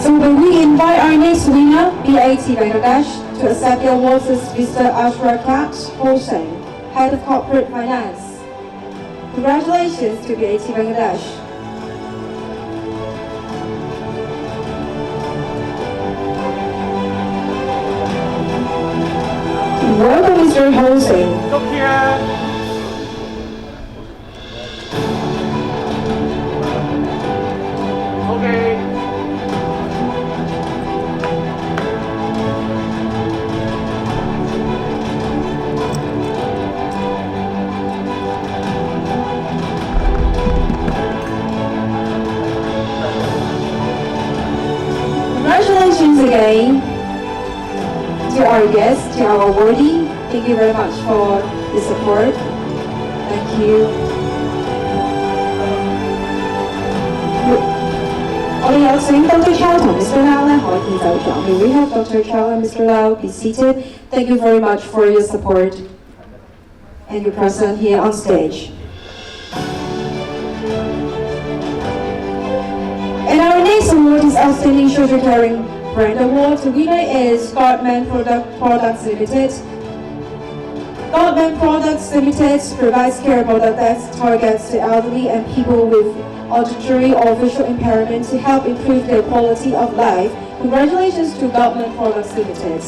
So we invite our next winner, BAT Bangladesh, to accept the awards is Mr. Ashrakat Hossain, Head of Corporate Finance. Congratulations to BAT Bangladesh. Welcome, Mr. Hossain. Look here. Okay. Congratulations again to our guests, to our awardee. Thank you very much for the support. Thank you. Dr. Chow 同 Mr. Lau 咧可以走咗。May we have Dr. Chow and Mr. Lau be seated? Thank you very much for your support and your presence here on stage. And our next award is Outstanding Social Caring Brand Award. The winner is Godman Products Limited. Godman Products Limited provides care product that targets the elderly and people with auditory or visual impairment to help improve their quality of life. Congratulations to Godman Products Limited.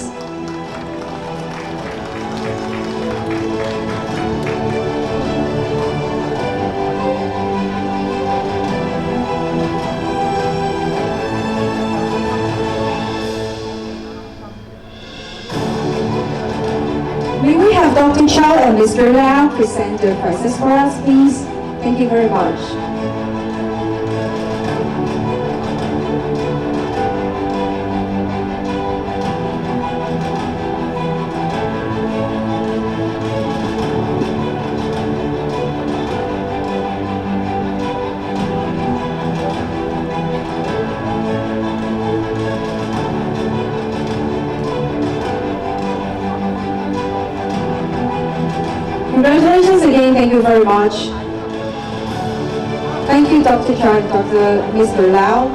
May we have Dr. Chow and Mr. Lau present their prizes for us, please? Thank you very much. Thank you very much. Thank you, Dr. Chan, Dr. Mr. Lau.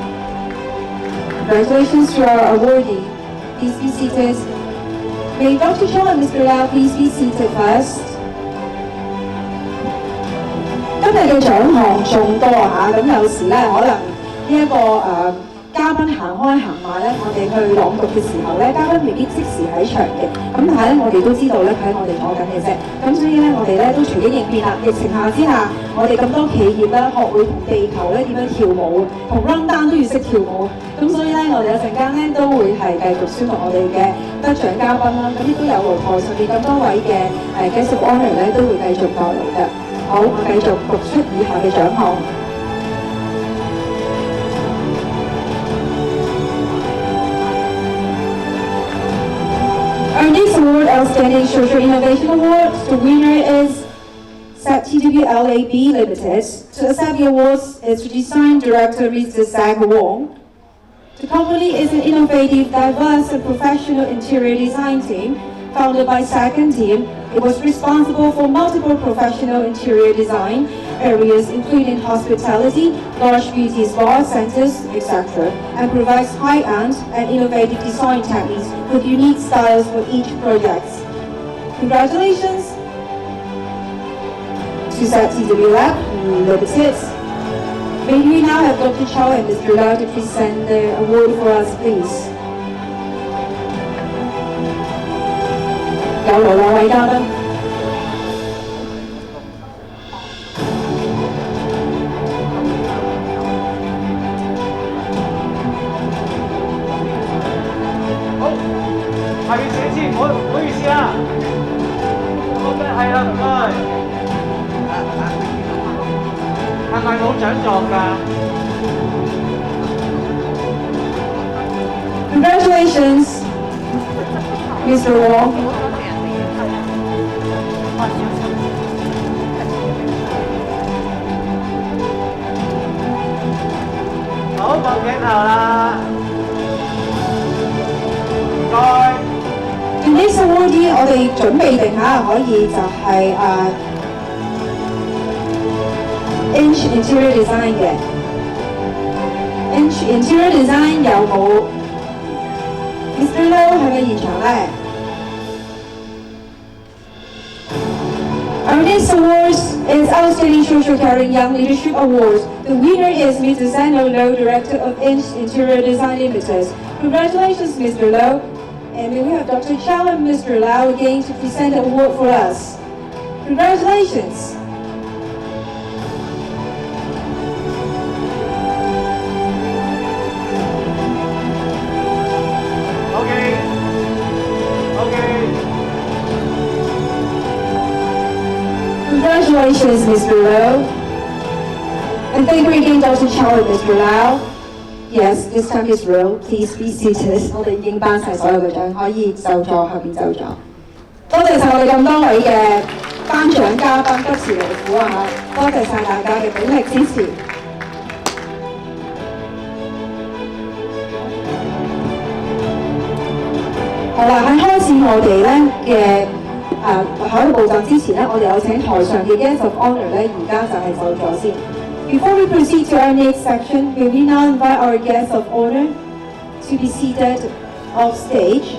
Congratulations to our awardee. Please be seated. May Dr. Chan and Mr. Lau please be seated first. 今日嘅獎項眾多嚇，咁有時咧可能呢一個嘉賓行開行埋咧，我哋去朗讀嘅時候咧，嘉賓未必即時喺場嘅，咁但係咧我哋都知道咧佢喺我哋坐緊嘅啫，咁所以咧我哋咧都隨機應變啦。疫情下之下，我哋咁多企業咧學會同地球咧點樣跳舞，同 run down 都要識跳舞，咁所以咧我哋有陣間咧都會係繼續宣讀我哋嘅得獎嘉賓啦，咁亦都有露台上面咁多位嘅guest of honor 咧都會繼續代勞嘅。好，我繼續讀出以下嘅獎項。Our next award, Outstanding Social Innovation Award, the winner is TWLAB Limited. To accept the awards is the Design Director, Mr. Zach Wong. The company is an innovative, diverse, and professional interior design team founded by Zach and team. It was responsible for multiple professional interior design areas including hospitality, large beauty spa centers, etc., and provides high-end and innovative design techniques with unique styles for each project. Congratulations to TW Lab Limited. May we now have Dr. Chow and Mr. Lau to present the award for us, please. 有勞兩位嘉賓。好，下面寫先，唔好意思啊。係啦，唔該。係咪冇獎狀㗎 ？Congratulations, Mr. Wong. 好，放鏡頭啦。唔該。This awardee 我哋準備定下可以就係Inch Interior Design 嘅。Inch Interior Design 有冇 Mr. Low 係咪現場咧？Our next award is Outstanding Social Caring Young Leadership Award. The winner is Mr. Zeno Low, Director of Inch Interior Design Limited. Congratulations, Mr. Low. And may we have Dr. Chow and Mr. Lau again to present the award for us. Congratulations. Congratulations, Mr. Low. And thank you again, Dr. Chow and Mr. Lau. Yes, this time is real. Please be seated. 我哋已經頒晒所有嘅獎，可以就座後邊就座。多謝晒我哋咁多位嘅頒獎嘉賓，不辭勞苦啊嚇！多謝晒大家嘅鼎力支持。好啦，喺開始我哋咧嘅下一個步驟之前咧，我哋有請台上嘅 guest of honor 咧，而家就係就座先。Before we proceed to our next section, may we now invite our guest of honor to be seated off stage.